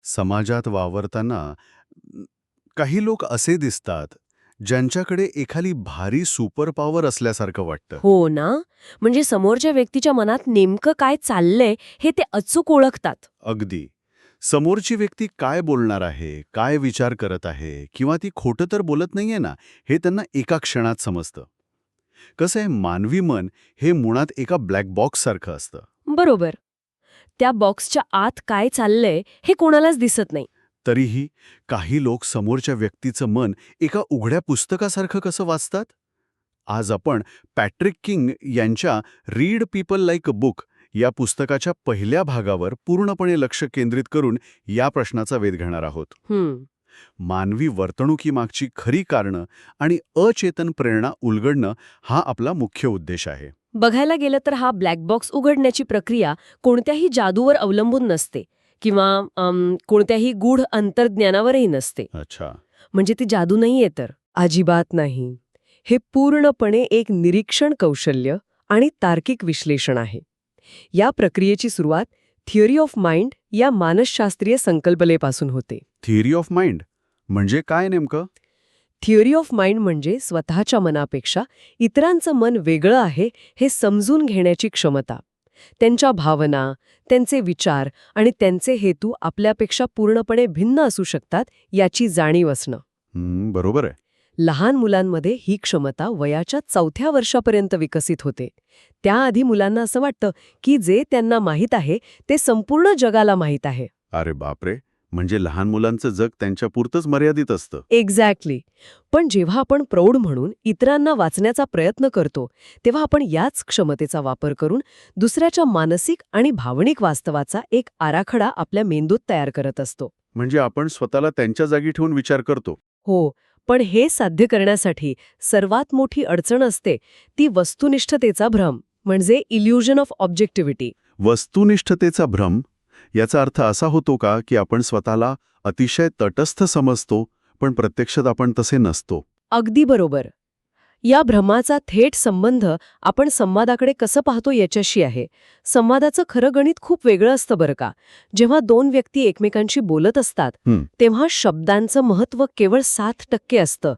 समाजात वावरताना काही लोक असे दिसतात ज्यांच्याकडे एखादी भारी सुपर पॉवर असल्यासारखं वाटतं. हो ना. म्हणजे समोरच्या व्यक्तीच्या मनात नेमकं काय चाललंय हे ते अचूक ओळखतात. अगदी. समोरची व्यक्ती काय बोलणार आहे, काय विचार करत आहे किंवा ती खोटं तर बोलत नाहीये ना, हे त्यांना एका क्षणात समजतं. कसं आहे, मानवी मन हे मुळात एका ब्लॅक बॉक्ससारखं असतं. बरोबर. त्या बॉक्सच्या आत काय चाललंय हे कोणालाच दिसत नाही. तरीही काही लोक समोरच्या व्यक्तीचं मन एका उघड्या पुस्तकासारखं कसं वाचतात? आज आपण पॅट्रिक किंग यांच्या read people like a book या पुस्तकाच्या पहिल्या भागावर पूर्णपणे लक्ष केंद्रित करून या प्रश्नाचा वेध घेणार आहोत. हम्म. मानवी वर्तणुकीमागची खरी कारणं आणि अचेतन प्रेरणा उलगडणं हा आपला मुख्य उद्देश आहे. बघायला गेलं तर हा ब्लॅक बॉक्स उघडण्याची प्रक्रिया कोणत्याही जादूवर अवलंबून नसते किंवा कोणत्याही गूढ अंतर्ज्ञानावरही नसते. अच्छा. म्हणजे ती जादू नाहीये तर अजिबात नाही. हे पूर्णपणे एक निरीक्षण कौशल्य आणि तार्किक विश्लेषण आहे. या प्रक्रियेची सुरुवात थिअरी ऑफ माइंड या मानसशास्त्रीय संकल्पनेपासून होते. थिअरी ऑफ माइंड म्हणजे काय नेमकं? थिअरी ऑफ माइंड म्हणजे स्वतःच्या मनापेक्षा इतरांचं मन वेगळं आहे हे समजून घेण्याची क्षमता. त्यांच्या भावना, त्यांचे विचार आणि त्यांचे हेतू आपल्यापेक्षा पूर्णपणे भिन्न असू शकतात याची जाणीव असणं. बरोबर आहे. लहान मुलांमध्ये ही क्षमता वयाच्या 4थ्या वर्षापर्यंत विकसित होते. त्याआधी मुलांना असं वाटतं की जे त्यांना माहीत आहे ते संपूर्ण जगाला माहीत आहे. अरे बापरे, म्हणजे लहान मुलांचं जग त्यांच्यापुरतंच मर्यादित असतं. एक्झॅक्टली. पण जेव्हा आपण प्रौढ म्हणून इतरांना वाचण्याचा प्रयत्न करतो तेव्हा आपण याच क्षमतेचा वापर करून दुसऱ्याच्या मानसिक आणि भावनिक वास्तवाचा एक आराखडा आपल्या मेंदूत तयार करत असतो. म्हणजे आपण स्वतःला त्यांच्या जागी ठेवून विचार करतो. हो, पण हे साध्य करण्यासाठी सर्वात मोठी अडचण असते ती वस्तुनिष्ठतेचा भ्रम, म्हणजे इल्युजन ऑफ ऑब्जेक्टिव्हिटी. वस्तुनिष्ठतेचा भ्रम याचा अर्थ असा होतो का की आपण स्वतःला अतिशय तटस्थ समजतो, पण प्रत्यक्षात आपण तसे नसतो? अगदी बरोबर. या भ्रमाचा थेट संबंध आपण संवादाकडे कसं पाहतो याच्याशी आहे. संवादाचं खरं गणित खूप वेगळं असतं बरं का. जेव्हा दोन व्यक्ती एकमेकांशी बोलत असतात तेव्हा शब्दांचं महत्त्व केवळ 7% असतं.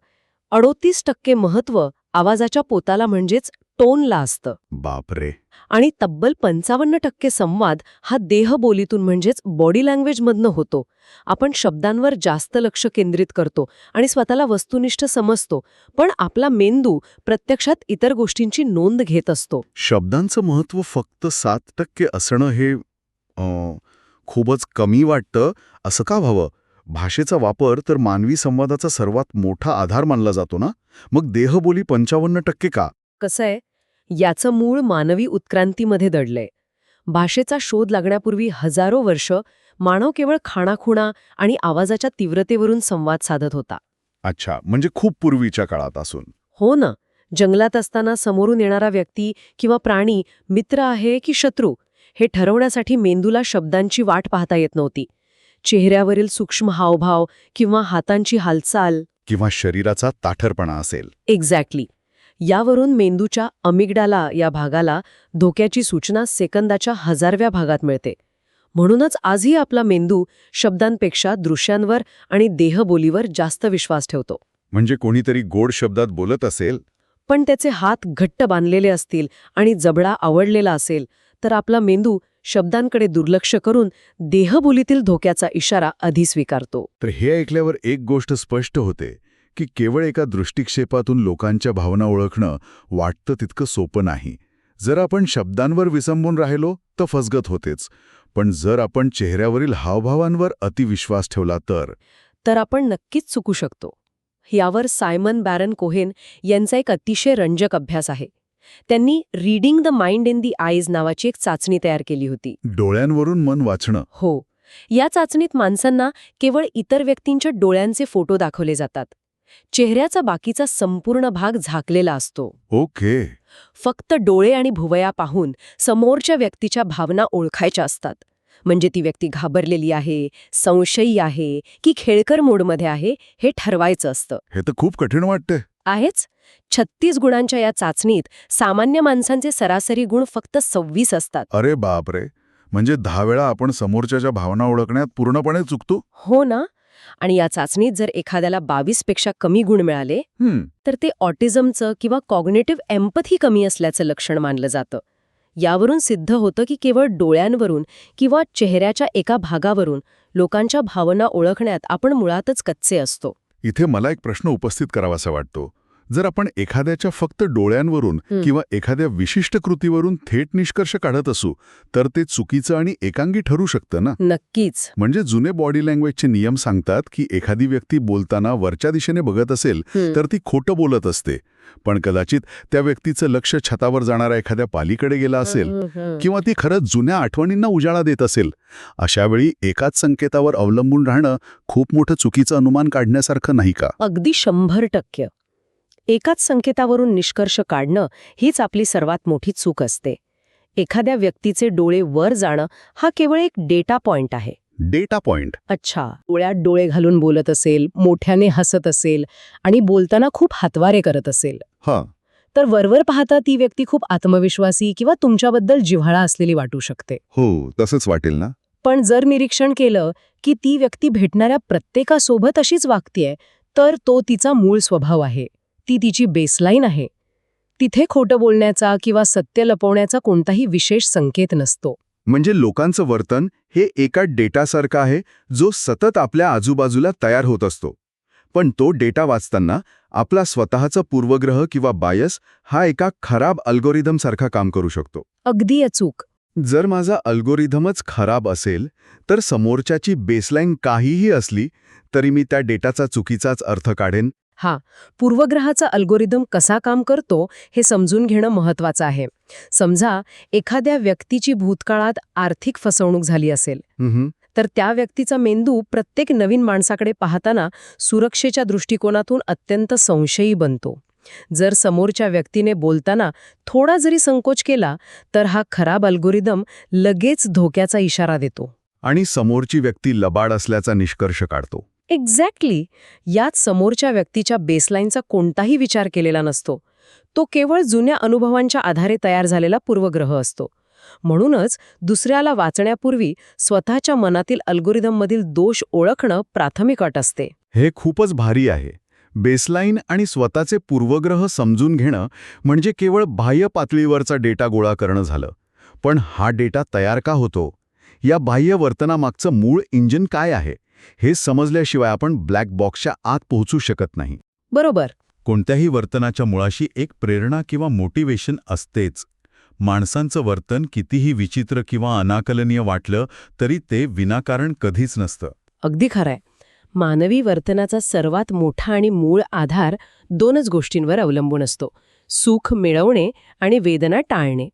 38% महत्त्व आवाजाच्या पोताला म्हणजेच टोनला असतं. बापरे. आणि तब्बल 55% संवाद हा देहबोलीतून म्हणजेच बॉडी लँग्वेजमधनं होतो. आपण शब्दांवर जास्त लक्ष केंद्रित करतो आणि स्वतःला वस्तुनिष्ठ समजतो, पण आपला मेंदू प्रत्यक्षात इतर गोष्टींची नोंद घेत असतो. शब्दांचं महत्त्व फक्त 7% असणं हे खूपच कमी वाटतं. असं का व्हावं? भाषेचा वापर तर मानवी संवादाचा सर्वात मोठा आधार मानला जातो ना, मग देहबोली 55% का? कसं आहे, याचं मूळ मानवी उत्क्रांतीमध्ये दडलंय. भाषेचा शोध लागण्यापूर्वी हजारो वर्ष मानव केवळ खाणाखुणा आणि आवाजाच्या तीव्रतेवरून संवाद साधत होता. अच्छा, म्हणजे खूप पूर्वीच्या काळापासून. हो ना. जंगलात असताना समोरून येणारा व्यक्ती किंवा प्राणी मित्र आहे की शत्रू हे ठरवण्यासाठी मेंदूला शब्दांची वाट पाहता येत नव्हती. चेहऱ्यावरील सूक्ष्म हावभाव किंवा हातांची हालचाल किंवा शरीराचा ताठरपणा असेल. एक्झॅक्टली. यावरून मेंदूच्या अमिगडाला या भागाला धोक्याची सूचना सेकंदाच्या 1000व्या भागात मिळते. म्हणूनच आजही आपला मेंदू शब्दांपेक्षा दृश्यांवर आणि देहबोलीवर जास्त विश्वास ठेवतो. म्हणजे कोणीतरी गोड शब्दात बोलत असेल, पण त्याचे हात घट्ट बांधलेले असतील आणि जबडा आवडलेला असेल तर आपला मेंदू शब्दांकडे दुर्लक्ष करून देहबोलीतील धोक्याचा इशारा आधी स्वीकारतो. तर हे ऐकल्यावर एक गोष्ट स्पष्ट होते की केवळ एका दृष्टिक्षेपातून लोकांच्या भावना ओळखणं वाटतं तितकं सोपं नाही. जर आपण शब्दांवर विसंबून राहिलो तर फसगत होतेच, पण जर आपण चेहऱ्यावरील हावभावांवर अतिविश्वास ठेवला तर आपण नक्कीच चुकू शकतो. यावर सायमन बॅरन कोहेन यांचा एक अतिशय रंजक अभ्यास आहे. त्यांनी reading the mind in the eyes नावाची एक चाचणी तयार केली होती. डोळ्यांवरून मन वाचणं. हो. या चाचणीत माणसांना केवळ इतर व्यक्तींच्या डोळ्यांचे फोटो दाखवले जातात. चेहऱ्याचा बाकीचा संपूर्ण भाग झाकलेला असतो. ओके. फक्त डोळे आणि भुवया पाहून समोरच्या व्यक्तीच्या भावना ओळखायच्या असतात. म्हणजे ती व्यक्ती घाबरलेली आहे, संशयी आहे की खेळकर मोडमध्ये आहे हे ठरवायचं असतं. हे तर खूप कठीण वाटते. आहेच. 36 गुणांच्या या चाचणीत सामान्य माणसांचे सरासरी गुण फक्त 26 असतात. अरे बापरे. म्हणजे 10 वेळा आपण समोरच्याच्या भावना ओळखण्यात पूर्णपणे चुकतो. हो ना. आणि या चाचणीत जर एखाद्याला 22 पेक्षा कमी गुण मिळाले तर ते ऑटिझमचं किंवा कॉग्निटिव्ह एम्पथी कमी असल्याचं लक्षण मानलं जातं. यावरून सिद्ध होतं की केवळ डोळ्यांवरून किंवा चेहऱ्याच्या एका भागावरून लोकांच्या भावना ओळखण्यात आपण मुळातच कच्चे असतो. इथे मला एक प्रश्न उपस्थित करावासा वाटतो. जर आपण एखाद्याच्या फक्त डोळ्यांवरून किंवा एखाद्या विशिष्ट कृतीवरून थेट निष्कर्ष काढत असू तर ते चुकीचं आणि एकांगी ठरू शकतं ना. नक्कीच. म्हणजे जुने बॉडी लँग्वेजचे नियम सांगतात की एखादी व्यक्ती बोलताना वरच्या दिशेने बघत असेल तर ती खोटं बोलत असते, पण कदाचित त्या व्यक्तीचं लक्ष छतावर जाणाऱ्या एखाद्या पालीकडे गेलं असेल किंवा ती खरंच जुन्या आठवणींना उजाळा देत असेल. अशावेळी एकाच संकेतावर अवलंबून राहणं खूप मोठं चुकीचं अनुमान काढण्यासारखं नाही का? अगदी 100%. एकाच संकेतावरून निष्कर्ष काढणं हीच आपली सर्वात मोठी चूक असते. एखाद्या व्यक्तीचे डोळे वर जाणं हा केवळ एक डेटा पॉइंट आहे. Data point. अच्छा, डोळ्यात डोळे घालून बोलत असेल, मोठ्याने हसत असेल आणि बोलताना खूप हातवारे करत असेल, तर वरवर पाहता ती व्यक्ती खूप आत्मविश्वासी किंवा तुमच्याबद्दल जिव्हाळा असलेली वाटू शकते. हो, तसंच वाटेल ना. पण जर निरीक्षण केलं की ती व्यक्ती भेटणाऱ्या प्रत्येकासोबत अशीच वागतेय, तर तो तिचा मूळ स्वभाव आहे. ती तिची बेसलाईन आहे. तिथे खोटं बोलण्याचा किंवा सत्य लपवण्याचा कोणताही विशेष संकेत नसतो. म्हणजे लोकांचं वर्तन हे एका डेटासारखं आहे जो सतत आपल्या आजूबाजूला तयार होत असतो. पण तो डेटा वाचताना आपला स्वतःचा पूर्वग्रह किंवा बायस हा एका खराब अल्गोरिदमसारखा काम करू शकतो. अगदी अचूक. जर माझा अल्गोरिदमच खराब असेल तर समोरच्याची बेसलाईन काहीही असली तरी मी त्या डेटाचा चुकीचाच अर्थ काढेन. पूर्वग्रहाचा अल्गोरिदम कसा काम करतो हे समजून घेणं महत्वाचं आहे. समजा एखाद्या व्यक्तीची भूतकाळात आर्थिक फसवणूक झाली असेल तर त्या व्यक्तीचा मेंदू प्रत्येक नवीन माणसाकडे पाहताना सुरक्षेच्या दृष्टिकोनातून अत्यंत संशयी बनतो. जर समोरच्या व्यक्तीने बोलताना थोडा जरी संकोच केला तर हा खराब अल्गोरिदम लगेच धोक्याचा इशारा देतो आणि समोरची व्यक्ती लबाड असल्याचा निष्कर्ष काढतो. एक्झॅक्टली. यात समोरच्या व्यक्तीच्या बेसलाईनचा कोणताही विचार केलेला नसतो. तो केवळ जुन्या अनुभवांच्या आधारे तयार झालेला पूर्वग्रह असतो. म्हणूनच दुसऱ्याला वाचण्यापूर्वी स्वतःच्या मनातील अल्गोरिदममधील दोष ओळखणं प्राथमिक अट असते. हे खूपच भारी आहे. बेसलाईन आणि स्वतःचे पूर्वग्रह समजून घेणं म्हणजे केवळ बाह्य पातळीवरचा डेटा गोळा करणं झालं. पण हा डेटा तयार का होतो? या बाह्य वर्तनामागचं मूळ इंजिन काय आहे? हे समजल्याशिवाय आपण ब्लॅक बॉक्सच्या आत पोहोचू शकत नाही. बरोबर. कोणत्याही वर्तनाच्या मुळाशी एक प्रेरणा किंवा मोटिवेशन असतेच. माणसांचं वर्तन कितीही विचित्र किंवा अनाकलनीय वाटलं तरी ते विनाकारण कधीच नसतं. अगदी खरंय. मानवी वर्तनाचा सर्वात मोठा आणि मूळ आधार 2च गोष्टींवर अवलंबून असतो: सुख मिळवणे आणि वेदना टाळणे,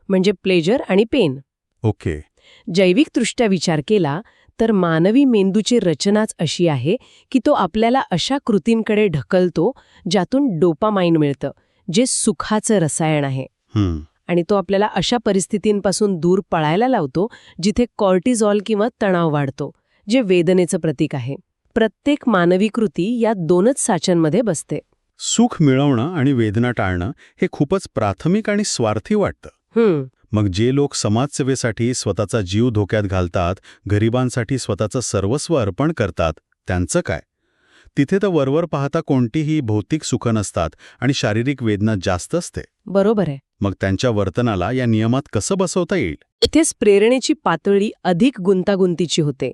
म्हणजे प्लेजर आणि पेन. ओके. जैविकदृष्ट्या विचार केला तर मानवी मेंदूची रचनाच अशी आहे की तो आपल्याला अशा कृतींकडे ढकलतो ज्यातून डोपामाइन मिळतं, जे सुखाचं रसायन आहे. आणि तो आपल्याला अशा परिस्थितींपासून दूर पळायला लावतो जिथे कॉर्टिझॉल किंवा तणाव वाढतो, जे वेदनेचं प्रतीक आहे. प्रत्येक मानवी कृती या 2च साच्यांमध्ये बसते. सुख मिळवणं आणि वेदना टाळणं हे खूपच प्राथमिक आणि स्वार्थी वाटतं. मग जे लोक समाजसेवेसाठी स्वतःचा जीव धोक्यात घालतात, गरिबांसाठी स्वतःचं सर्वस्व अर्पण करतात, त्यांचं काय? तिथे तर वरवर पाहता कोणतीही भौतिक सुख नसतात आणि शारीरिक वेदना जास्त असते. बरोबर आहे. मग त्यांच्या वर्तनाला या नियमात कसं बसवता येईल? इथेच प्रेरणेची पातळी अधिक गुंतागुंतीची होते.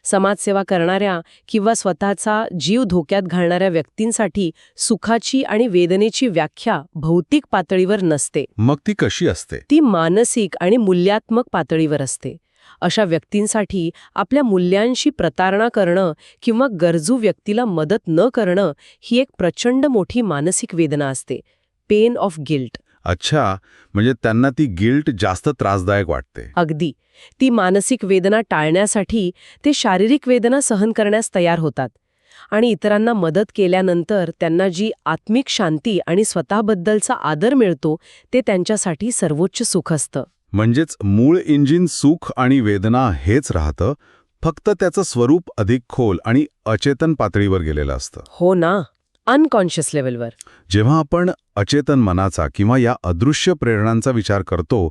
समाजसेवा करणाऱ्या किंवा स्वतःचा जीव धोक्यात घालणाऱ्या व्यक्तींसाठी सुखाची आणि वेदनेची व्याख्या भौतिक पातळीवर नसते. मग ती कशी असते? ती मानसिक आणि मूल्यात्मक पातळीवर असते. अशा व्यक्तींसाठी आपल्या मूल्यांशी प्रतारणा करणं किंवा गरजू व्यक्तीला मदत न करणं ही एक प्रचंड मोठी मानसिक वेदना असते. Pain of guilt. अच्छा, म्हणजे त्यांना ती गिल्ट जास्त त्रासदायक वाटते. अगदी. ती मानसिक वेदना टाळण्यासाठी ते शारीरिक वेदना सहन करण्यास तयार होतात. आणि इतरांना मदत केल्यानंतर त्यांना जी आत्मिक शांती आणि स्वतःबद्दलचा आदर मिळतो ते त्यांच्यासाठी सर्वोच्च सुख असतं. म्हणजेच मूळ इंजिन सुख आणि वेदना हेच राहतं, फक्त त्याचं स्वरूप अधिक खोल आणि अचेतन पातळीवर गेलेलं असतं. हो ना, अनकॉन्शियस लेवलवर. जेव्हा आपण अचेतन मनाचा किंवा या अदृश्य प्रेरणांचा विचार करतो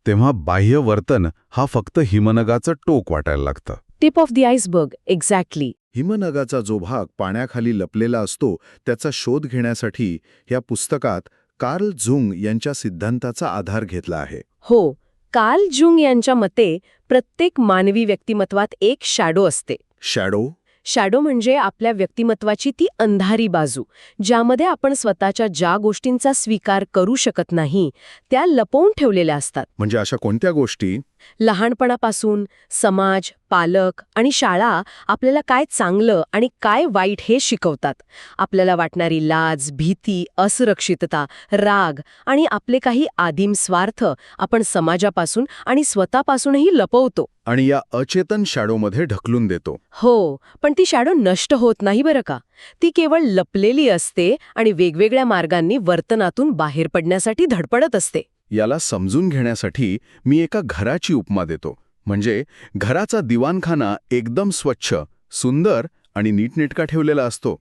तेव्हा बाह्य वर्तन हा फक्त हिमनगाचं टोक वाटायला लागतं. Tip of the iceberg, exactly. हिमनगाचा जो भाग पाण्याखाली लपलेला असतो त्याचा शोध घेण्यासाठी या पुस्तकात कार्ल झुंग यांच्या सिद्धांताचा आधार घेतला आहे. हो, कार्ल जुंग यांच्या मते प्रत्येक मानवी व्यक्तिमत्वात एक शॅडो असते. शॅडो शॅडो म्हणजे आपल्या व्यक्तिमत्वाची ती अंधारी बाजू, ज्यामध्ये आपण स्वतःच्या ज्या गोष्टींचा स्वीकार करू शकत नाही त्या लपवून ठेवलेल्या असतात. म्हणजे अशा कोणत्या गोष्टी? लहानपणापासून समाज, पालक आणि शाळा आपल्याला काय चांगलं आणि काय वाईट हे शिकवतात. आपल्याला वाटणारी लाज, भीती, असुरक्षितता, राग आणि आपले काही आदिम स्वार्थ आपण समाजापासून आणि स्वतःपासूनही लपवतो. आणि या अचेतन शॅडोमध्ये ढकलून देतो. हो, पण ती शॅडो नष्ट होत नाही बरं का. ती केवळ लपलेली असते आणि वेगवेगळ्या मार्गांनी वर्तनातून बाहेर पडण्यासाठी धडपडत असते. याला समजून घेण्यासाठी मी एका घराची उपमा देतो. म्हणजे घराचा दिवाणखाना एकदम स्वच्छ, सुंदर आणि नीटनेटका ठेवलेला असतो.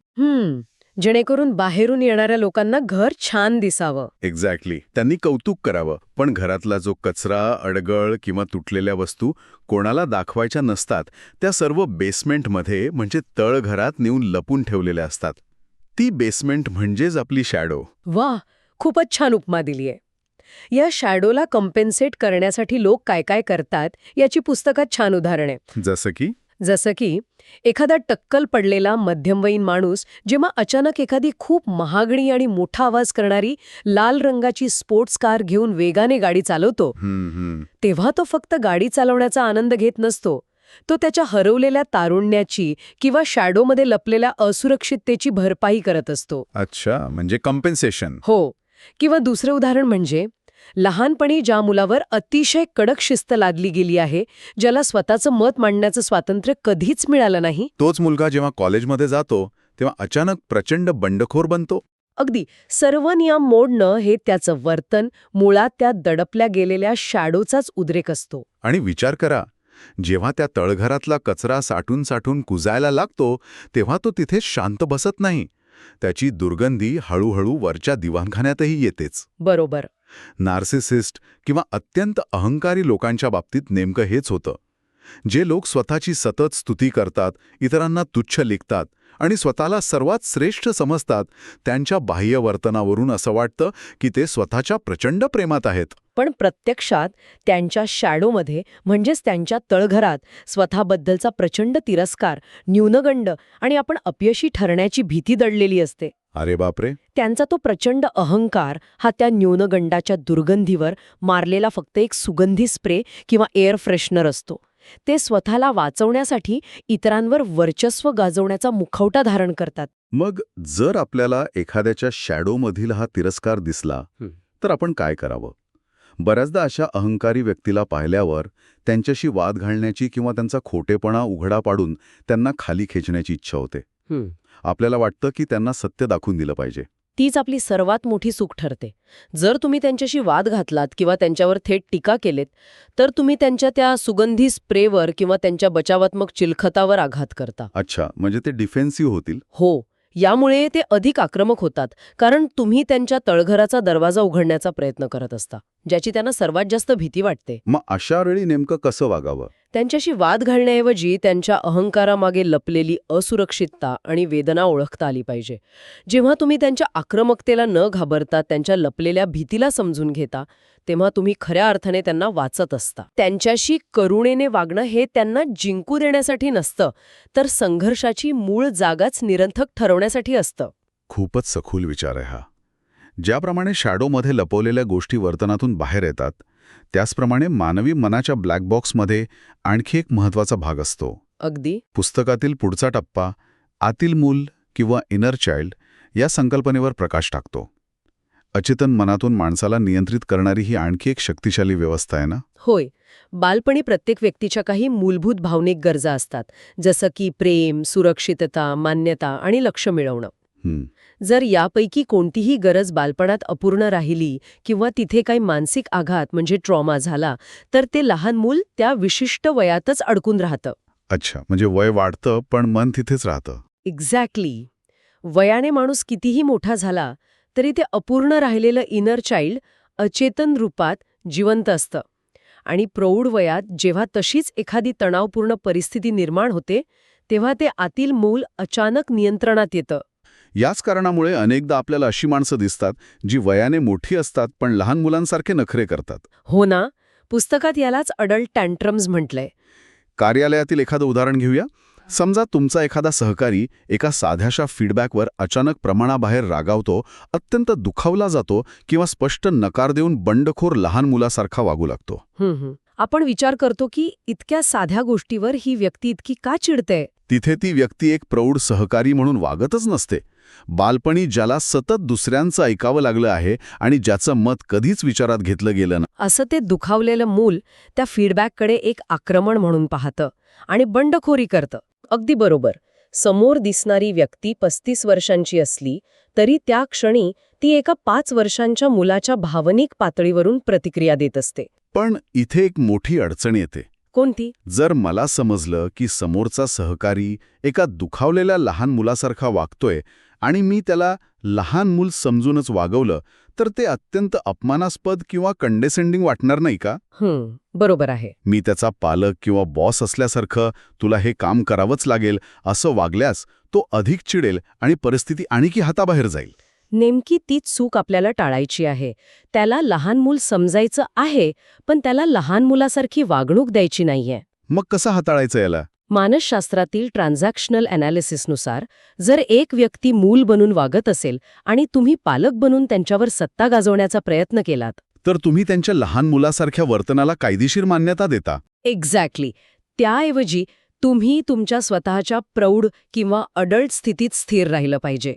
जेणेकरून बाहेरून येणाऱ्या लोकांना घर छान दिसावं. एक्झॅक्टली. त्यांनी कौतुक करावं. पण घरातला जो कचरा, अडगळ किंवा तुटलेल्या वस्तू कोणाला दाखवायच्या नसतात त्या सर्व बेसमेंटमध्ये म्हणजे तळघरात नेऊन लपून ठेवलेल्या असतात. ती बेसमेंट म्हणजेच आपली शॅडो. वाह, खूपच छान उपमा दिलीये. या शॅडोला कम्पेन्सेट करण्यासाठी लोक काय काय करतात याची पुस्तकात छान उदाहरण आहे. जसं की एखादा टक्कल पडलेला मध्यमवयीन माणूस जेव्हा अचानक एखादी खूप महागडी आणि मोठा आवाज करणारी लाल रंगाची स्पोर्ट्स कार घेऊन वेगाने गाडी चालवतो, तेव्हा तो फक्त गाडी चालवण्याचा आनंद घेत नसतो. तो त्याच्या हरवलेल्या तारुण्याची किंवा शॅडोमध्ये लपलेल्या असुरक्षिततेची भरपाई करत असतो. अच्छा, म्हणजे कम्पेन्सेशन. हो. किंवा दुसरं उदाहरण म्हणजे लहानपणी ज्या मुलावर अतिशय कडक शिस्त लादली गेली आहे, ज्याला स्वतःचं मत मांडण्याचं स्वातंत्र्य कधीच मिळालं नाही, तोच मुलगा जेव्हा कॉलेजमध्ये जातो तेव्हा अचानक प्रचंड बंडखोर बनतो. अगदी सर्व नियम मोडणं हे त्याचं वर्तन मुळात त्या दडपल्या गेलेल्या शॅडोचाच उद्रेक असतो. आणि विचार करा, जेव्हा त्या तळघरातला कचरा साठून साठून कुजायला लागतो तेव्हा तो तिथेच शांत बसत नाही. त्याची दुर्गंधी हळूहळू वरच्या दिवाणखान्यातही येतेच. बरोबर. नार्सिसिस्ट किंवा अत्यंत अहंकारी लोकांच्या बाबतीत नेमकं हेच होतं. जे लोक स्वतःची सतत स्तुती करतात, इतरांना तुच्छ लेखतात आणि स्वतःला सर्वात श्रेष्ठ समजतात, त्यांच्या बाह्य वर्तनावरून असं वाटतं की ते स्वतःच्या प्रचंड प्रेमात आहेत. पण प्रत्यक्षात त्यांच्या शॅडोमध्ये म्हणजेच त्यांच्या तळघरात स्वतःबद्दलचा प्रचंड तिरस्कार, न्यूनगंड आणि आपण अपयशी ठरण्याची भीती दडलेली असते. अरे बापरे. त्यांचा तो प्रचंड अहंकार हा त्या न्यूनगंडाच्या दुर्गंधीवर मारलेला फक्त एक सुगंधी स्प्रे किंवा एअर फ्रेशनर असतो. ते स्वतःला वाचवण्यासाठी इतरांवर वर्चस्व गाजवण्याचा मुखवटा धारण करतात. मग जर आपल्याला एखाद्याच्या शॅडोमधील हा तिरस्कार दिसला तर आपण काय करावं? बऱ्याचदा अशा अहंकारी व्यक्तीला पाहिल्यावर त्यांच्याशी वाद घालण्याची किंवा त्यांचा खोटेपणा उघडा पाडून त्यांना खाली खेचण्याची इच्छा होते. आपल्याला वाटतं की त्यांना सत्य दाखवून दिलं पाहिजे. तीच आपली सर्वात मोठी चूक ठरते. जर तुम्ही त्यांच्याशी वाद घातलात किंवा त्यांच्यावर थेट टीका केलेत तर तुम्ही त्यांच्या त्या सुगंधी स्प्रेवर किंवा त्यांच्या बचावात्मक चिलखतावर आघात करता. अच्छा, म्हणजे ते डिफेन्सिव्ह होतील. हो, यामुळे ते अधिक आक्रमक होतात, कारण तुम्ही त्यांच्या तळघराचा दरवाजा उघडण्याचा प्रयत्न करत असता, ज्याची त्यांना सर्वात जास्त भीती वाटते. मग अशा वेळी नेमकं कसं वागावं? त्यांच्याशी वाद घालण्याऐवजी त्यांच्या अहंकारामागे लपलेली असुरक्षितता आणि वेदना ओळखता आली पाहिजे. जेव्हा तुम्ही त्यांच्या आक्रमकतेला न घाबरता त्यांच्या लपलेल्या भीतीला समजून घेता, तेव्हा तुम्ही खऱ्या अर्थाने त्यांना वाचत असता. त्यांच्याशी करुणेने वागणं हे त्यांना जिंकू देण्यासाठी नसतं, तर संघर्षाची मूळ जागाच निरर्थक ठरवण्यासाठी असतं. खूपच सखोल विचार आहे हा. ज्याप्रमाणे शॅडोमध्ये लपवलेल्या गोष्टी वर्तनातून बाहेर येतात, त्याचप्रमाणे मानवी मनाच्या ब्लॅक बॉक्समध्ये आणखी एक महत्त्वाचा भाग असतो. अगदी. पुस्तकातील पुढचा टप्पा आतील मूल किंवा इनर चाइल्ड या संकल्पनेवर प्रकाश टाकतो. अचेतन मनातून माणसाला नियंत्रित करणारी ही आणखी एक शक्तिशाली व्यवस्था आहे ना? होय. बालपणी प्रत्येक व्यक्तीच्या काही मूलभूत भावनिक गरजा असतात, जसं की प्रेम, सुरक्षितता, मान्यता आणि लक्ष मिळवणं. जर यापैकी कोणतीही गरज बालपणात अपूर्ण राहिली किंवा तिथे काही मानसिक आघात म्हणजे ट्रॉमा झाला, तर ते लहान मूल त्या विशिष्ट वयातच अडकून राहतं. अच्छा, म्हणजे वय वाढतं पण मन तिथेच राहतं. एक्झॅक्टली. वयाने माणूस कितीही मोठा झाला तरी ते अपूर्ण राहिलेलं इनर चाइल्ड अचेतन रूपात जिवंत असतं. आणि प्रौढ वयात जेव्हा तशीच एखादी तणावपूर्ण परिस्थिती निर्माण होते तेव्हा ते आतील मूल अचानक नियंत्रणात येतं. याच कारणामुळे अनेकदा आपल्याला अशी माणसं दिसतात जी वयाने मोठी असतात पण लहान मुलांसारखे नखरे करतात. हो ना, पुस्तकात यालाच अडल्ट टँट्रम्स म्हटलंय. कार्यालयातील एखादं उदाहरण घेऊया. समजा तुमचा एखादा सहकारी एका साध्याशा फीडबॅकवर अचानक प्रमाणाबाहेर रागावतो, अत्यंत दुखावला जातो किंवा स्पष्ट नकार देऊन बंडखोर लहान मुलासारखा वागू लागतो. आपण विचार करतो की इतक्या साध्या गोष्टीवर ही व्यक्ती इतकी का चिडते. तिथे ती व्यक्ती एक प्रौढ सहकारी म्हणून वागतच नसते. बालपणी ज्याला सतत दुसऱ्यांचं ऐकावं लागलं आहे आणि ज्याचं मत कधीच विचारात घेतलं गेलं नाही. असं ते दुखावलेलं मूल त्या फीडबॅककडे एक आक्रमण म्हणून पाहतं आणि बंडखोरी करतं. अगदी बरोबर. समोर दिसणारी व्यक्ती 35 वर्षांची असली तरी त्या क्षणी ती एका 5 वर्षांच्या मुलाच्या भावनिक पातळीवरून प्रतिक्रिया देत असते. पण इथे एक मोठी अडचण येते. कोणती? जर मला समजलं की समोरचा सहकारी एका दुखावलेल्या लहान मुलासारखा वागतोय आणि मी त्याला लहान मूल समजूनच वागवलं, तर ते अत्यंत अपमानास्पद किंवा कंडेसेंडिंग वाटणार नाही का? बरोबर आहे. मी त्याचा पालक किंवा बॉस असल्यासारखं तुला हे काम करावंच लागेल असं वागल्यास तो अधिक चिडेल आणि परिस्थिती आणखी हाताबाहेर जाईल. नेमकी तीच चूक आपल्याला टाळायची आहे. त्याला लहान मूल समजायचं आहे, पण त्याला लहान मुलासारखी वागणूक द्यायची नाहीये. मग कसं हाताळायचं याला? मानसशास्त्रातील ट्रान्झॅक्शनल ॲनालिसिसनुसार जर एक व्यक्ती मूल बनून वागत असेल आणि तुम्ही पालक बनून त्यांच्यावर सत्ता गाजवण्याचा प्रयत्न केलात, तर तुम्ही त्यांच्या लहान मुलासारख्या वर्तनाला कायदेशीर मान्यता देता. एक्झॅक्टली. त्याऐवजी तुम्ही तुमच्या स्वतःच्या प्रौढ किंवा अडल्ट स्थितीत स्थिर राहिलं पाहिजे.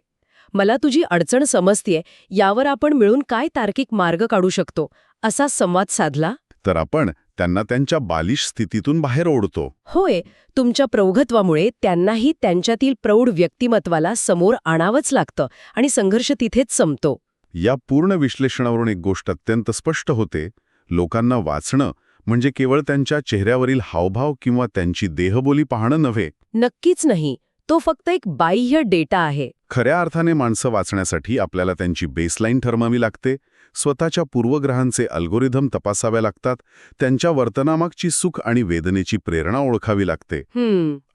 मला तुझी अडचण समजतेय, यावर आपण मिळून काय तार्किक मार्ग काढू शकतो, असा संवाद साधला तर आपण त्यांना त्यांच्या बालिश स्थितीतून बाहेर ओढतो. होय. तुमच्या प्रौढत्वामुळे त्यांनाही त्यांच्यातील प्रौढ व्यक्तिमत्वाला समोर आणावंच लागतं आणि संघर्ष तिथेच संपतो. या पूर्ण विश्लेषणावरून एक गोष्ट अत्यंत स्पष्ट होते. लोकांना वाचणं म्हणजे केवळ त्यांच्या चेहऱ्यावरील हावभाव किंवा त्यांची देहबोली पाहणं नव्हे. नक्कीच नाही. तो फक्त एक बाह्य डेटा आहे. खऱ्या अर्थाने माणसं वाचण्यासाठी आपल्याला त्यांची बेसलाईन ठरवावी लागते, स्वतःच्या पूर्वग्रहांचे अल्गोरिदम तपासाव्या लागतात, त्यांच्या वर्तनामागची सुख आणि वेदनेची प्रेरणा ओळखावी लागते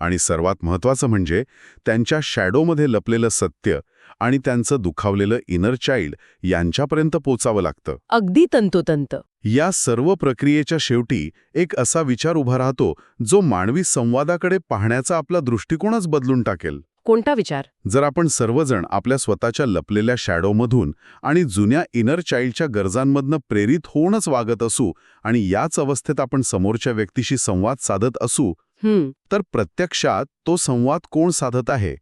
आणि सर्वात महत्त्वाचं म्हणजे त्यांच्या शॅडोमध्ये लपलेलं सत्य आणि त्यांचं दुखावलेलं इनर चाइल्ड यांच्यापर्यंत पोचावं लागतं. अगदी तंतोतंत. या सर्व प्रक्रियेच्या शेवटी एक असा विचार उभा राहतो जो मानवी संवादाकडे पाहण्याचा आपला दृष्टिकोनच बदलून टाकेल. कोणता विचार? जर आपण सर्वजण आपल्या स्वतःच्या लपलेल्या शॅडोमधून आणि जुन्या इनर चाइल्डच्या गरजांमधनं प्रेरित होऊनच वागत असू आणि याच अवस्थेत आपण समोरच्या व्यक्तीशी संवाद साधत असू, तर प्रत्यक्षात तो संवाद कोण साधत आहे?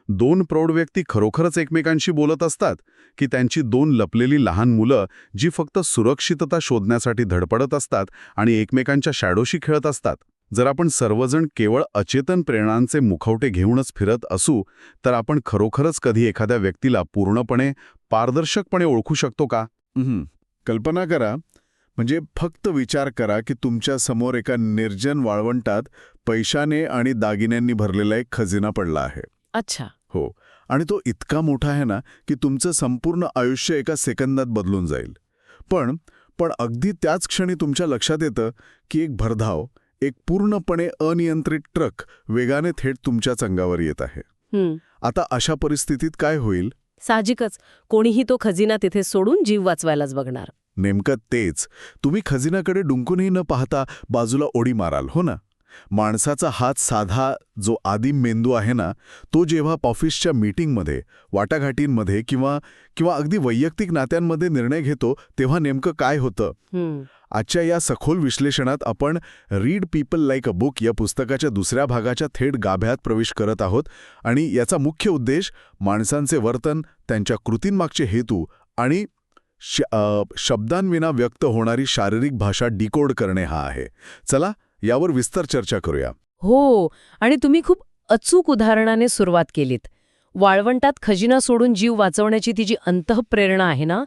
2 प्रौढ व्यक्ती खरोखरच एकमेकांशी बोलत असतात की त्यांची 2 लपलेली लहान मुलं जी फक्त सुरक्षितता शोधण्यासाठी धडपडत असतात आणि एकमेकांच्या शॅडोशी खेळत असतात? जर आपण सर्वजण केवळ अचेतन प्रेरणांचे मुखवटे घेऊनच फिरत असू, तर आपण खरोखरच कधी एखाद्या व्यक्तीला पूर्णपणे पारदर्शकपणे ओळखू शकतो का? कल्पना करा, म्हणजे फक्त विचार करा की तुमच्या समोर एका निर्जन वाळवंटात पैशाने आणि दागिन्यांनी भरलेला एक खजिना पडला आहे. अच्छा. हो, आणि तो इतका मोठा आहे ना की तुमचं संपूर्ण आयुष्य एका सेकंदात बदलून जाईल. पण अगदी त्याच क्षणी तुमच्या लक्षात येतं की एक भरधाव, एक पूर्णपणे अनियंत्रित ट्रक वेगाने थेट तुमच्याच अंगावर येत आहे. आता अशा परिस्थितीत काय होईल? साहजिकच कोणीही तो खजिना तिथे सोडून जीव वाचवायलाच बघणार. नेमकं तेच. तुम्ही खजिनाकडे डुंकूनही न पाहता बाजूला उडी माराल, हो ना? माणसाचा हात साधा जो आदिम मेंदू आहे ना, तो जेव्हा ऑफिसच्या मीटिंगमध्ये, वाटाघाटींमध्ये किंवा अगदी वैयक्तिक नात्यांमध्ये निर्णय घेतो, तेव्हा नेमकं काय होतं? आजच्या या सखोल विश्लेषणात आपण read people like a book या पुस्तकाच्या दुसऱ्या भागाच्या थेट गाभ्यात प्रवेश करत आहोत आणि याचा मुख्य उद्देश माणसांचे वर्तन, त्यांच्या कृतींमागचे हेतू आणि शब्दांविना व्यक्त होणारी शारीरिक भाषा डिकोड करणे हा आहे. चला यावर विस्तार चर्चा करूया. हो, आणि तुम्ही खूप अचूक उदाहरणाने सुरुवात केलीत. वाळवंटात खजिना सोडून जीव वाचवण्याची ती जी अंतःप्रेरणा आहे ना,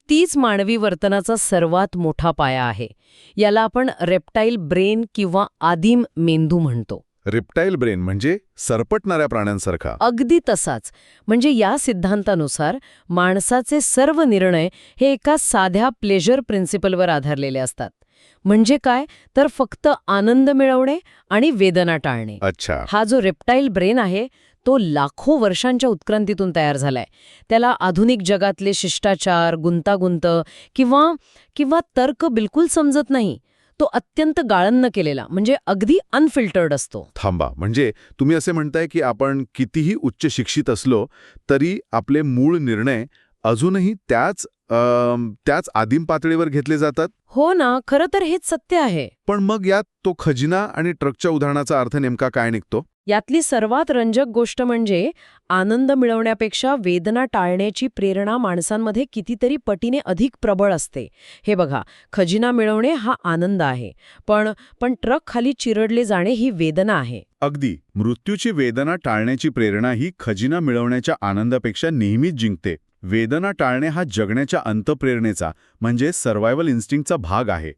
तीच मानवी वर्तनाचा सर्वात मोठा पाया आहे. याला आपण रेप्टाईल ब्रेन किंवा आदिम मेंदू म्हणतो. रेप्टाईल ब्रेन म्हणजे सरपटणाऱ्या प्राण्यांसारखा? अगदी तसाच. म्हणजे या सिद्धांतानुसार माणसाचे सर्व निर्णय हे एका साध्या प्लेजर प्रिन्सिपलवर आधारलेले असतात. म्हणजे काय तर फक्त आनंद मिळवणे आणि वेदना टाळणे. अच्छा. हा जो रेप्टाईल ब्रेन आहे तो लाखो वर्षांच्या उत्क्रांतीतून तयार झालाय. त्याला आधुनिक जगातले शिष्टाचार, गुंतागुंत किंवा किंवा तर्क बिलकुल समजत नाही. तो अत्यंत गाळण केलेला म्हणजे अगदी अनफिल्टर्ड असतो. थांबा, म्हणजे तुम्ही असे म्हणताय की आपण कितीही उच्च शिक्षित असलो तरी आपले मूळ निर्णय अजूनही त्याच आदिम पातळीवर घेतले जातात? हो ना, खरं तर हेच सत्य आहे. पण मग यात तो खजिना आणि ट्रकच्या उदाहरणाचा अर्थ नेमका काय निघतो? यातली सर्वात रंजक गोष्ट म्हणजे आनंद मिळवण्यापेक्षा वेदना टाळण्याची प्रेरणा माणसांमध्ये कितीतरी पटीने अधिक प्रबळ असते. हे बघा, खजिना मिळवणे हा आनंद आहे, पण ट्रक खाली चिरडले जाणे ही वेदना आहे. अगदी. मृत्यूची वेदना टाळण्याची प्रेरणा ही खजिना मिळवण्याच्या आनंदापेक्षा नेहमीच जिंकते. वेदना टाळणे हा जगण्याच्या अंतप्रेरणेचा म्हणजे सर्व्हायव्हल इन्स्टिंक्टचा भाग आहे.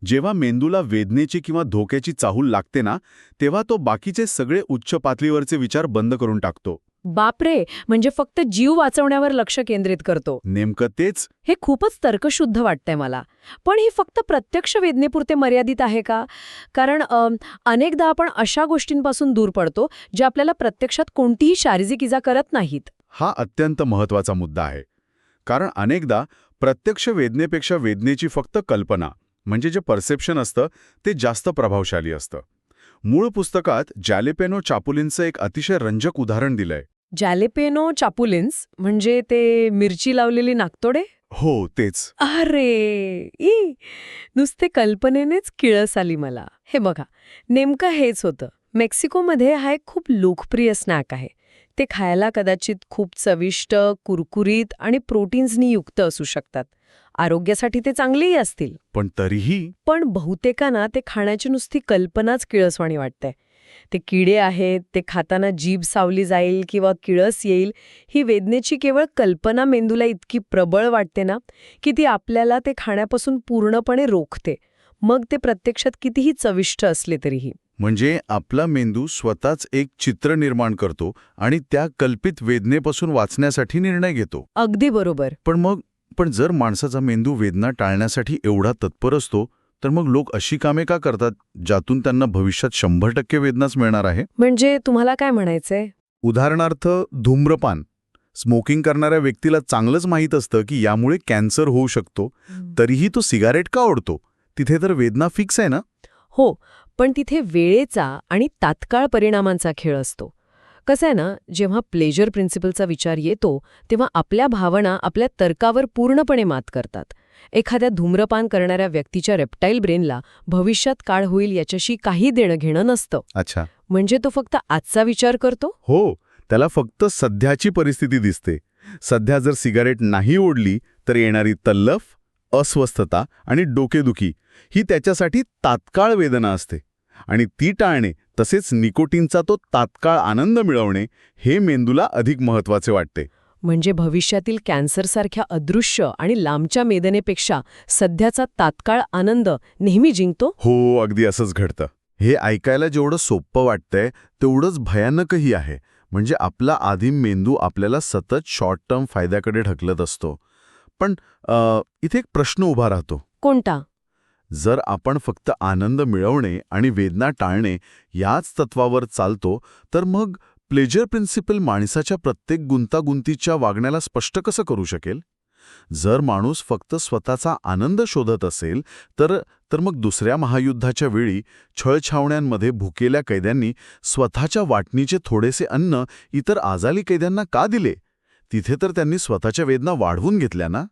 जेव्हा मेंदूला वेदनेची किंवा धोक्याची चाहूल लागते ना, तेव्हा तो बाकीचे सगळे उच्च पातळीवरचे विचार बंद करून टाकतो. बापरे, म्हणजे फक्त जीव वाचवण्यावर लक्ष केंद्रित करतो. नेमकं तेच. हे खूपच तर्कशुद्ध वाटतंय मला. पण हे फक्त प्रत्यक्ष वेदनेपुरते मर्यादित आहे का? कारण अनेकदा आपण अशा गोष्टींपासून दूर पडतो ज्या आपल्याला प्रत्यक्षात कोणतीही शारीरिक इजा करत नाहीत. हा अत्यंत महत्वाचा मुद्दा आहे. कारण अनेकदा प्रत्यक्ष वेदनेपेक्षा वेदनेची फक्त कल्पना म्हणजे जे परसेप्शन असतं ते जास्त प्रभावशाली असतं. मूळ पुस्तकात जॅलेपेनो चापुलिनचं एक अतिशय रंजक उदाहरण दिलंय. जॅलेपेनो चापुलिन्स म्हणजे ते मिरची लावलेली नाकतोडे? हो, तेच. अरे नुसते कल्पनेनेच किळस आली मला. हे बघा, नेमकं हेच होतं. मेक्सिकोमध्ये हा एक खूप लोकप्रिय स्नॅक आहे. ते खायला कदाचित खूप चविष्ट, कुरकुरीत आणि प्रोटीन्सनी युक्त असू शकतात. आरोग्यासाठी ते चांगलेही असतील. पण तरीही पण बहुतेकांना ते खाण्याची नुसती कल्पनाच किळसवाणी वाटते. ते किडे आहेत, ते खाताना जीभ सावली जाईल किंवा किळस येईल, ही वेदनेची केवळ कल्पना मेंदूला इतकी प्रबळ वाटते ना, की ती आपल्याला ते खाण्यापासून पूर्णपणे रोखते. मग ते प्रत्यक्षात कितीही चविष्ट असले तरीही. म्हणजे आपला मेंदू स्वतःच एक चित्र निर्माण करतो आणि त्या कल्पित वेदनेपासून वाचण्यासाठी निर्णय घेतो. अगदी बरोबर. पण जर माणसाचा मेंदू वेदना टाळण्यासाठी एवढा तत्पर असतो, तर मग लोक अशी कामे का करतात ज्यातून त्यांना भविष्यात 100% वेदनाच मिळणार आहे? म्हणजे तुम्हाला काय म्हणायचंय? उदाहरणार्थ धूम्रपान. स्मोकिंग करणाऱ्या व्यक्तीला चांगलंच माहीत असतं की यामुळे कॅन्सर होऊ शकतो, तरीही तो सिगारेट का ओढतो? तिथे तर वेदना फिक्स आहे ना? हो, पण तिथे वेळेचा आणि तात्काळ परिणामांचा खेळ असतो. कसं आहे ना, जेव्हा प्लेजर प्रिन्सिपलचा विचार येतो तेव्हा आपल्या भावना आपल्या तर्कावर पूर्णपणे मात करतात. एखाद्या धूम्रपान करणाऱ्या व्यक्तीच्या रेप्टाईल ब्रेनला भविष्यात काय होईल याच्याशी काही देणं घेणं नसतं. अच्छा. म्हणजे तो फक्त आजचा विचार करतो. हो, त्याला फक्त सध्याची परिस्थिती दिसते. सध्या जर सिगारेट नाही ओढली तर येणारी तल्लफ, अस्वस्थता आणि डोकेदुखी ही त्याच्यासाठी तात्काळ वेदना असते. आणि ती टाळणे तसेच निकोटीनचा तो तात्काळ आनंद मिळवणे हे मेंदूला अधिक महत्वाचे वाटते. म्हणजे भविष्यातील कॅन्सरसारख्या अदृश्य आणि लांबच्या वेदनेपेक्षा सध्याचा तात्काळ आनंद नेहमी जिंकतो. हो, अगदी असंच घडतं. हे ऐकायला जेवढं सोपं वाटतंय तेवढंच भयानकही आहे. म्हणजे आपला आदिम मेंदू आपल्याला सतत शॉर्ट टर्म फायद्याकडे ढकलत असतो. पण इथे एक प्रश्न उभा राहतो. कोणता? जर आपण फक्त आनंद मिळवणे आणि वेदना टाळणे याच तत्वावर चालतो, तर मग प्लेजर प्रिन्सिपल माणसाच्या प्रत्येक गुंतागुंतीच्या वागण्याला स्पष्ट कसं करू शकेल? जर माणूस फक्त स्वतःचा आनंद शोधत असेल तर मग दुसऱ्या महायुद्धाच्या वेळी छळछावण्यांमध्ये भुकेल्या कैद्यांनी स्वतःच्या वाटणीचे थोडेसे अन्न इतर आजारी कैद्यांना का दिले? तिथे तर त्यांनी स्वतःच्या वेदना वाढवून घेतल्या ना?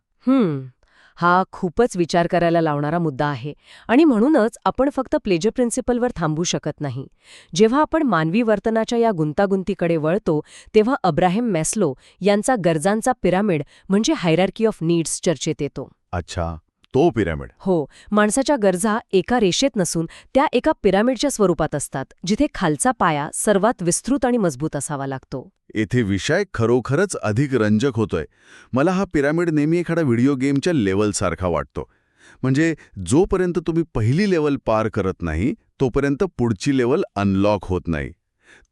हा खूपच विचार करायला लावणारा मुद्दा आहे. आणि म्हणूनच आपण फक्त प्लेजर प्रिन्सिपलवर थांबू शकत नाही. जेव्हा आपण मानवी वर्तनाच्या या गुंतागुंतीकडे वळतो तेव्हा अब्राहम मॅस्लो यांचा गरजांचा पिरामिड म्हणजे हायरार्की ऑफ नीड्स चर्चेत येतो. अच्छा, तो पिरॅमिड. हो, माणसाच्या गरजा एका रेषेत नसून त्या एका पिरामिडच्या स्वरूपात असतात, जिथे खालचा पाया सर्वात विस्तृत आणि मजबूत असावा लागतो. येथे विषय खरोखरच अधिक रंजक होतोय. मला हा पिरॅमिड नेहमी एखाद्या व्हिडिओ गेमच्या लेवलसारखा वाटतो. म्हणजे जोपर्यंत तुम्ही पहिली लेवल पार करत नाही तोपर्यंत पुढची लेवल अनलॉक होत नाही.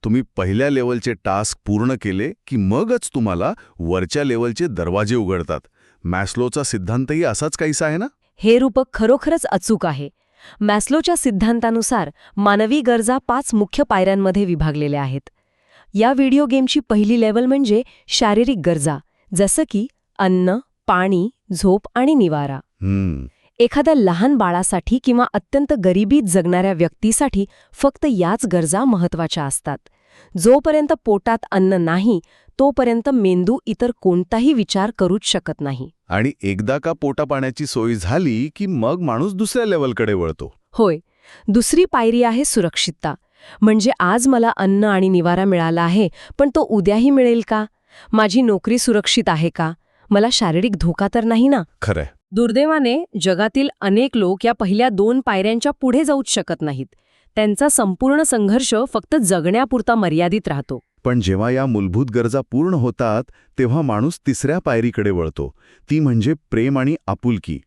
तुम्ही पहिल्या लेवलचे टास्क पूर्ण केले की मगच तुम्हाला वरच्या लेवलचे दरवाजे उघडतात. मॅस्लोचा सिद्धांतही असाच काहीसा आहे ना? हे रूपक खरोखरच अचूक आहे. मॅस्लोच्या सिद्धांतानुसार मानवी गरजा 5 मुख्य पायऱ्यांमध्ये विभागलेल्या आहेत. या व्हिडिओ गेमची पहिली लेव्हल म्हणजे शारीरिक गरजा, जसं की अन्न, पाणी, झोप आणि निवारा. एखाद्या लहान बाळासाठी किंवा अत्यंत गरिबीत जगणाऱ्या व्यक्तीसाठी फक्त याच गरजा महत्त्वाच्या असतात. जोपर्यंत पोटात अन्न नाही तोपर्यंत मेंदू इतर कोणताही विचार करूच शकत नाही. आणि एकदा का पोटापाण्याची सोय झाली की मग माणूस दुसऱ्या लेव्हलकडे वळतो. होय. दुसरी पायरी आहे सुरक्षितता. म्हणजे आज मला अन्न आणि निवारा मिळाला आहे, पण तो उद्याही मिळेल का? माझी नोकरी सुरक्षित आहे का? मला शारीरिक धोका तर नाही ना? खरंय. दुर्दैवाने जगातील अनेक लोक या पहिल्या 2 पायऱ्यांच्या पुढे जाऊच शकत नाहीत. त्यांचा संपूर्ण संघर्ष फक्त जगण्यापुरता मर्यादित राहतो. पण जेव्हा या मूलभूत गरजा पूर्ण होतात तेव्हा माणूस तिसऱ्या पायरीकडे वळतो. ती म्हणजे प्रेम आणि आपुलकी.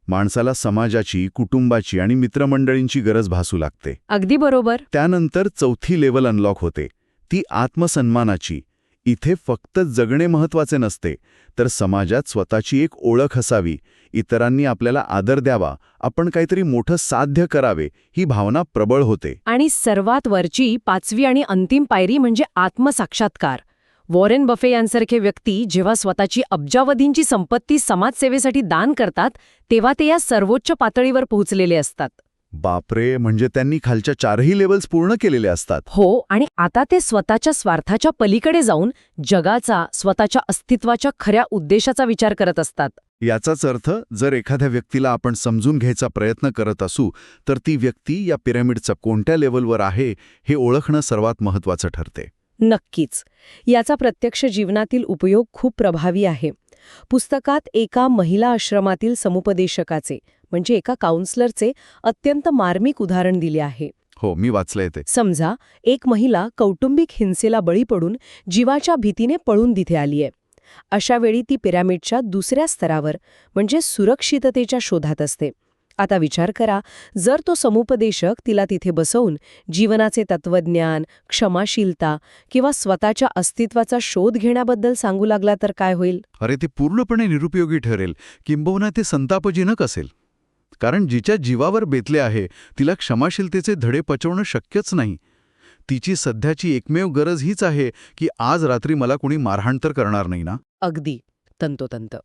माणसाला समाजाची, कुटुंबाची आणि मित्रमंडळींची गरज भासू लागते. अगदी बरोबर. त्यानंतर चौथी लेव्हल अनलॉक होते, ती आत्मसन्मानाची. इथे फक्त जगणे महत्वाचे नसते, तर समाजात स्वतःची एक ओळख असावी, इतरांनी आपल्याला आदर द्यावा, आपण काहीतरी मोठं साध्य करावे, ही भावना प्रबळ होते. आणि सर्वात वरची 5वी आणि अंतिम पायरी म्हणजे आत्मसाक्षात्कार. वॉरेन बफे यांसारखे व्यक्ती जेव्हा स्वतःची अब्जावधींची संपत्ती समाजसेवेसाठी दान करतात तेव्हा ते या सर्वोच्च पातळीवर पोहोचलेले असतात. बापरे, म्हणजे त्यांनी खालच्या 4ही लेव्हल्स पूर्ण केलेले असतात. हो, आणि आता ते स्वतःच्या स्वार्थाच्या पलीकडे जाऊन जगाचा, स्वतःच्या अस्तित्वाच्या खऱ्या उद्देशाचा विचार करत असतात. याचाच अर्थ, जर एखाद्या व्यक्तीला आपण समजून घ्यायचा प्रयत्न करत असू तर ती व्यक्ती या पिरॅमिडचा कोणत्या लेव्हलवर आहे हे ओळखणं सर्वात महत्त्वाचं ठरते. नक्कीच. याचा प्रत्यक्ष जीवनातील उपयोग खूप प्रभावी आहे. पुस्तकात एका महिला आश्रमातील समुपदेशकाचे म्हणजे एका काउन्सलरचे अत्यंत मार्मिक उदाहरण दिले आहे. हो, मी वाचलंय ते. समजा एक महिला कौटुंबिक हिंसेला बळी पडून जीवाच्या भीतीने पळून तिथे आलीये. अशा वेळी ती पिरॅमिडच्या दुसऱ्या स्तरावर म्हणजे सुरक्षिततेच्या शोधात असते. आता विचार करा, जर तो समुपदेशक तिला तिथे बसवून जीवनाचे तत्वज्ञान, क्षमाशीलता किंवा स्वतःच्या अस्तित्वाचा शोध घेण्याबद्दल सांगू लागला तर काय होईल? अरे, ते पूर्णपणे निरुपयोगी ठरेल, किंबहुना ते संतापजनक असेल. कारण जिच्या जीवावर बेतले आहे तिला क्षमाशीलतेचे धडे पचवणं शक्यच नाही. तिची सध्याची एकमेव गरज हीच आहे की आज रात्री मला कुणी मारहाण तर करणार नाही ना. अगदी तंतोतंत.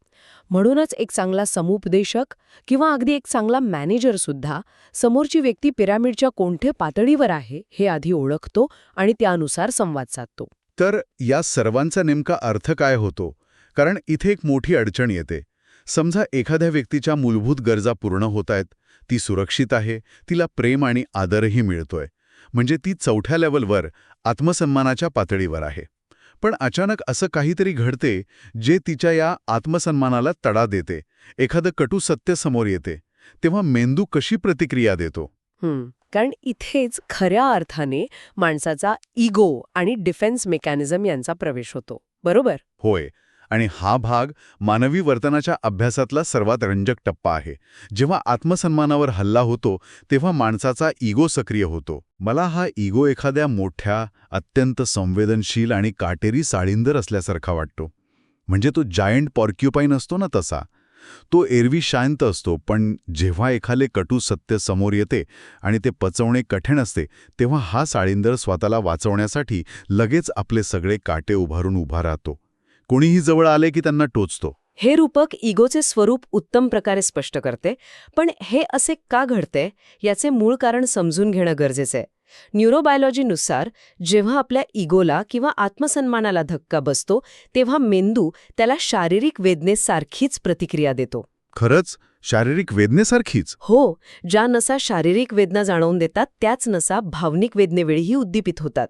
म्हणूनच एक चांगला समुपदेशक किंवा अगदी एक चांगला मॅनेजर सुद्धा समोरची व्यक्ती पिरॅमिडच्या कोणत्या पातळीवर आहे हे आधी ओळखतो आणि त्यानुसार संवाद साधतो. तर या सर्वांचा नेमका अर्थ काय होतो? कारण इथे एक मोठी अडचण येते. समजा एखाद्या व्यक्तीच्या मूलभूत गरजा पूर्ण होत आहेत, ती सुरक्षित आहे, तिला प्रेम आणि आदरही मिळतोय, म्हणजे ती 4थ्या लेव्हलवर, आत्मसन्मानाच्या पातळीवर आहे. पण अचानक असं काहीतरी घडते जे तिच्या या आत्मसन्मानाला तडा देते. एखादं कटू सत्य समोर येते, तेव्हा मेंदू कशी प्रतिक्रिया देतो? कारण इथेच खऱ्या अर्थाने माणसाचा इगो आणि डिफेन्स मेकॅनिझम यांचा प्रवेश होतो. बरोबर? होय. आणि हा भाग मानवी वर्तनाच्या अभ्यासातला सर्वात रंजक टप्पा आहे. जेव्हा आत्मसन्मानावर हल्ला होतो तेव्हा माणसाचा इगो सक्रिय होतो. मला हा इगो एखाद्या मोठ्या, अत्यंत संवेदनशील आणि काटेरी साळींदर असल्यासारखा वाटतो. म्हणजे तो जायंट पॉर्क्युपाईन असतो ना तसा. तो एरवी शांत असतो, पण जेव्हा एखादे कटू सत्य समोर येते आणि ते पचवणे कठीण असते तेव्हा हा साळींदर स्वतःला वाचवण्यासाठी लगेच आपले सगळे काटे उभारून उभा राहतो. कोणीही जवळ आले की त्यांना टोचतो. हे रूपक इगोचे स्वरूप उत्तम प्रकारे स्पष्ट करते. पण हे असे का घडते याचे मूळ कारण समजून घेणं गरजेचं आहे. न्यूरोबायोलॉजीनुसार जेव्हा आपल्या इगोला किंवा आत्मसन्मानाला धक्का बसतो तेव्हा मेंदू त्याला शारीरिक वेदनेसारखीच प्रतिक्रिया देतो. खरंच? शारीरिक वेदनेसारखीच? हो. ज्या नसा शारीरिक वेदना जाणवून देतात त्याच नसा भावनिक वेदनेवेळीही उद्दीपित होतात.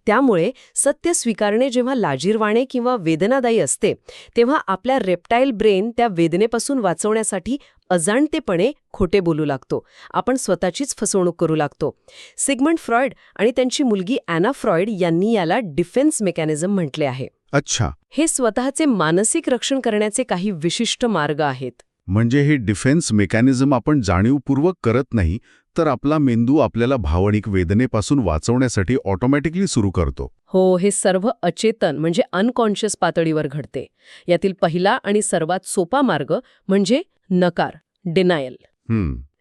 त्यामुळे सत्य स्वीकारणे जेव्हा लाजिरवाणे किंवा वेदनादायी असते तेव्हा आपल्या रेप्टाईल ब्रेन त्या वेदनेपासून वाचवण्यासाठी अजाणतेपणे खोटे बोलू लागतो. आपण स्वतःचीच फसवणूक करू लागतो. सिग्मंड फ्रॉइड आणि त्यांची मुलगी ॲना फ्रॉइड यांनी याला डिफेन्स मेकॅनिझम म्हटले आहे. अच्छा. हे स्वतःचे मानसिक रक्षण करण्याचे काही विशिष्ट मार्ग आहेत. म्हणजे हे डिफेन्स मेकॅनिझम आपण जाणीवपूर्वक करत नाही, तर आपला मेंदू आपल्याला भावनिक वेदनेपासून वाचवण्यासाठी ऑटोमॅटिकली सुरू करतो. हो, हे सर्व अचेतन म्हणजे अनकॉन्शियस पातळीवर घडते. यातील पहिला आणि सर्वात सोपा मार्ग म्हणजे नकार, डिनायल.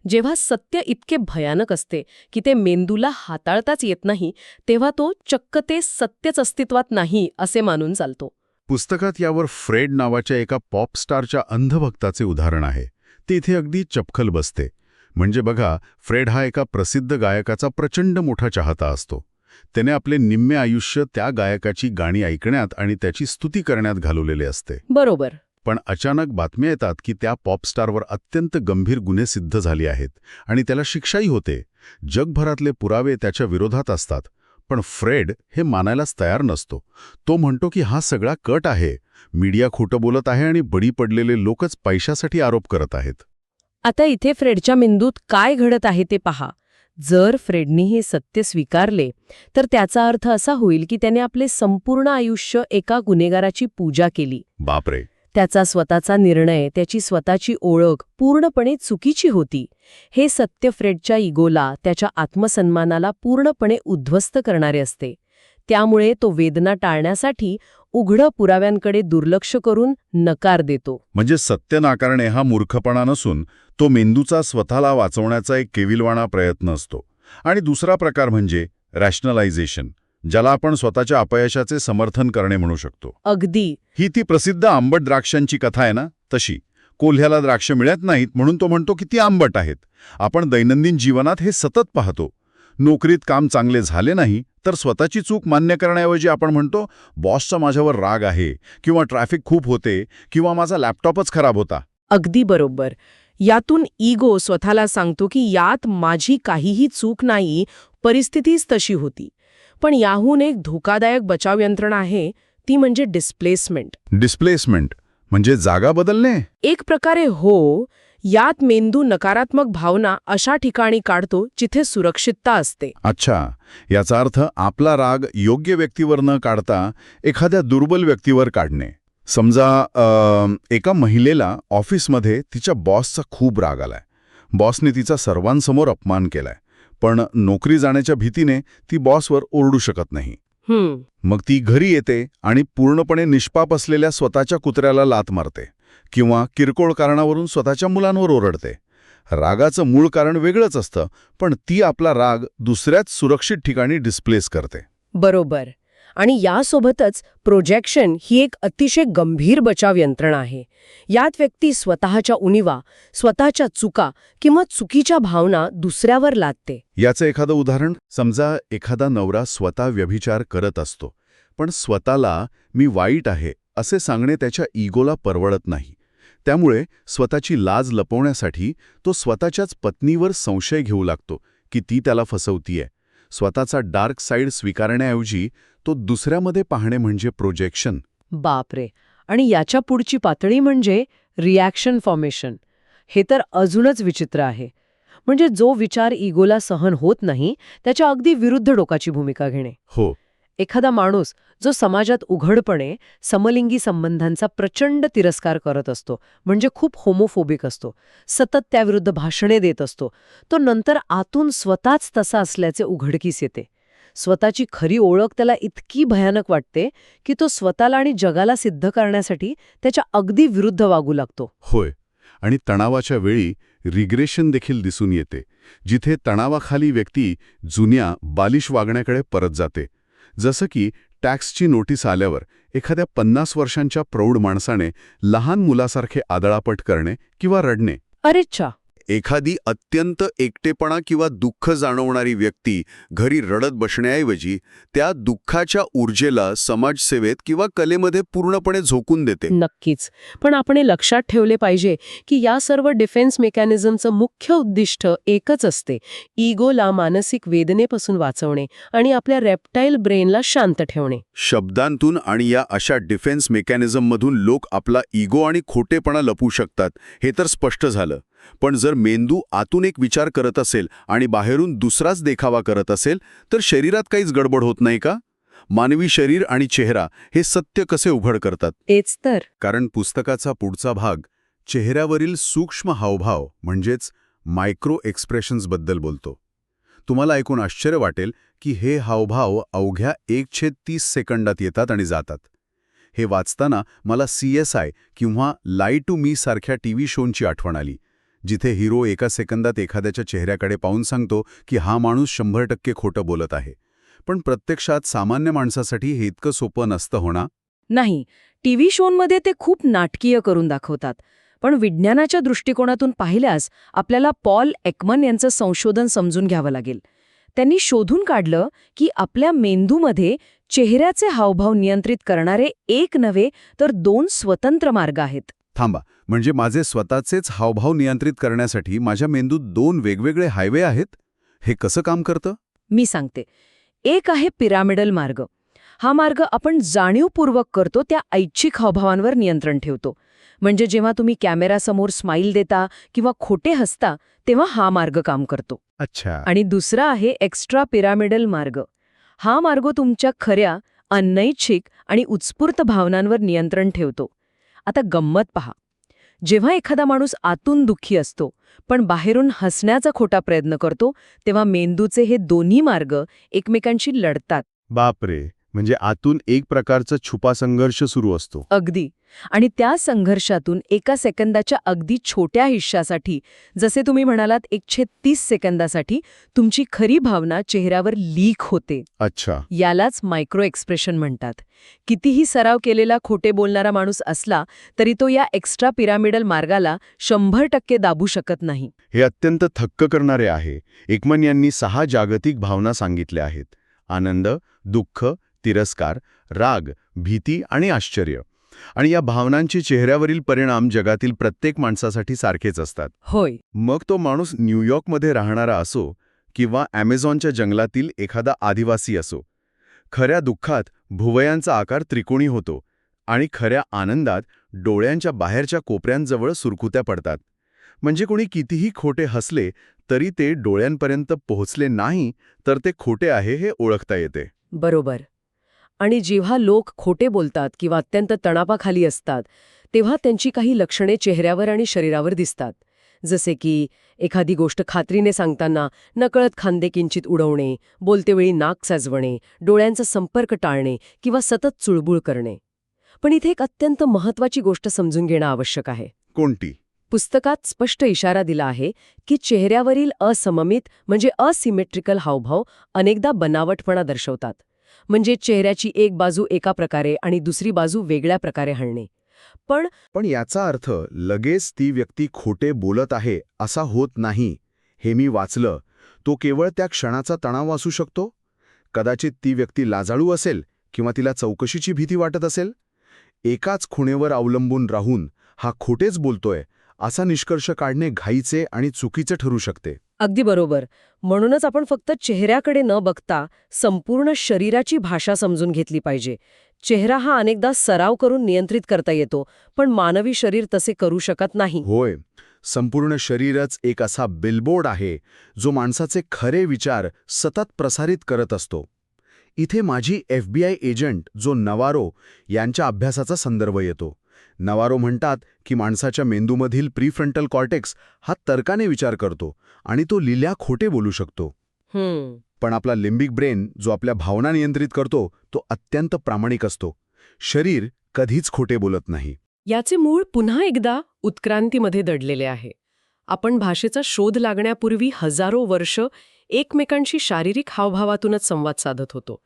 जेव्हा सत्य इतके भयानक असते की ते मेंदूला हाताळताच येत नाही, तेव्हा तो चक्क ते सत्यच अस्तित्वात नाही असे मानून चालतो. पुस्तकात यावर फ्रेड नावाच्या एका पॉप स्टारच्या अंधभक्ताचे उदाहरण आहे. ते इथे अगदी चपखल बसते. म्हणजे बघा, फ्रेड हा एका प्रसिद्ध गायकाचा प्रचंड मोठा चाहता असतो. त्याने आपले निम्मे आयुष्य त्या गायकाची गाणी ऐकण्यात आणि त्याची स्तुती करण्यात घालवलेले असते. बरोबर. पण अचानक बातम्या येतात की त्या पॉप स्टारवर अत्यंत गंभीर गुन्हे सिद्ध झाले आहेत आणि त्याला शिक्षाही होते. जगभरातले पुरावे त्याच्या विरोधात असतात. पण फ्रेड हे मानायलाच तयार नसतो. तो म्हणतो की हा सगळा कट आहे, मीडिया खोटं बोलत आहे आणि बळी पडलेले लोकच पैशासाठी आरोप करत आहेत. आता इथे फ्रेडच्या मेंदूत काय घडत आहे ते पहा. जर फ्रेडनी हे सत्य स्वीकारले तर त्याचा अर्थ असा होईल की त्याने आपले संपूर्ण आयुष्य एका गुन्हेगाराची पूजा केली. बापरे. त्याचा स्वतःचा निर्णय, त्याची स्वतःची ओळख पूर्णपणे चुकीची होती. हे सत्य फ्रेडच्या इगोला, त्याच्या आत्मसन्मानाला पूर्णपणे उद्ध्वस्त करणारे असते. त्यामुळे तो वेदना टाळण्यासाठी उघड्या पुराव्यांकडे दुर्लक्ष करून नकार देतो. म्हणजे सत्य नाकारणे हा मूर्खपणा नसून तो मेंदूचा स्वतःला वाचवण्याचा एक केविलवाणा प्रयत्न असतो. आणि दुसरा प्रकार म्हणजे रॅशनलायझेशन, ज्याला आपण स्वतःच्या अपयशाचे समर्थन करणे म्हणू शकतो. अगदी. ही ती प्रसिद्ध आंबट द्राक्षांची कथा आहे ना, तशी. कोल्ह्याला द्राक्ष मिळत नाहीत म्हणून तो म्हणतो की ती आंबट आहेत. आपण दैनंदिन जीवनात हे सतत पाहतो. नोकरीत काम चांगले झाले नाही तर स्वतःची चूक मान्य करण्याऐवजी आपण म्हणतो बॉसचा माझ्यावर राग आहे, किंवा ट्रॅफिक खूप होते, किंवा माझा लॅपटॉपच खराब होता. अगदी बरोबर. यातून इगो स्वतःला सांगतो की यात माझी काहीही चूक नाही, परिस्थितीच तशी होती. पण याहून एक धोकादायक बचाव यंत्रणा आहे, ती म्हणजे डिस्प्लेसमेंट. डिस्प्लेसमेंट म्हणजे जागा बदलणे? एक प्रकारे हो. यात मेंदू नकारात्मक भावना अशा ठिकाणी काढतो जिथे सुरक्षितता असते. अच्छा, याचा अर्थ आपला राग योग्य व्यक्तीवर न काढता एखाद्या दुर्बल व्यक्तीवर काढणे. समजा एका महिलेला ऑफिसमध्ये तिच्या बॉसचा खूप राग आलाय. बॉसने तिचा सर्वांसमोर अपमान केलाय, पण नोकरी जाण्याच्या भीतीने ती बॉसवर ओरडू शकत नाही. मग ती घरी येते आणि पूर्णपणे निष्पाप असलेल्या स्वतःच्या कुत्र्याला लाथ मारते, किंवा किरकोळ कारणावरून स्वतःच्या मुलांवर ओरडते. रागाचं मूळ कारण वेगळंच असतं, पण ती आपला राग दुसऱ्याच सुरक्षित ठिकाणी डिस्प्लेस करते. बरोबर. आणि यासोबतच प्रोजेक्शन ही एक अतिशय गंभीर बचाव यंत्रणा आहे. यात व्यक्ती स्वतःच्या उणिवा, स्वतःच्या चुका किंवा चुकीच्या भावना दुसऱ्यावर लादते. याचं एखादं उदाहरण, समजा एखादा नवरा स्वतः व्यभिचार करत असतो, पण स्वतःला मी वाईट आहे असे सांगणे त्याच्या इगोला परवडत नाही. त्यामुळे स्वतःची लाज लपवण्यासाठी तो स्वतःच्याच पत्नीवर संशय घेऊ लागतो की ती त्याला फसवतीये. स्वतःचा डार्क साईड स्वीकारण्याऐवजी तो दुसऱ्यामध्ये पाहणे म्हणजे प्रोजेक्शन. बापरे. आणि याच्या पुढची पातळी म्हणजे रिॲक्शन फॉर्मेशन. हे तर अजूनच विचित्र आहे. म्हणजे जो विचार इगोला सहन होत नाही त्याच्या अगदी विरुद्ध डोकाची भूमिका घेणे. हो. एखादा माणूस जो समाजात उघडपणे समलिंगी संबंधांचा प्रचंड तिरस्कार करत असतो, म्हणजे खूप होमोफोबिक असतो, सतत त्याविरुद्ध भाषणे देत असतो, तो नंतर आतून स्वतःच तसा असल्याचे उघडकीस येते. स्वतःची खरी ओळख त्याला इतकी भयानक वाटते की तो स्वतःला आणि जगाला सिद्ध करण्यासाठी त्याच्या अगदी विरुद्ध वागू लागतो. होय. आणि तणावाच्या वेळी रिग्रेशन देखील दिसून येते, जिथे तणावाखाली व्यक्ती जुन्या बालिश वागण्याकडे परत जाते. जसं की टॅक्सची नोटीस आल्यावर एखाद्या 50 वर्षांच्या प्रौढ माणसाने लहान मुलासारखे आदळापट करणे किंवा रडणे. अरेच्छा. एखादी अत्यंत एकटेपणा किंवा दुःख जाणवणारी व्यक्ती घरी रडत बसण्याऐवजी त्या दुःखाच्या ऊर्जेला समाजसेवेत किंवा कलेमध्ये पूर्णपणे झोकून देते. नक्कीच. पण आपण हे लक्षात ठेवले पाहिजे की या सर्व डिफेन्स मेकॅनिझमचं मुख्य उद्दिष्ट एकच असते, इगोला मानसिक वेदनेपासून वाचवणे आणि आपल्या रेप्टाईल ब्रेनला शांत ठेवणे. शब्दांतून आणि या अशा डिफेन्स मेकॅनिझममधून लोक आपला इगो आणि खोटेपणा लपवू शकतात, हे तर स्पष्ट झालं. पण जर मेंदू आतून एक विचार करत असेल आणि बाहेरून दुसराच देखावा करत असेल तर शरीरात काहीच गडबड होत नाही का? मानवी शरीर आणि चेहरा हे सत्य कसे उघड करतात? तेच तर. कारण पुस्तकाचा पुढचा भाग चेहऱ्यावरील सूक्ष्म हावभाव म्हणजेच मायक्रो एक्सप्रेशन्सबद्दल बोलतो. तुम्हाला ऐकून आश्चर्य वाटेल की हे हावभाव अवघ्या 1/30 सेकंदात येतात आणि जातात. हे वाचताना मला CSI किंवा लाय टू मी सारख्या TV शोंची आठवण आली, जिथे हिरो एका सेकंदात एखाद्याच्या चेहऱ्याकडे पाहून सांगतो की हा माणूस 100% खोटं बोलत आहे. पण प्रत्यक्षात सामान्य माणसासाठी हे इतकं सोपं नसतं होणार. नाही, टीव्ही शोमध्ये ते खूप नाटकीय करून दाखवतात. पण विज्ञानाच्या दृष्टिकोनातून पाहिल्यास आपल्याला पॉल एकमन यांचं संशोधन समजून घ्यावं लागेल. त्यांनी शोधून काढलं की आपल्या मेंदूमध्ये चेहऱ्याचे हावभाव नियंत्रित करणारे एक नव्हे तर 2 स्वतंत्र मार्ग आहेत. थांबा, म्हणजे माझे स्वतःचेच हावभाव नियंत्रित करण्यासाठी माझ्या मेंदूत 2 वेगवेगळे हायवे आहेत? हे कसं काम करतं? मी सांगते. एक आहे पिरामिडल मार्ग. हा मार्ग आपण जाणीवपूर्वक करतो त्या ऐच्छिक हावभावांवर नियंत्रण ठेवतो. म्हणजे जेव्हा तुम्ही कॅमेरासमोर स्माईल देता किंवा खोटे हसता तेव्हा हा मार्ग काम करतो. अच्छा. आणि दुसरा आहे एक्स्ट्रा पिरामिडल मार्ग. हा मार्ग तुमच्या खऱ्या, अनैच्छिक आणि उत्स्फूर्त भावनांवर नियंत्रण ठेवतो. आता गंमत पहा. जेव्हा एखादा माणूस आतून दुःखी असतो पण बाहेरून हसण्याचा खोटा प्रयत्न करतो तेव्हा मेंदूचे हे दोन्ही मार्ग एकमेकांशी लढतात. बापरे, म्हणजे आतून एक प्रकारचा छुपा संघर्ष सुरू असतो. अगदी. आणि त्या संघर्षातून एका सेकंदाच्या अगदी छोट्या हिश्श्यासाठी, जसे तुम्ही म्हणालात 130 सेकंदासाठी, तुमची खरी भावना चेहऱ्यावर लीक होते. अच्छा. यालाच मायक्रो एक्सप्रेशन म्हणतात. कितीही सराव केलेला खोटे बोलणारा माणूस असला तरी तो या एक्स्ट्रा पिरामिडल मार्गाला 100% दाबू शकत नाही. हे अत्यंत थक्क करणारे आहे. एकमन यांनी 6 जागतिक भावना सांगितल्या आहेत: आनंद, दुःख, तिरस्कार, राग, भीती आणि आश्चर्य. आणि या भावनांचे चेहऱ्यावरील परिणाम जगातील प्रत्येक माणसासाठी सारखेच असतात. होय. मग तो माणूस न्यूयॉर्कमध्ये राहणारा असो किंवा ॲमेझॉनच्या जंगलातील एखादा आदिवासी असो. खऱ्या दुःखात भुवयांचा आकार त्रिकोणी होतो आणि खऱ्या आनंदात डोळ्यांच्या बाहेरच्या कोपऱ्यांजवळ सुरकुत्या पडतात. म्हणजे कोणी कितीही खोटे हसले तरी ते डोळ्यांपर्यंत पोहोचले नाही तर ते खोटे आहे हे ओळखता येते. बरोबर. आणि जेव्हा लोक खोटे बोलतात किंवा अत्यंत तणावाखाली असतात तेव्हा त्यांची काही लक्षणे चेहऱ्यावर आणि शरीरावर दिसतात. जसे की एखादी गोष्ट खात्रीने सांगताना नकळत खांदे किंचित उडवणे, बोलतेवेळी नाक साजवणे, डोळ्यांचा संपर्क टाळणे किंवा सतत चुळबुळ करणे. पण इथे एक अत्यंत महत्त्वाची गोष्ट समजून घेणं आवश्यक आहे. कोणती? पुस्तकात स्पष्ट इशारा दिला आहे की चेहऱ्यावरील असममित म्हणजे असिमेट्रिकल हावभाव अनेकदा बनावटपणा दर्शवतात. म्हणजे चेहऱ्याची एक बाजू एका प्रकारे आणि दुसरी बाजू वेगळ्या प्रकारे हलणे. पण याचा अर्थ लगेच ती व्यक्ती खोटे बोलत आहे असा होत नाही. हे मी वाचलं. तो केवळ त्या क्षणाचा तणाव असू शकतो. कदाचित ती व्यक्ती लाजाळू असेल किंवा तिला चौकशीची भीती वाटत असेल. एकाच खुणेवर अवलंबून राहून हा खोटेच बोलतोय असा निष्कर्ष काढणे घाईचे आणि चुकीचे ठरू शकते. अगदी बरोबर. म्हणूनच आपण फक्त चेहऱ्याकडे न बघता संपूर्ण शरीराची भाषा समजून घेतली पाहिजे. चेहरा हा अनेकदा सराव करून नियंत्रित करता येतो, पण मानवी शरीर तसे करू शकत नाही. होय, संपूर्ण शरीरच एक असा बिलबोर्ड आहे जो माणसाचे खरे विचार सतत प्रसारित करत असतो. इथे माझी FBI एजंट जो नवारो यांच्या अभ्यासाचा संदर्भ येतो. नवारो म्हणतात की माणसाच्या मेंदूमधील प्रीफ्रंटल कॉर्टेक्स हा तर्काने विचार करतो आणि तो लिल्या खोटे बोलू शकतो. पण आपला लिंबिक ब्रेन जो आपल्या भावना नियंत्रित करतो तो अत्यंत प्रामाणिक असतो. शरीर कधीच खोटे बोलत नाही. याचे मूळ पुन्हा एकदा उत्क्रांतीमध्ये दडलेले आहे. आपण भाषेचा शोध लागण्यापूर्वी हजारो वर्ष एकमेकांशी शारीरिक हावभावातूनच संवाद साधत होतो.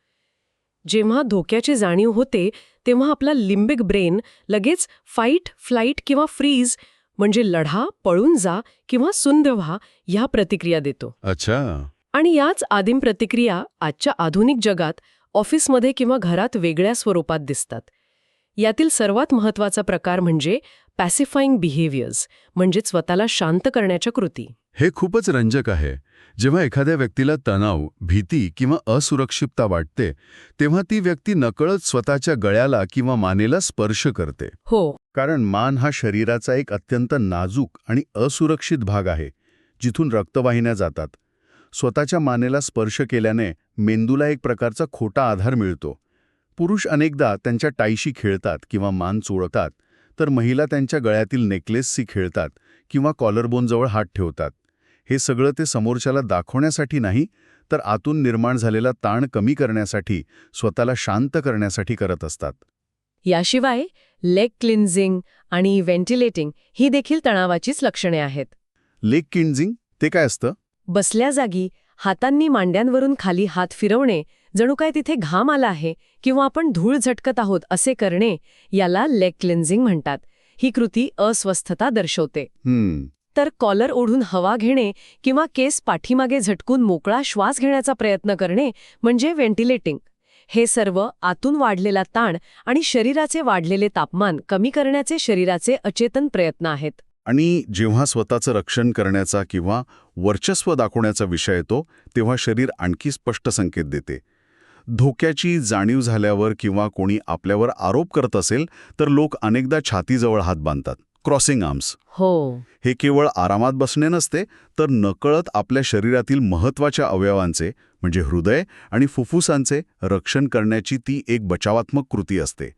जेव्हा धोक्याची जाणीव होते तेव्हा आपला लिंबिक ब्रेन लगेच फाईट, फ्लाईट किंवा फ्रीज म्हणजे लढा, पळून जा किंवा सुंद व्हा ह्या प्रतिक्रिया देतो. अच्छा. आणि याच आदिम प्रतिक्रिया आजच्या आधुनिक जगात ऑफिसमध्ये किंवा घरात वेगळ्या स्वरूपात दिसतात. यातील सर्वात महत्त्वाचा प्रकार म्हणजे पॅसिफाईंग बिहेवियर्स, म्हणजे स्वतःला शांत करण्याच्या कृती. हे खूपच रंजक आहे. जेव्हा एखाद्या व्यक्तीला तणाव, भीती किंवा असुरक्षितता वाटते तेव्हा ती व्यक्ती नकळत स्वतःच्या गळ्याला किंवा मानेला स्पर्श करते. हो. कारण मान हा शरीराचा एक अत्यंत नाजूक आणि असुरक्षित भाग आहे, जिथून रक्तवाहिन्या जातात. स्वतःच्या मानेला स्पर्श केल्याने मेंदूला एक प्रकारचा खोटा आधार मिळतो. पुरुष अनेकदा त्यांच्या टाईशी खेळतात किंवा मान चोळतात, तर महिला त्यांच्या गळ्यातील नेकलेसशी खेळतात किंवा कॉलरबोनजवळ हात ठेवतात. हे सगळं ते समोरच्याला दाखवण्यासाठी नाही, तर आतून निर्माण झालेला ताण कमी करण्यासाठी, स्वतःला शांत करण्यासाठी करत असतात. याशिवाय लेग क्लिन्झिंग आणि व्हेंटिलेटिंग ही देखील तणावाचीच लक्षणे आहेत. लेग क्लिन्झिंग ते काय असतं? बसल्या जागी हातांनी मांड्यांवरून खाली हात फिरवणे, जणू काय तिथे घाम आला आहे किंवा आपण धूळ झटकत आहोत असे करणे, याला लेग क्लिन्झिंग म्हणतात. ही कृती अस्वस्थता दर्शवते. तर कॉलर ओढून हवा घेणे किंवा केस पाठीमागे झटकून मोकळा श्वास घेण्याचा प्रयत्न करणे म्हणजे व्हेंटिलेटिंग. हे सर्व आतून वाढलेला ताण आणि शरीराचे वाढलेले तापमान कमी करण्याचे शरीराचे अचेतन प्रयत्न आहेत. आणि जेव्हा स्वतःचं रक्षण करण्याचा किंवा वर्चस्व दाखवण्याचा विषय येतो तेव्हा शरीर आणखी स्पष्ट संकेत देते. धोक्याची जाणीव झाल्यावर किंवा कोणी आपल्यावर आरोप करत असेल तर लोक अनेकदा छातीजवळ हात बांधतात, क्रॉसिंग आर्म्स. हो, हे केवळ आरामात बसणे नसते, तर नकळत आपल्या शरीरातील महत्त्वाच्या अवयवांचे म्हणजे हृदय आणि फुफ्फुसांचे रक्षण करण्याची ती एक बचावात्मक कृती असते.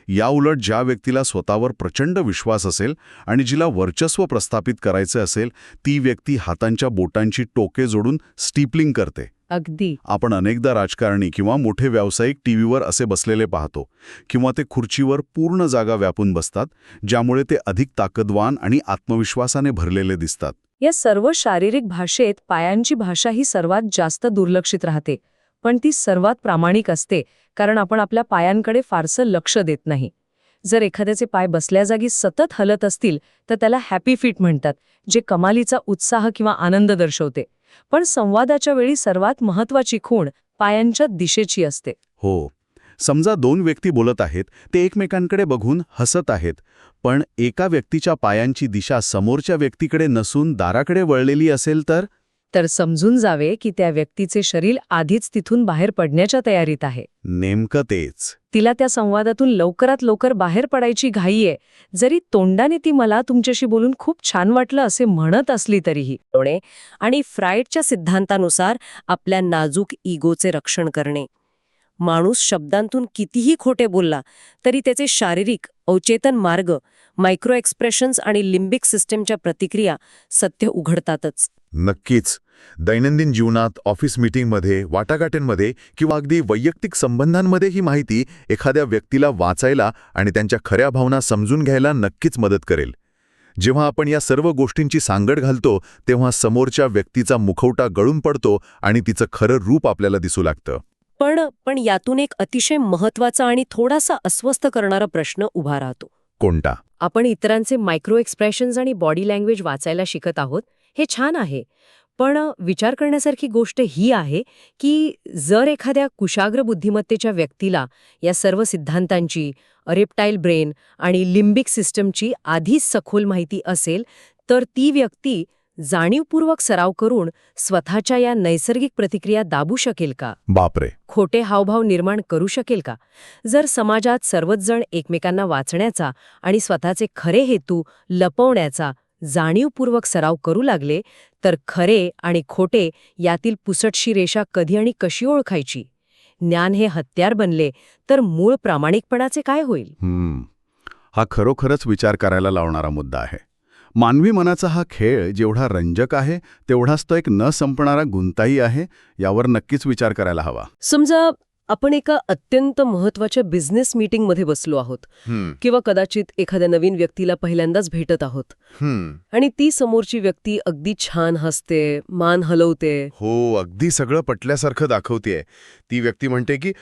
याउलट ज्या व्यक्तीला स्वतःवर प्रचंड विश्वास असेल आणि जिला वर्चस्व प्रस्थापित करायचे असेल, ती व्यक्ती हातांच्या बोटांची टोके जोडून स्टीपलिंग करते. अगदी. आपण अनेकदा राजकारणी किंवा मोठे व्यावसायिक टीव्हीवर असे बसलेले पाहतो किंवा ते खुर्चीवर पूर्ण जागा व्यापून बसतात, ज्यामुळे ते अधिक ताकदवान आणि आत्मविश्वासाने भरलेले दिसतात. या सर्व शारीरिक भाषेत पायांची भाषा ही सर्वात जास्त दुर्लक्षित राहते, पण ती सर्वात प्रामाणिक असते, कारण आपण आपल्या पायांकडे फारसं लक्ष देत नाही. जर एखाद्याचे पाय बसल्या जागी सतत हलत असतील तर त्याला हॅपी फीट म्हणतात, जे कमालीचा उत्साह किंवा आनंद दर्शवते. पण संवादाच्या वेळी सर्वात महत्वाची खूण पायांच्या दिशेची असते. हो, समजा दोन व्यक्ती बोलत आहेत, ते एकमेकांकडे बघून हसत आहेत, पण एका व्यक्तीच्या पायांची दिशा समोरच्या व्यक्तीकडे नसून दाराकडे वळलेली असेल तर समजून जावे की त्या व्यक्तीचे शरीर आधीच तिथून बाहेर पडण्याच्या तयारीत आहे. नेमकं तेच. तिला त्या संवादातून लवकरात लवकर बाहेर पडायची घाई आहे, जरी तोंडाने ती मला तुमच्याशी बोलून खूप छान वाटलं असे म्हणत असली तरीही. आणि फ्रायडच्या सिद्धांतानुसार आपल्या नाजूक इगोचे रक्षण करणे. माणूस शब्दांतून कितीही खोटे बोलला तरी त्याचे शारीरिक अवचेतन मार्ग, मायक्रो एक्सप्रेशन्स आणि लिम्बिक सिस्टमच्या प्रतिक्रिया सत्य उघडतातच. नक्कीच. दैनंदिन जीवनात, ऑफिस मीटिंगमध्ये, वाटाघाटींमध्ये किंवा अगदी वैयक्तिक संबंधांमध्ये ही माहिती एखाद्या व्यक्तीला वाचायला आणि त्यांच्या खऱ्या भावना समजून घ्यायला नक्कीच मदत करेल. जेव्हा आपण या सर्व गोष्टींची सांगड घालतो तेव्हा समोरच्या व्यक्तीचा मुखवटा गळून पडतो आणि तिचं खरं रूप आपल्याला दिसू लागतं. पण यातून एक अतिशय महत्वाचा आणि थोडासा अस्वस्थ करणारा प्रश्न उभा राहतो. कोणता? आपण इतरांचे मायक्रो एक्सप्रेशन्स आणि बॉडी लँग्वेज वाचायला शिकत आहोत, हे छान आहे. पण विचार करण्यासारखी गोष्ट ही आहे की जर एखाद्या कुशाग्र बुद्धिमत्तेच्या व्यक्तीला या सर्व सिद्धांतांची, रेप्टाईल ब्रेन आणि लिम्बिक सिस्टमची आधीच सखोल माहिती असेल, तर ती व्यक्ती जाणीवपूर्वक सराव करून स्वतःच्या या नैसर्गिक प्रतिक्रिया दाबू शकेल का? बापरे. खोटे हावभाव निर्माण करू शकेल का? जर समाजात सर्वच जण एकमेकांना वाचण्याचा आणि स्वतःचे खरे हेतू लपवण्याचा जाणीवपूर्वक सराव करू लागले तर खरे आणि खोटे यातील पुसटशी रेषा कधी आणि कशी ओळखायची? ज्ञान हे हत्यार बनले तर मूळ प्रामाणिकपणाचे काय होईल? हा खरोखरच विचार करायला लावणारा मुद्दा आहे. मानवी मनाचा हा खेळ जेवढा रंजक आहे तेवढाच तो एक न संपणारा गुंताही आहे. यावर नक्कीच विचार करायला हवा. समजा आपण एका अत्यंत महत्वाच्या बिझनेस मीटिंगमध्ये बसलो आहोत किंवा कदाचित एखाद्या नवीन व्यक्तीला पहिल्यांदाच भेटत आहोत आणि ती समोरची व्यक्ती अगदी छान हसते, मान हलवते. हो, अगदी सगळं पटल्यासारखं दाखवतेय. ती व्यक्ती म्हणते की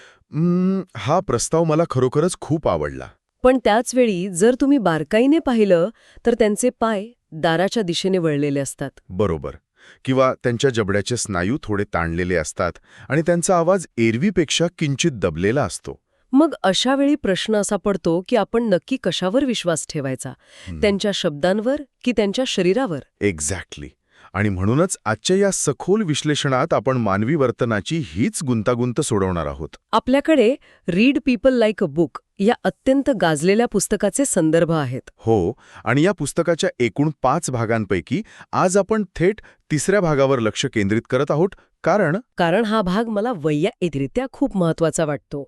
हा प्रस्ताव मला खरोखरच खूप आवडला. पण त्याच वेळी जर तुम्ही बारकाईने पाहिलं तर त्यांचे पाय दाराच्या दिशेने वळलेले असतात. बरोबर. किंवा त्यांच्या जबड्याचे स्नायू थोडे ताणलेले असतात आणि त्यांचा आवाज एरवीपेक्षा किंचित दबलेला असतो. मग अशा वेळी प्रश्न असा पडतो की आपण नक्की कशावर विश्वास ठेवायचा, त्यांच्या शब्दांवर की त्यांच्या शरीरावर? एक्झॅक्टली. आणि म्हणूनच आजच्या या सखोल विश्लेषणात आपण मानवी वर्तनाची हीच गुंतागुंत सोडवणार आहोत. आपल्याकडे read people like a book या अत्यंत गाजलेल्या पुस्तकाचे संदर्भ आहेत. हो, आणि या पुस्तकाच्या एकूण 5 भागांपैकी आज आपण थेट 3ऱ्या भागावर लक्ष केंद्रित करत आहोत. कारण हा भाग मला वैयक्तिकरित्या खूप महत्वाचा वाटतो.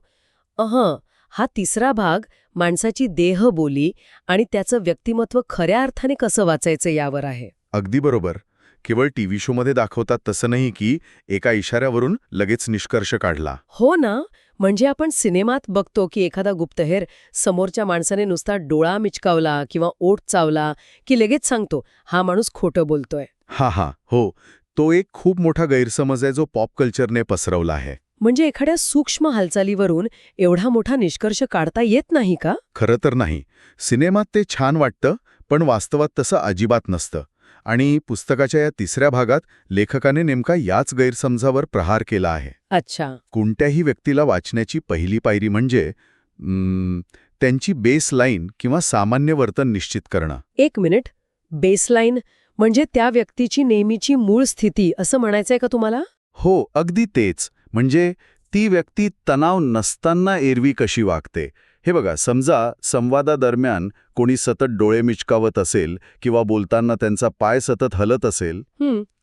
हा 3रा भाग माणसाची देहबोली आणि त्याचं व्यक्तिमत्व खऱ्या अर्थाने कसं वाचायचं यावर आहे. अगदी बरोबर. केवळ टीव्ही शोमध्ये दाखवतात तसं नाही की एका इशाऱ्यावरून लगेच निष्कर्ष काढला. हो ना, म्हणजे आपण सिनेमात बघतो की एखादा गुप्तहेर समोरच्या माणसाने नुसता डोळा मिचकावला किंवा ओठ चावला की लगेच सांगतो हा माणूस खोटं बोलतोय. हो. तो एक खूप मोठा गैरसमज आहे जो पॉप कल्चरने पसरवला आहे. म्हणजे एखाद्या सूक्ष्म हालचालीवरून एवढा मोठा निष्कर्ष काढता येत नाही का? खरं तर नाही. सिनेमात ते छान वाटतं, पण वास्तवात तसं अजिबात नसतं. आणि पुस्तकाच्या या तिसऱ्या भागात लेखकाने नेमका याच गैरसमजावर प्रहार केला आहे. अच्छा. कोणत्याही व्यक्तीला वाचण्याची पहिली पायरी म्हणजे त्यांची बेसलाईन किंवा सामान्य वर्तन निश्चित करणं. एक मिनिट, बेसलाईन म्हणजे त्या व्यक्तीची नेहमीची मूळ स्थिती असं म्हणायचंय का तुम्हाला? हो, अगदी तेच. म्हणजे ती व्यक्ती तणाव नसताना एरवी कशी वागते. हे बघा, समजा संवादादरम्यान कोणी सतत डोळे मिचकावत असेल किंवा बोलताना त्यांचा पाय सतत हलत असेल,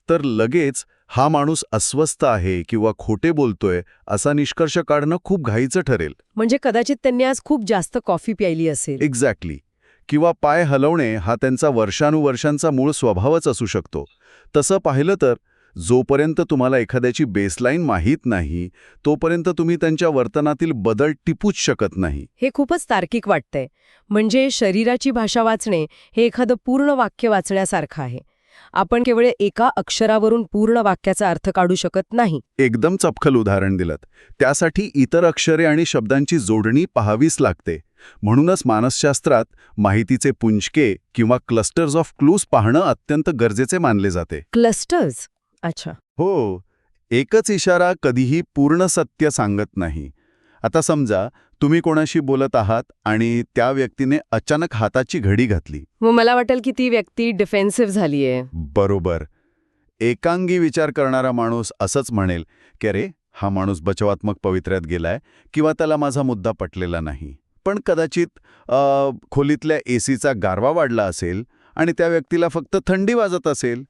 तर लगेच हा माणूस अस्वस्थ आहे किंवा खोटे बोलतोय असा निष्कर्ष काढणं खूप घाईचं ठरेल. म्हणजे कदाचित त्यांनी आज खूप जास्त कॉफी प्यायली असेल. एक्झॅक्टली. किंवा पाय हलवणे हा त्यांचा वर्षानुवर्षांचा मूळ स्वभावच असू शकतो. तसं पाहिलं तर जोपर्यंत तुम्हाला एखाद्याची बेसलाईन माहीत नाही तोपर्यंत तुम्ही त्यांच्या वर्तनातील बदल टिपूच शकत नाही. हे खूपच तार्किक वाटतंय. म्हणजे शरीराची भाषा वाचणे हे एखादं पूर्ण वाक्य वाचण्यासारखं आहे. आपण केवळ एका अक्षरावरून पूर्ण वाक्याचा अर्थ काढू शकत नाही. एकदम चपखल उदाहरण दिलंत. त्यासाठी इतर अक्षरे आणि शब्दांची जोडणी पाहावीच लागते. म्हणूनच मानसशास्त्रात माहितीचे पुंजके किंवा क्लस्टर्स ऑफ क्लूज पाहणं अत्यंत गरजेचे मानले जाते. क्लस्टर्स? अच्छा. हो, एकच इशारा कधीही पूर्ण सत्य सांगत नाही. आता समजा तुम्ही कोणाशी बोलत आहात आणि त्या व्यक्तीने अचानक हाताची घडी घातली. मग मला वाटेल की ती व्यक्ती डिफेन्सिव्ह झालीये. बरोबर. एकांगी विचार करणारा माणूस असंच म्हणेल की अरे, हा माणूस बचावात्मक पवित्र्यात गेलाय किंवा त्याला माझा मुद्दा पटलेला नाही. पण कदाचित खोलीतल्या एसीचा गारवा वाढला असेल आणि त्या व्यक्तीला फक्त थंडी वाजत असेल.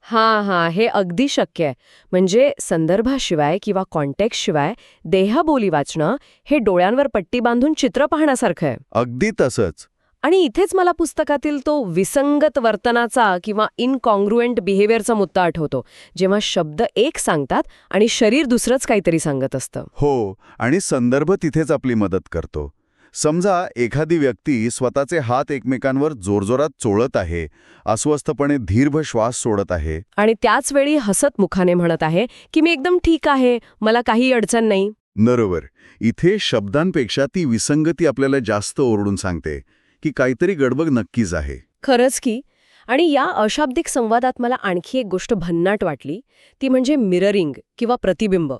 हे अगदी शक्य आहे. म्हणजे संदर्भाशिवाय किंवा कॉन्टेक्स्टशिवाय देहबोली वाचणं हे डोळ्यांवर पट्टी बांधून चित्र पाहण्यासारखं आहे. अगदी तसंच. आणि इथेच मला पुस्तकातील तो विसंगत वर्तनाचा किंवा इनकॉन्ग्रुएंट बिहेवियरचा मुद्दा आठवतो, जेव्हा शब्द एक सांगतात आणि शरीर दुसरंच काहीतरी सांगत असतं. हो, आणि संदर्भ तिथेच आपली मदत करतो. समजा एखादी व्यक्ती स्वतःचे हात एकमेकांवर जोरजोरात चोळत आहे, अस्वस्थपणे दीर्घ श्वास सोडत आहे, आणि त्याच वेळी हसत मुखाने म्हणत आहे की मी एकदम ठीक आहे, मला काही अडचण नाही. बरोबर. इथे शब्दांपेक्षा ती विसंगती आपल्याला जास्त ओरडून सांगते की काहीतरी गडबड नक्कीच आहे. खरंच की. आणि या अशाब्दिक संवादात मला आणखी एक गोष्ट भन्नाट वाटली, ती म्हणजे मिररिंग किंवा प्रतिबिंब.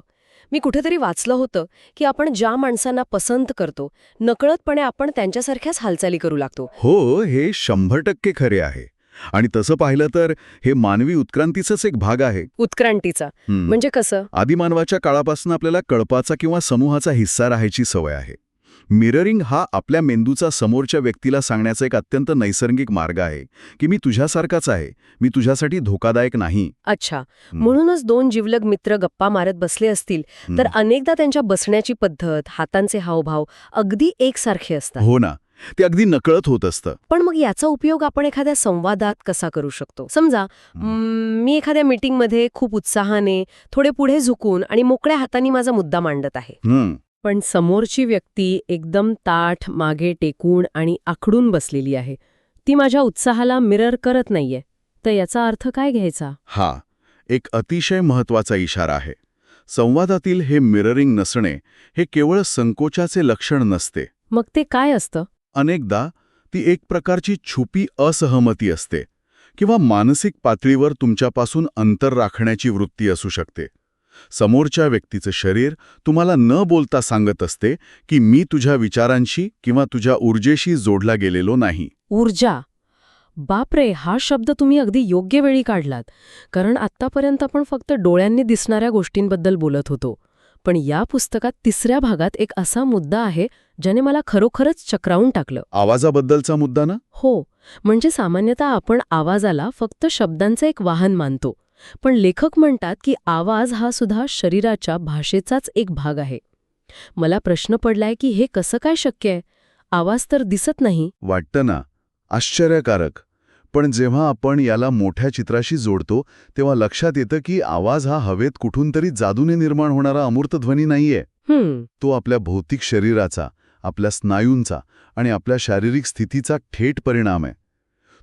मी कुठेतरी वाचलं होतं की आपण ज्या माणसांना पसंत करतो नकळतपणे आपण त्यांच्यासारख्याच हालचाली करू लागतो. हो, हे 100% खरे आहे. आणि तसं पाहिलं तर हे मानवी उत्क्रांतीचाच एक भाग आहे. उत्क्रांतीचा म्हणजे कसं? आदिमानवाच्या काळापासून आपल्याला कळपाचा किंवा समूहाचा हिस्सा राहायची सवय आहे. मिररिंग हा आपल्या मेंदूचा समोरच्या व्यक्तीला सांगण्याचा एक अत्यंत नैसर्गिक मार्ग आहे की मी तुझ्यासारखाच आहे, मी तुझ्यासाठी धोकादायक नाही. अच्छा. म्हणूनच दोन जिवलग मित्र गप्पा मारत बसले असतील तर अनेकदा त्यांच्या बसण्याची पद्धत, हातांचे हावभाव अगदी एकसारखे असतात. हो ना, ते अगदी नकळत होत असतं. पण मग याचा उपयोग आपण एखाद्या संवादात कसा करू शकतो? समजा मी एखाद्या मीटिंगमध्ये खूप उत्साहाने, थोडे पुढे झुकून आणि मोकळ्या हातांनी माझा मुद्दा मांडत आहे. पण समोरची व्यक्ती एकदम ताठ, मागे टेकून आणि आखडून बसलेली आहे. ती माझ्या उत्साहाला मिरर करत नाहीये. तर याचा अर्थ काय घ्यायचा? हा एक अतिशय महत्वाचा इशारा आहे. संवादातील हे मिररिंग नसणे हे केवळ संकोचाचे लक्षण नसते. मग ते काय असतं? अनेकदा ती एक प्रकारची छुपी असहमती असते किंवा मानसिक पातळीवर तुमच्यापासून अंतर राखण्याची वृत्ती असू शकते. समोरच्या व्यक्तीचं शरीर तुम्हाला न बोलता सांगत असते की मी तुझ्या विचारांशी किंवा तुझ्या ऊर्जेशी जोडला गेलेलो नाही. ऊर्जा. बापरे, हा शब्द तुम्ही अगदी योग्य वेळी काढलात. कारण आत्तापर्यंत आपण फक्त डोळ्यांनी दिसणाऱ्या गोष्टींबद्दल बोलत होतो. पण या पुस्तकात तिसऱ्या भागात एक असा मुद्दा आहे ज्याने मला खरोखरच चक्रावून टाकलं. आवाजाबद्दलचा मुद्दा ना? हो. म्हणजे सामान्यतः आपण आवाजाला फक्त शब्दांचं एक वाहन मानतो. पण लेखक म्हणतात की आवाज हा सुद्धा शरीराच्या भाषेचाच एक भाग आहे. मला प्रश्न पडलाय की हे कसं काय शक्य आहे? आवाज तर दिसत नाही. वाटतं ना, आश्चर्यकारक. पण जेव्हा आपण याला मोठ्या चित्राशी जोडतो तेव्हा लक्षात येतं की आवाज हा हवेत कुठून तरी जादूने निर्माण होणारा अमूर्त ध्वनी नाहीये. तो आपल्या भौतिक शरीराचा, आपल्या स्नायूंचा आणि आपल्या शारीरिक स्थितीचा थेट परिणाम आहे.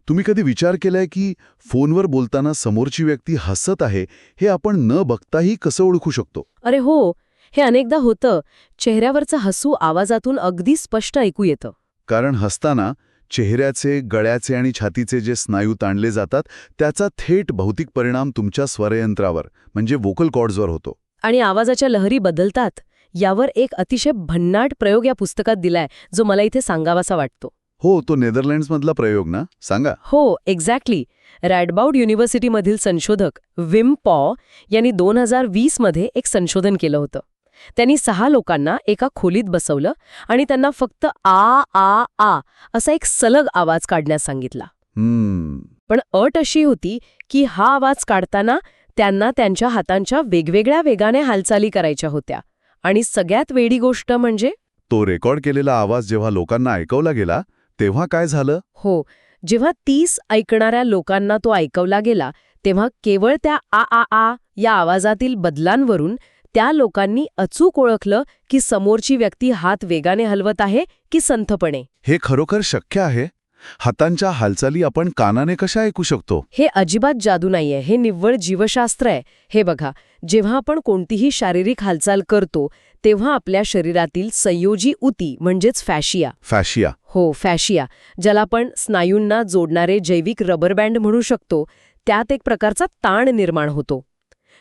तुम्ही कधी विचार केलाय की फोनवर बोलताना समोरची व्यक्ती हसत आहे हे आपण न बघताही कसं ओळखू शकतो? अरे हो, हे अनेकदा होतं. चेहऱ्यावरचं हसू आवाजातून अगदी स्पष्ट ऐकू येतं. कारण हसताना चेहऱ्याचे, गळ्याचे आणि छातीचे जे स्नायू ताणले जातात त्याचा थेट भौतिक परिणाम तुमच्या स्वरयंत्रावर म्हणजे व्होकल कॉर्ड्सवर होतो. आणि आवाजाच्या लहरी बदलतात यावर एक अतिशय भन्नाट प्रयोग या पुस्तकात दिलाय जो मला इथे सांगावासा वाटतो. हो, तो नेदरलँड्समधला प्रयोग ना? सांगा. हो, एक्झॅक्टली. रॅडबाउड युनिव्हर्सिटीमधील संशोधक विम पॉ यांनी 2020 मध्ये एक संशोधन केलं होतं. त्यांनी 6 लोकांना एका खोलीत बसवलं आणि त्यांना फक्त आ आ आ असा एक सलग आवाज काढण्यास सांगितला. पण अट अशी होती की हा आवाज काढताना त्यांना त्यांच्या हातांच्या वेगवेगळ्या वेगाने हालचाली करायच्या होत्या. आणि सगळ्यात वेडी गोष्ट म्हणजे तो रेकॉर्ड केलेला आवाज जेव्हा लोकांना ऐकवला गेला तेव्हा काय झालं? हो, जेव्हा 30 ऐकणाऱ्या लोकांना तो ऐकवला गेला तेव्हा केवळ त्या आ आ आ या आवाजातील बदलांवरून त्या लोकांनी अचूक ओळखलं की समोरची व्यक्ती हात वेगाने हलवत आहे की संथपणे. हे खरोखर शक्य आहे? हातांच्या हालचाली आपण कानाने कशा ऐकू शकतो? हे अजिबात जादू नाहीये, हे निव्वळ जीवशास्त्र आहे. हे बघा, जेव्हा आपण कोणतीही शारीरिक हालचाल करतो तेव्हा आपल्या शरीरातील संयोजी ऊती म्हणजेच फॅशिया फॅशिया ज्याला आपण स्नायूंना जोडणारे जैविक रबर बँड म्हणू शकतो, त्यात एक प्रकारचा ताण निर्माण होतो.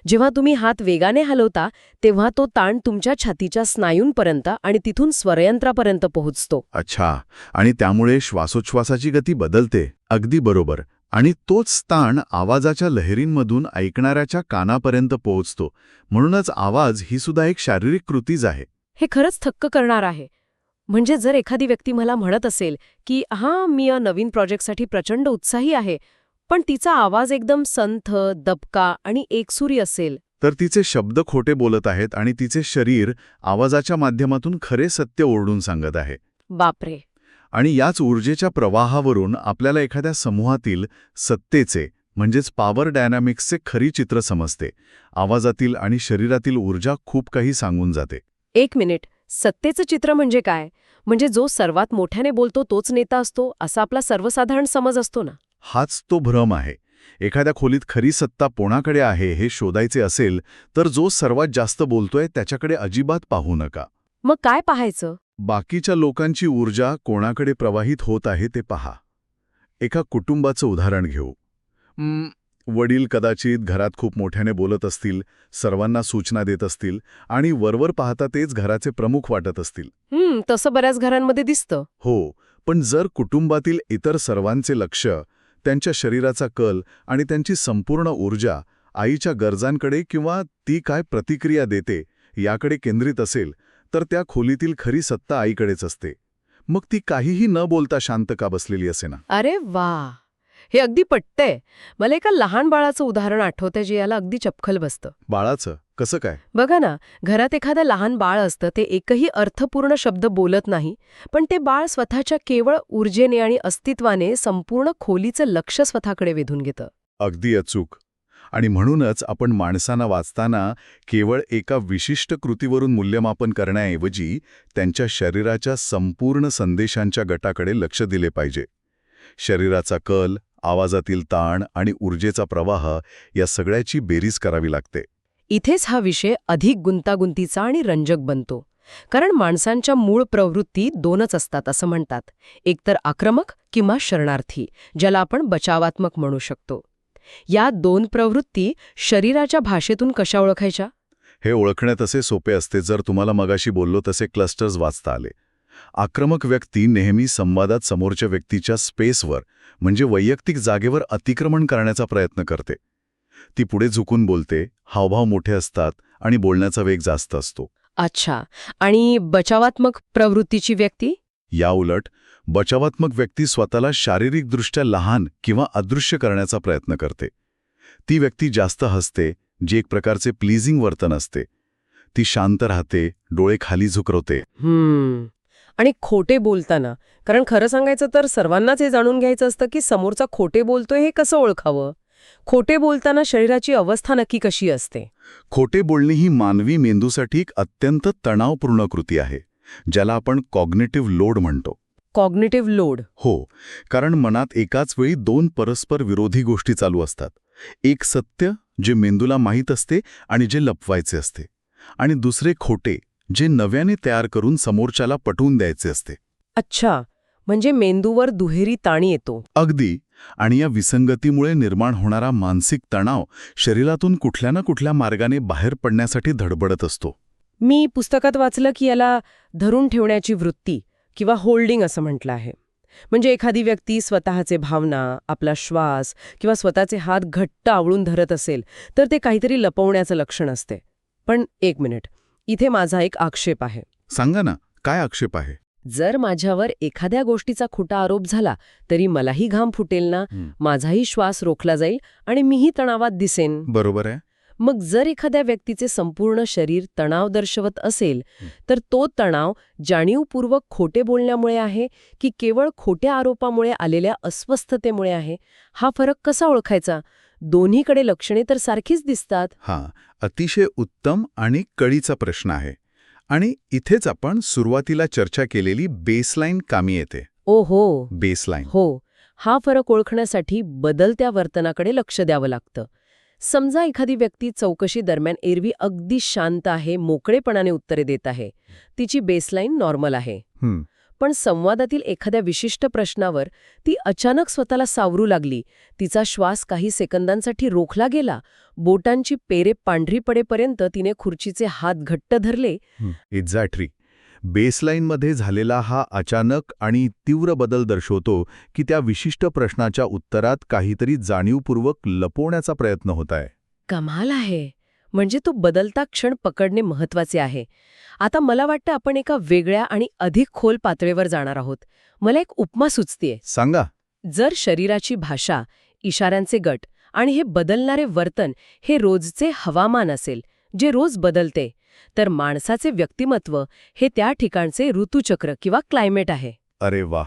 जेव्हा तुम्ही हात वेगाने हलवता तेव्हा तो ताण तुमच्या छातीच्या स्नायूंपर्यंत आणि तिथून स्वरयंत्रापर्यंत पोहोचतो. अच्छा, आणि त्यामुळे श्वासोच्छवासाची गती बदलते. अगदी बरोबर. आणि तोच ताण आवाजाच्या लहरींमधून ऐकणाऱ्याच्या कानापर्यंत पोहोचतो. म्हणूनच आवाज ही सुद्धा एक शारीरिक कृतीच आहे. हे खरंच थक्क करणार आहे. म्हणजे जर एखादी व्यक्ती मला म्हणत असेल की मी या नवीन प्रोजेक्टसाठी प्रचंड उत्साही आहे, पण तिचा आवाज एकदम संथ, दबका आणि एकसुरी असेल, तर तिचे शब्द खोटे बोलत आहेत आणि तिचे शरीर आवाजाच्या माध्यमातून खरे सत्य ओरडून सांगत आहे. बापरे. आणि याच ऊर्जेच्या प्रवाहावरून आपल्याला एखाद्या समूहातील सत्तेचे म्हणजेच पॉवर डायनामिक्सचे खरी चित्र समजते. आवाजातील आणि शरीरातील ऊर्जा खूप काही सांगून जाते. 1 मिनिट, सत्तेचं चित्र म्हणजे काय? म्हणजे जो सर्वात मोठ्याने बोलतो तोच नेता असतो असा आपला सर्वसाधारण समज असतो ना? हाच तो भ्रम आहे. एखाद्या खोलीत खरी सत्ता कोणाकडे आहे हे शोधायचे असेल तर जो सर्वात जास्त बोलतोय त्याच्याकडे अजिबात पाहू नका. मग काय पाहायचं? बाकीच्या लोकांची ऊर्जा कोणाकडे प्रवाहित होत आहे ते पहा. एका कुटुंबाचं उदाहरण घेऊ. वडील कदाचित घरात खूप मोठ्याने बोलत असतील, सर्वांना सूचना देत असतील आणि वरवर पाहता तेच घराचे प्रमुख वाटत असतील. तसं बऱ्याच घरांमध्ये दिसतं. हो, पण जर कुटुंबातील इतर सर्वांचे लक्ष, त्यांच्या शरीराचा कल आणि त्यांची संपूर्ण ऊर्जा आईच्या गरजांकडे किंवा ती काय प्रतिक्रिया देते याकडे केंद्रित असेल तर त्या खोलीतील खरी सत्ता आईकडेच असते. मग ती काहीही न बोलता शांत का बसलेली असे ना? अरे वा, हे अगदी पटतंय. मला एका लहान बाळाचं उदाहरण आठवतंय जे याला अगदी चपखल बसतं. बाळाचं कसं काय? बघा ना, घरात एखादं लहान बाळ असतं, ते एकही अर्थपूर्ण शब्द बोलत नाही, पण ते बाळ स्वतःच्या केवळ ऊर्जेने आणि अस्तित्वाने संपूर्ण खोलीचं लक्ष स्वतःकडे वेधून घेतं. अगदी अचूक. आणि म्हणूनच आपण माणसांना वाचताना केवळ एका विशिष्ट कृतीवरून मूल्यमापन करण्याऐवजी त्यांच्या शरीराच्या संपूर्ण संदेशांच्या गटाकडे लक्ष दिले पाहिजे. शरीराचा कल, आवाजातील ताण आणि ऊर्जेचा प्रवाह या सगळ्याची बेरीज करावी लागते. इथेच हा विषय अधिक गुंतागुंतीचा आणि रंजक बनतो. कारण माणसांच्या मूळ प्रवृत्ती 2च असतात असं म्हणतात. एकतर आक्रमक किंवा शरणार्थी, ज्याला आपण बचावात्मक म्हणू शकतो. या 2 प्रवृत्ती शरीराच्या भाषेतून कशा ओळखायच्या? हे ओळखण्यात असे सोपे असते जर तुम्हाला मगाशी बोललो तसे क्लस्टर्स वाचता आले. आक्रमक व्यक्ती नेहमी संवादात समोरच्या व्यक्तीच्या स्पेसवर म्हणजे वैयक्तिक जागेवर अतिक्रमण करण्याचा प्रयत्न करते. ती पुढे झुकून बोलते, हावभाव मोठे असतात आणि बोलण्याचा वेग जास्त असतो. अच्छा. आणि बचावात्मक प्रवृत्तीची व्यक्ती? याउलट बचावात्मक व्यक्ती स्वतःला शारीरिकदृष्ट्या लहान किंवा अदृश्य करण्याचा प्रयत्न करते. ती व्यक्ती जास्त हसते, जे एक प्रकारचे प्लीजिंग वर्तन असते. ती शांत राहते, डोळे खाली झुकवते. आणि खोटे बोलताना, कारण खरं सांगायचं तर सर्वांनाच हे जाणून घ्यायचं असतं की समोरचा खोटे बोलतोय हे कसं ओळखावं. खोटे बोलताना शरीराची अवस्था नक्की कशी असते? खोटे बोलणे ही मानवी मेंदूसाठी एक अत्यंत तणावपूर्ण कृती आहे, ज्याला आपण कॉग्निटिव्ह लोड म्हणतो. Cognitive load. हो, कारण मनात एकाच वेळी दोन परस्पर विरोधी गोष्टी चालू असतात. एक सत्य, जे मेंदूला माहीत असते आणि जे लपवायचे असते, आणि दुसरे खोटे, जे नव्याने तयार करून समोरच्याला पटवून द्यायचे असते. अच्छा, म्हणजे मेंदूवर दुहेरी ताण येतो. अगदी. आणि या विसंगतीमुळे निर्माण होणारा मानसिक तणाव शरीरातून कुठल्या ना कुठल्या मार्गाने बाहेर पडण्यासाठी धडपडत असतो. मी पुस्तकात वाचलं की याला धरून ठेवण्याची वृत्ती किंवा होल्डिंग असं म्हटलं आहे. म्हणजे एखादी व्यक्ती स्वतःचे भावना, आपला श्वास किंवा स्वतःचे हात घट्ट आवळून धरत असेल तर ते काहीतरी लपवण्याचं लक्षण असते. पण एक मिनिट, इथे माझा एक आक्षेप आहे. सांगा ना, काय आक्षेप आहे? जर माझ्यावर एखाद्या गोष्टीचा खोटा आरोप झाला तरी मलाही घाम फुटेल ना, माझाही श्वास रोखला जाईल आणि मीही तणावात दिसेन. बरोबर आहे. मग जर एखाद्या व्यक्तीचे संपूर्ण शरीर तणाव दर्शवत असेल तर तो तणाव जाणीवपूर्वक खोटे बोलण्यामुळे आहे की केवळ खोट्या आरोपामुळे आलेल्या अस्वस्थतेमुळे आहे? हा फरक कसा ओळखायचा? दोन्हीकडे लक्षणे तर सारखीच दिसतात. हां, अतिशय उत्तम आणि कळीचा प्रश्न आहे. आणि इथेच आपण सुरुवातीला चर्चा केलेली बेसलाईन कामी येते. ओहो. बेसलाईन. हो, हा फरक ओळखण्यासाठी बदलत्या वर्तनाकडे लक्ष द्यावं लागतं. समजा एखादी व्यक्ती चौकशी दरम्यान एरवी अगदी शांत आहे, मोकळेपणाने उत्तरे देत आहे. तिची बेसलाईन नॉर्मल आहे. पण संवादातील एखाद्या विशिष्ट प्रश्नावर ती अचानक स्वतःला सावरू लागली, तिचा श्वास काही सेकंदांसाठी रोखला गेला, बोटांची पेरे पांढरी पडेपर्यंत तिने खुर्चीचे हात घट्ट धरले. एक्झॅक्टली. बेसलाईनमध्ये झालेला हा अचानक आणि तीव्र बदल दर्शवतो की त्या विशिष्ट प्रश्नाच्या उत्तरात काहीतरी जाणीवपूर्वक लपवण्याचा प्रयत्न होत आहे. कमाल आहे. म्हणजे तो बदलता क्षण पकडणे महत्वाचे आहे. आता मला वाटतं आपण एका वेगळ्या आणि अधिक खोल पातळीवर जाणार आहोत. मला एक उपमा सुचतेय. सांगा. जर शरीराची भाषा, इशाऱ्यांचे गट आणि हे बदलणारे वर्तन हे रोजचे हवामान असेल, जे रोज बदलते, तर माणसाचे व्यक्तिमत्व हे त्या ठिकाणचे ऋतुचक्र किंवा क्लायमेट आहे. अरे वा,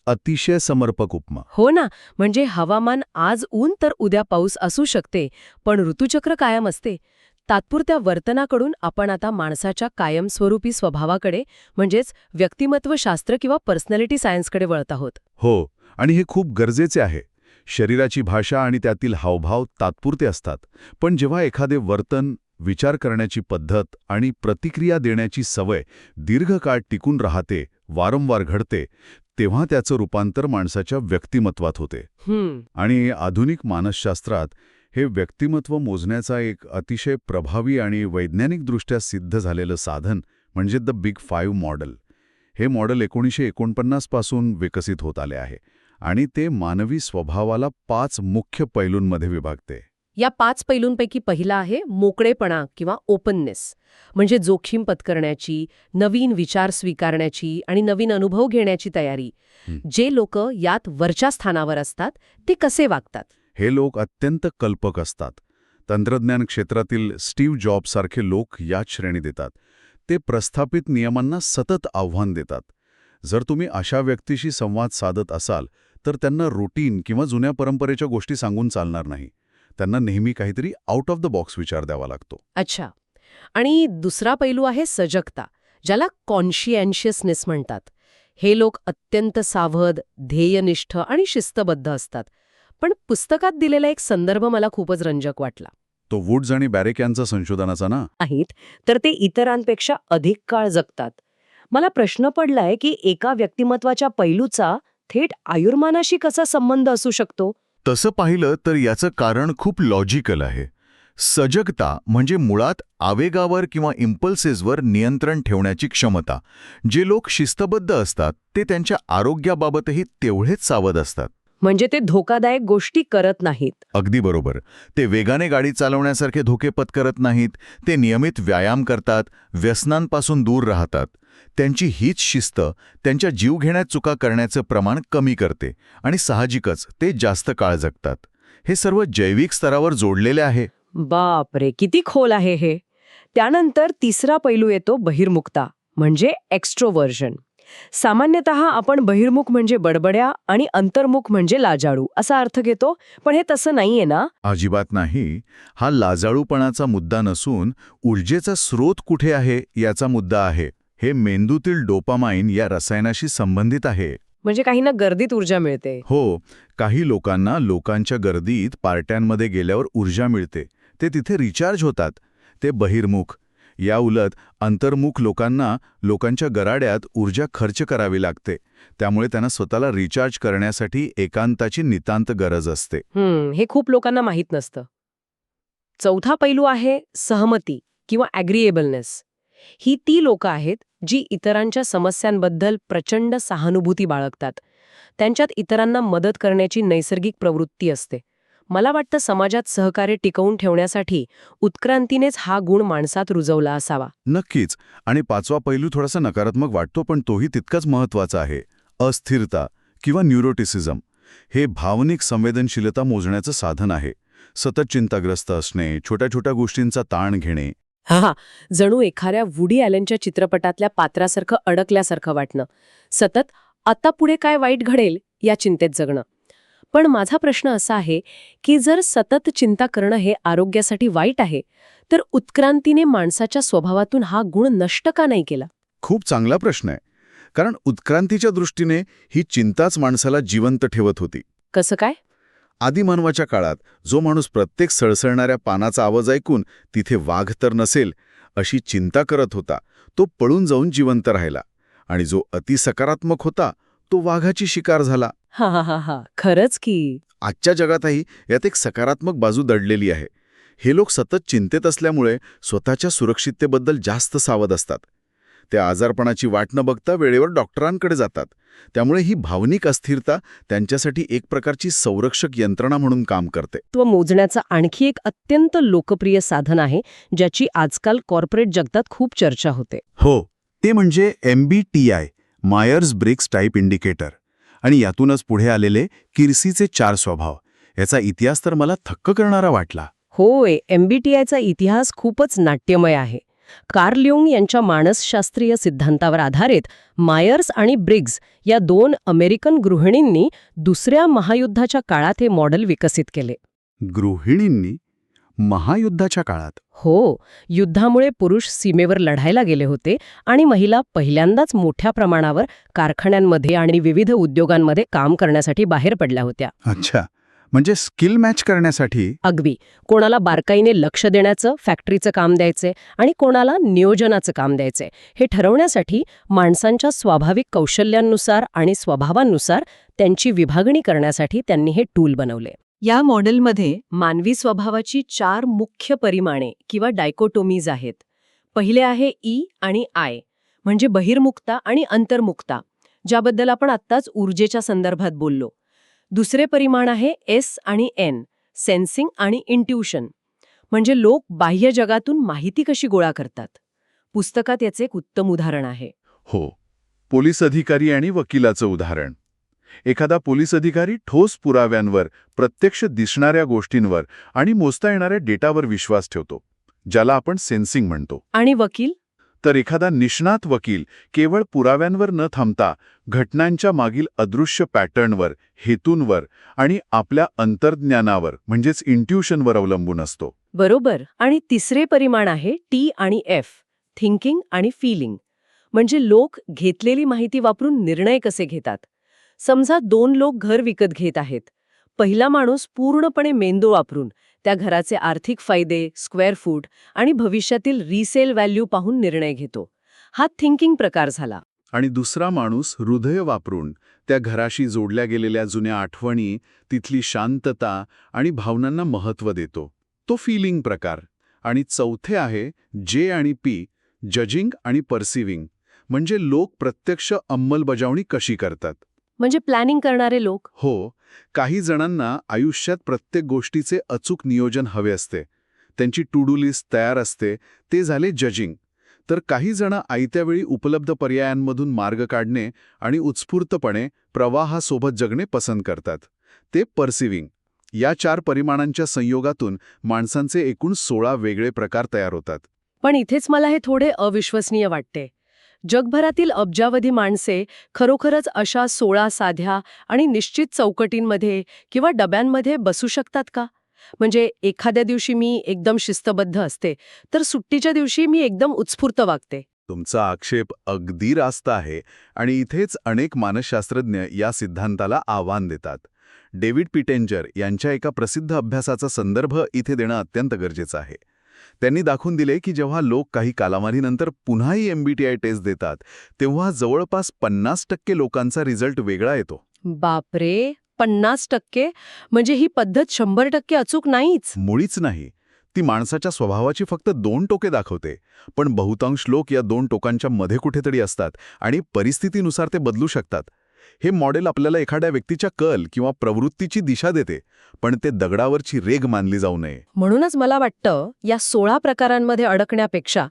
अतिशय समर्पक उपमा. हो ना, म्हणजे हवामान आज ऊन तर उद्या पाऊस असू शकते, पण ऋतुचक्र कायम असते. तात्पुरत्या वर्तनाकडून आपण आता माणसाच्या कायमस्वरूपी स्वभावाकडे, म्हणजेच व्यक्तिमत्वशास्त्र किंवा पर्सनॅलिटी सायन्सकडे वळत आहोत. हो, आणि हे खूप गरजेचे आहे. शरीराची भाषा आणि त्यातील हावभाव तात्पुरते असतात, पण जेव्हा एखादे वर्तन, विचार करण्याची पद्धत आणि प्रतिक्रिया देण्याची सवय दीर्घकाळ टिकून राहते, वारंवार घडते, तेव्हा त्याचं रूपांतर माणसाच्या व्यक्तिमत्वात होते. आणि आधुनिक मानसशास्त्रात हे व्यक्तिमत्व मोजण्याचा एक अतिशय प्रभावी आणि वैज्ञानिकदृष्ट्या सिद्ध झालेलं साधन म्हणजे द बिग 5 मॉडेल. हे मॉडेल 1949 पासून विकसित होत आले आहे आणि ते मानवी स्वभावाला 5 मुख्य पैलूंमध्ये विभागते. या 5 पैलूंपैकी पहिला आहे मोकळेपणा किंवा ओपननेस, म्हणजे जोखीम पत्करण्याची, नवीन विचार स्वीकारण्याची आणि नवीन अनुभव घेण्याची तयारी. जे लोक यात वरच्या स्थानावर असतात ते कसे वागतात? हे लोक अत्यंत कल्पक असतात. तंत्रज्ञान क्षेत्रातील स्टीव्ह जॉब्ससारखे लोक याच श्रेणी देतात. ते प्रस्थापित नियमांना सतत आव्हान देतात. जर तुम्ही अशा व्यक्तीशी संवाद साधत असाल तर त्यांना रुटीन किंवा जुन्या परंपरेच्या गोष्टी सांगून चालणार नाही. त्यांना नेहमी काहीतरी आउट ऑफ द बॉक्स विचार द्यावा लागतो. अच्छा. आणि दुसरा पैलू आहे सजगता, ज्याला कॉन्शियन्शियसनेस म्हणतात. हे लोक अत्यंत सावध, ध्येयनिष्ठ आणि शिस्तबद्ध असतात. पण पुस्तकात दिलेला एक संदर्भ मला खूपच रंजक वाटला. तो वुड्स आणि बॅरेक यांचा संशोधनाचा ना. आहेत तर ते इतरांपेक्षा अधिक काळ जगतात. मला प्रश्न पडलाय की एका व्यक्तिमत्वाच्या पैलूचा थेट आयुर्मानाशी कसा संबंध असू शकतो? तसं पाहिलं तर याचं कारण खूप लॉजिकल आहे. सजगता म्हणजे मुळात आवेगावर किंवा इम्पल्सेसवर नियंत्रण ठेवण्याची क्षमता. जे लोक शिस्तबद्ध असतात ते त्यांच्या आरोग्याबाबतही तेवढेच सावध असतात. म्हणजे ते धोकादायक गोष्टी करत नाहीत. अगदी बरोबर. ते वेगाने गाडी चालवण्यासारखे धोके पत्करत नाहीत. ते नियमित व्यायाम करतात, व्यसनांपासून दूर राहतात. त्यांची हीच शिस्त त्यांच्या जीवघेण्या चुका करण्याचं प्रमाण कमी करते आणि साहजिकच ते जास्त काळ जगतात. हे सर्व जैविक स्तरावर जोडलेले आहे. बापरे, किती खोल आहे हे. त्यानंतर तिसरा पैलू येतो बहिर्मुखता, म्हणजे एक्स्ट्रोव्हर्जन. सामान्यतः आपण बहिर्मुख म्हणजे बडबड्या आणि अंतर्मुख म्हणजे लाजाळू असा अर्थ घेतो, पण हे तसं नाहीये ना? अजिबात नाही. हा लाजाळूपणाचा मुद्दा नसून ऊर्जेचा स्रोत कुठे आहे याचा मुद्दा आहे. हे मेंदूतील डोपामाइन या रसायनाशी संबंधित आहे. म्हणजे काहींना गर्दीत ऊर्जा मिळते. हो, काही लोकांना लोकांच्या गर्दीत पार्ट्यांमध्ये गेल्यावर ऊर्जा मिळते. ते तिथे रिचार्ज होतात. ते बहिर्मुख. या उलट अंतर्मुख लोकांना लोकांच्या गराड्यात ऊर्जा खर्च करावी लागते. त्यामुळे त्यांना स्वतःला रिचार्ज करण्यासाठी एकांताची नितांत गरज असते. हे खूप लोकांना माहीत नसतं. चौथा पैलू आहे सहमती किंवा ॲग्रीएबलनेस. ही ती लोकं आहेत जी इतरांच्या समस्यांबद्दल प्रचंड सहानुभूती बाळगतात. त्यांच्यात इतरांना मदत करण्याची नैसर्गिक प्रवृत्ती असते. मला वाटतं समाजात सहकार्य टिकवून ठेवण्यासाठी उत्क्रांतीनेच हा गुण माणसात रुजवला असावा. नक्कीच. आणि पाचवा पैलू थोडासा नकारात्मक वाटतो, पण तोही तितकाच महत्त्वाचा आहे. अस्थिरता किंवा न्यूरोटिसिझम. हे भावनिक संवेदनशीलता मोजण्याचं साधन आहे. सतत चिंताग्रस्त असणे, छोट्या छोट्या गोष्टींचा ताण घेणे. हा, जणू एखाद्या वुडी ॲलनच्या चित्रपटातल्या पात्रासारखं अडकल्यासारखं वाटणं. सतत आता पुढे काय वाईट घडेल या चिंतेत जगणं. पण माझा प्रश्न असा आहे की जर सतत चिंता करणं हे आरोग्यासाठी वाईट आहे, तर उत्क्रांतीने माणसाच्या स्वभावातून हा गुण नष्ट का नाही केला? खूप चांगला प्रश्न आहे. कारण उत्क्रांतीच्या दृष्टीने ही चिंताच माणसाला जिवंत ठेवत होती. कसं काय? आदिमानवाच्या काळात जो माणूस प्रत्येक सळसळणाऱ्या पानाचा आवाज ऐकून तिथे वाघ तर नसेल अशी चिंता करत होता, तो पळून जाऊन जिवंत राहिला. आणि जो अतिसकारात्मक होता तो वाघाची शिकार झाला. हा हा हा हा, खरंच की. आजच्या जगातही यात एक सकारात्मक बाजू दडलेली आहे. हे लोक सतत चिंतेत असल्यामुळे स्वतःच्या सुरक्षिततेबद्दल जास्त सावध असतात. त्या आजारपणाची वाट न बघता वेळेवर डॉक्टरांकडे जातात. त्यामुळे ही भावनिक अस्थिरता त्यांच्यासाठी एक प्रकारची संरक्षक यंत्रणा म्हणून काम करते. तो मोजण्याचं आणखी एक अत्यंत लोकप्रिय साधन आहे, ज्याची आजकाल कॉर्पोरेट जगतात खूप चर्चा होते. हो, ते म्हणजे MBTI, Myers Briggs type indicator. आणि यातूनच पुढे आलेले किर्सीचे 4 स्वभाव. याचा इतिहास तर मला थक्क करणारा वाटला. होय, MBTIचा इतिहास खूपच नाट्यमय आहे. कार्ल युंग यांच्या मानसशास्त्रीय सिद्धांतावर आधारित मायर्स आणि ब्रिग्स या 2 अमेरिकन गृहिणींनी दुसऱ्या महायुद्धाच्या काळात हे मॉडेल विकसित केले. गृहिणींनी महायुद्धाच्या काळात? हो, युद्धामुळे पुरुष सीमेवर लढायला गेले होते आणि महिला पहिल्यांदाच मोठ्या प्रमाणावर कारखान्यांमध्ये आणि विविध उद्योगांमध्ये काम करण्यासाठी बाहेर पडल्या होत्या. अच्छा, म्हणजे स्किल मॅच करण्यासाठी? अगदी. कोणाला बारकाईने लक्ष देण्याचं, फॅक्टरीचं काम द्यायचे आणि कोणाला नियोजनाचं काम द्यायचे हे ठरवण्यासाठी माणसांच्या स्वाभाविक कौशल्यांनुसार आणि स्वभावांनुसार त्यांची विभागणी करण्यासाठी त्यांनी हे टूल बनवले. या मॉडेलमध्ये मानवी स्वभावाची 4 मुख्य परिमाणे किंवा डायकोटोमीज आहेत. पहिले आहे ई आणि आय, म्हणजे बहिर्मुखता आणि अंतर्मुखता, ज्याबद्दल आपण आत्ताच ऊर्जेच्या संदर्भात बोललो. दुसरे परिमाण आहे एस आणि एन, सेन्सिंग आणि इंट्युशन, म्हणजे लोक बाह्य जगातून माहिती कशी गोळा करतात. पुस्तकात याचे एक उत्तम उदाहरण आहे. हो, पोलीस अधिकारी आणि वकिलाचं उदाहरण. एखादा पोलीस अधिकारी ठोस पुराव्यांवर, प्रत्यक्ष दिसणाऱ्या गोष्टींवर आणि मोजता येणाऱ्या डेटावर विश्वास ठेवतो, ज्याला आपण सेन्सिंग म्हणतो. आणि वकील? तर एखादा निष्णात वकील केवळ पुराव्यांवर न थांबता घटनांच्या मागील अदृश्य पॅटर्नवर, हेतूंवर आणि आपल्या अंतर्ज्ञानावर म्हणजेच इंट्युशनवर अवलंबून असतो. बरोबर. आणि तिसरे परिमाण आहे टी आणि एफ, थिंकिंग आणि फीलिंग, म्हणजे लोक घेतलेली माहिती वापरून निर्णय कसे घेतात. समजा 2 लोक घर विकत घेत आहेत. पहिला माणूस पूर्णपणे मेंदू वापरून त्या घराचे आर्थिक फायदे, स्क्वेअर फूट आणि भविष्यातील रिसेल व्हॅल्यू पाहून निर्णय घेतो. हा थिंकिंग प्रकार झाला. आणि दुसरा माणूस हृदय वापरून त्या घराशी जोडल्या गेलेल्या जुन्या आठवणी, तिथली शांतता आणि भावनांना महत्त्व देतो, तो फीलिंग प्रकार. आणि चौथे आहे जे आणि पी, जजिंग आणि परसिव्हिंग, म्हणजे लोक प्रत्यक्ष अंमलबजावणी कशी करतात. म्हणजे प्लॅनिंग करणारे लोक. हो, काही जणांना आयुष्यात प्रत्येक गोष्टीचे अचूक नियोजन हवे असते. त्यांची टू डू लिस्ट तयार असते, ते झाले जजिंग. तर काही जण आयत्या वेळी उपलब्ध पर्यायांमधून मार्ग काढणे आणि उत्स्फूर्तपणे प्रवाहासोबत जगणे पसंत करतात, ते परसिव्हिंग. या 4 परिमाणांच्या संयोगातून माणसांचे एकूण 16 वेगळे प्रकार तयार होतात. पण इथेच मला हे थोडे अविश्वसनीय वाटते. जगभरातील अब्जावधी माणसे खरोखरच अशा 16 साध्या आणि निश्चित चौकटींमध्ये किंवा डब्यांमध्ये बसू शकतात का? म्हणजे एखाद्या दिवशी मी एकदम शिस्तबद्ध असते, तर सुट्टीच्या दिवशी मी एकदम उत्स्फूर्त वागते. तुमचा आक्षेप अगदी रास्त आहे आणि इथेच अनेक मानसशास्त्रज्ञ या सिद्धांताला आव्हान देतात. डेव्हिड पिटेंजर यांच्या एका प्रसिद्ध अभ्यासाचा संदर्भ इथे देणं अत्यंत गरजेचं आहे. त्यांनी दाखवून दिले की जेव्हा लोक काही कालावधीनंतर पुन्हा ही MBTI टेस्ट देतात, तेव्हा जवळपास 50% लोकांचा रिझल्ट वेगळा येतो. बापरे, 50%? म्हणजे ही पद्धत 100% अचूक नाहीच. मुळीच नाही. ती माणसाच्या स्वभावाची फक्त 2 टोके दाखवते, पण बहुतांश लोक या 2 टोकांच्या मध्ये कुठेतरी असतात आणि परिस्थितीनुसार ते बदलू शकतात. हे मॉडेल आपल्याला एखाद्या व्यक्तीच्या कल किंवा प्रवृत्तीची दिशा देते, पण ते दगडावरची रेघ मानली जाऊ नये. म्हणूनच मला वाटतं या 16 प्रकारांमध्ये अडकण्यापेक्षा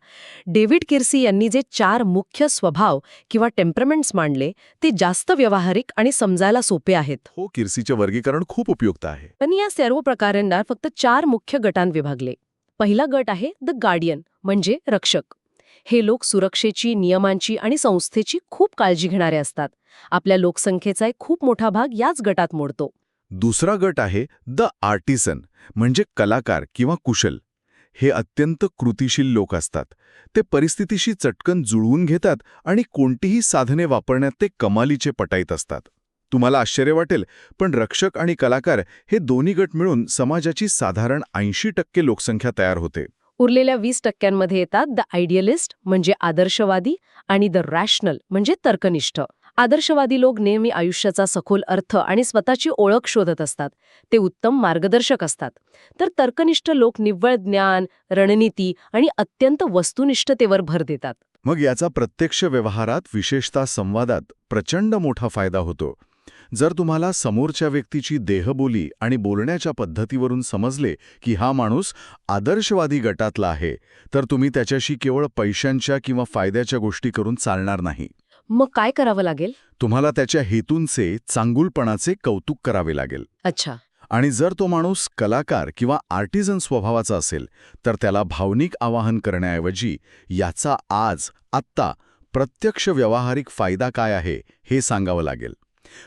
डेव्हिड किर्सी यांनी जे 4 मुख्य स्वभाव किंवा टेम्परमेंट्स मांडले ते जास्त व्यावहारिक आणि समजायला सोपे आहेत. हो, किर्सीचे वर्गीकरण खूप उपयुक्त आहे. त्यांनी या सर्व प्रकारांना फक्त 4 मुख्य गटांत विभागले. पहिला गट आहे द गार्डियन, म्हणजे रक्षक. हे लोक सुरक्षेची, नियमांची आणि संस्थेची खूप काळजी घेणारे असतात. आपल्या लोकसंख्येचा एक खूप मोठा भाग याच गटात मोडतो. दुसरा गट आहे द आर्टिसन, म्हणजे कलाकार किंवा कुशल. हे अत्यंत कृतिशील लोक असतात. ते परिस्थितीशी चटकन जुळवून घेतात आणि कोणतीही साधने वापरण्यात ते कमालीचे पटाईत असतात. तुम्हाला आश्चर्य वाटेल, पण रक्षक आणि कलाकार हे दोन्ही गट मिळून समाजाची साधारण 80% लोकसंख्या तयार होते. उरलेल्या 20% येतात द आयडियलिस्ट, म्हणजे आदर्शवादी, आणि द रॅशनल, म्हणजे तर्कनिष्ठ. आदर्शवादी लोक नेहमी आयुष्याचा सखोल अर्थ आणि स्वतःची ओळख शोधत असतात. ते उत्तम मार्गदर्शक असतात. तर तर्कनिष्ठ लोक निव्वळ ज्ञान, रणनीती आणि अत्यंत वस्तुनिष्ठतेवर भर देतात. मग याचा प्रत्यक्ष व्यवहारात, विशेषतः संवादात प्रचंड मोठा फायदा होतो. जर तुम्हाला समोरच्या व्यक्तीची देहबोली आणि बोलण्याच्या पद्धतीवरून समजले की हा माणूस आदर्शवादी गटातला आहे, तर तुम्ही त्याच्याशी केवळ पैशांच्या किंवा फायद्याच्या गोष्टी करून चालणार नाही. मग काय करावं लागेल? तुम्हाला त्याच्या हेतूंचे, चांगुलपणाचे कौतुक करावे लागेल. अच्छा. आणि जर तो माणूस कलाकार किंवा आर्टिझन स्वभावाचा असेल, तर त्याला भावनिक आवाहन करण्याऐवजी याचा आज, आत्ता प्रत्यक्ष व्यावहारिक फायदा काय आहे हे सांगावं लागेल.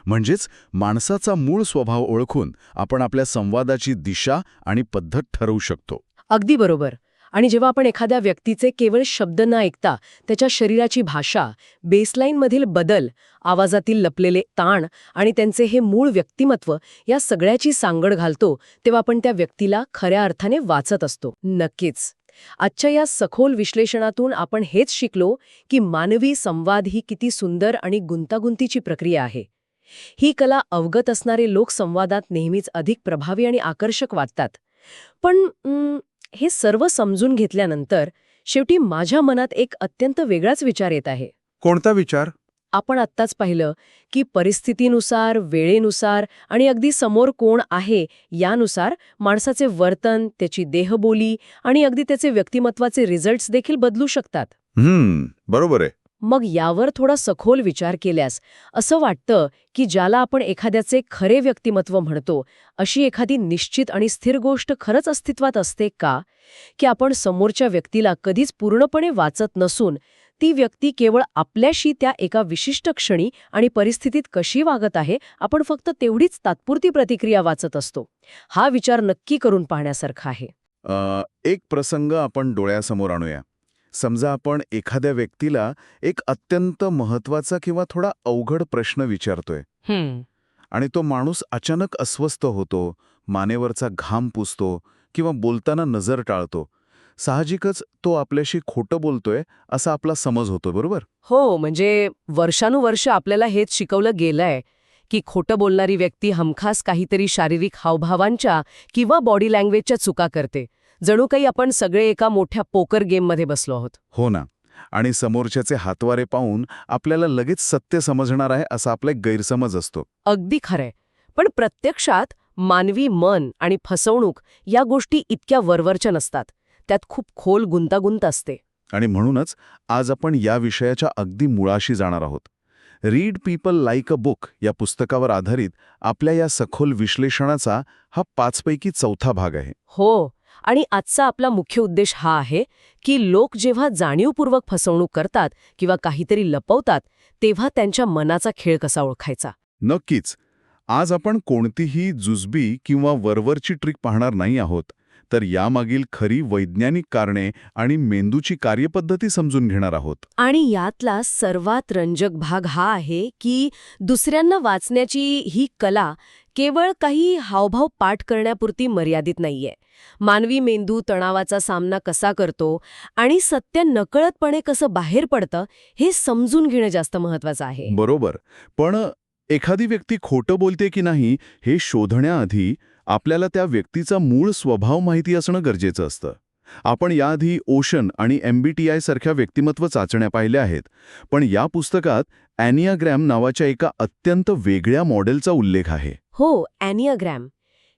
म्हणजेच माणसाचा मूळ स्वभाव ओळखून आपण आपल्या संवादाची दिशा आणि पद्धत ठरवू शकतो. अगदी बरोबर. आणि जेव्हा आपण एखाद्या व्यक्तीचे केवळ शब्द न ऐकता त्याच्या शरीराची भाषा, बेसलाईनमधील बदल, आवाजातील लपलेले ताण आणि त्यांचे हे मूळ व्यक्तिमत्व या सगळ्याची सांगड घालतो, तेव्हा आपण त्या व्यक्तीला खऱ्या अर्थाने वाचत असतो. नक्कीच. आजच्या या सखोल विश्लेषणातून आपण हेच शिकलो की मानवी संवाद ही किती सुंदर आणि गुंतागुंतीची प्रक्रिया आहे. ही कला अवगत असणारे लोक संवादात नेहमीच अधिक प्रभावी आणि आकर्षक वाटतात. पण हे सर्व समजून घेतल्यानंतर शेवटी माझ्या मनात एक अत्यंत वेगळाच विचार येत आहे. कोणता विचार? आपण आत्ताच पाहिलं की परिस्थितीनुसार, वेळेनुसार आणि अगदी समोर कोण आहे यानुसार माणसाचे वर्तन, त्याची देहबोली आणि अगदी त्याचे व्यक्तिमत्वाचे रिझल्ट्स देखील बदलू शकतात. बरोबर आहे. मग यावर थोडा सखोल विचार केल्यास असं वाटतं की ज्याला आपण एखाद्याचे खरे व्यक्तिमत्व म्हणतो, अशी एखादी निश्चित आणि स्थिर गोष्ट खरंच अस्तित्वात असते का? की आपण समोरच्या व्यक्तीला कधीच पूर्णपणे वाचत नसून ती व्यक्ती केवळ आपल्याशी त्या एका विशिष्ट क्षणी आणि परिस्थितीत कशी वागत आहे, आपण फक्त तेवढीच तात्पुरती प्रतिक्रिया वाचत असतो? हा विचार नक्की करून पाहण्यासारखा आहे. एक प्रसंग आपण डोळ्यासमोर आणूया. समजा आपण एखाद्या व्यक्तीला एक अत्यंत महत्वाचा किंवा थोडा अवघड प्रश्न विचारतोय आणि तो माणूस अचानक अस्वस्थ होतो, मानेवरचा घाम पुसतो किंवा बोलताना नजर टाळतो. साहजिकच तो आपल्याशी खोटं बोलतोय असा आपला समज होतो, बरोबर? हो, म्हणजे वर्षानुवर्ष आपल्याला हेच शिकवलं गेलंय की खोटं बोलणारी व्यक्ती हमखास काहीतरी शारीरिक हावभावांच्या किंवा बॉडी लँग्वेजच्या चुका करते. जणू काही आपण सगळे एका मोठ्या पोकर गेममध्ये बसलो आहोत. हो ना. आणि समोरच्याचे हातवारे पाहून आपल्याला लगेच सत्य समजणार आहे असा आपला एक गैरसमज असतो. अगदी खरंय. पण प्रत्यक्षात मानवी मन आणि फसवणूक या गोष्टी इतक्या वरवरच्या नसतात. त्यात खूप खोल गुंतागुंत असते. आणि म्हणूनच आज आपण या विषयाच्या अगदी मुळाशी जाणार आहोत. Read people like a book या पुस्तकावर आधारित आपल्या या सखोल विश्लेषणाचा हा 5 पैकी 4था भाग आहे. हो. आणि आजचा आपला मुख्य उद्देश हा आहे की लोक जेव्हा जाणीवपूर्वक फसवणूक करतात किंवा काहीतरी लपवतात तेव्हा त्यांच्या मनाचा खेळ कसा ओळखायचा. नक्कीच. आज आपण कोणतीही जुजबी किंवा वरवरची ट्रिक पाहणार नाही आहोत, तर यामागील खरी वैज्ञानिक कारणे आणि मेंदूची कार्यपद्धती समजून घेणार आहोत. आणि यातला सर्वात रंजक भाग हा आहे की दुसऱ्यांना वाचण्याची ही कला केवळ काही हावभाव पाठ करण्यापुरती मर्यादित नाहीये. मानवी मेंदू तणावाचा सामना कसा करतो आणि सत्य नकळतपणे कसं बाहेर पडतं हे समजून घेणं जास्त महत्वाचं आहे. बरोबर. पण एखादी व्यक्ती खोटं बोलते की नाही हे शोधण्याआधी आपल्याला त्या व्यक्तीचा मूळ स्वभाव माहिती असणं गरजेचं असतं. आपण याआधी ओशन आणि MBTI सारख्या व्यक्तिमत्व चाचण्या पाहिल्या आहेत, पण या पुस्तकात ॲनियाग्रॅम नावाच्या एका अत्यंत वेगळ्या मॉडेलचा उल्लेख आहे. हो, ॲनियाग्रॅम.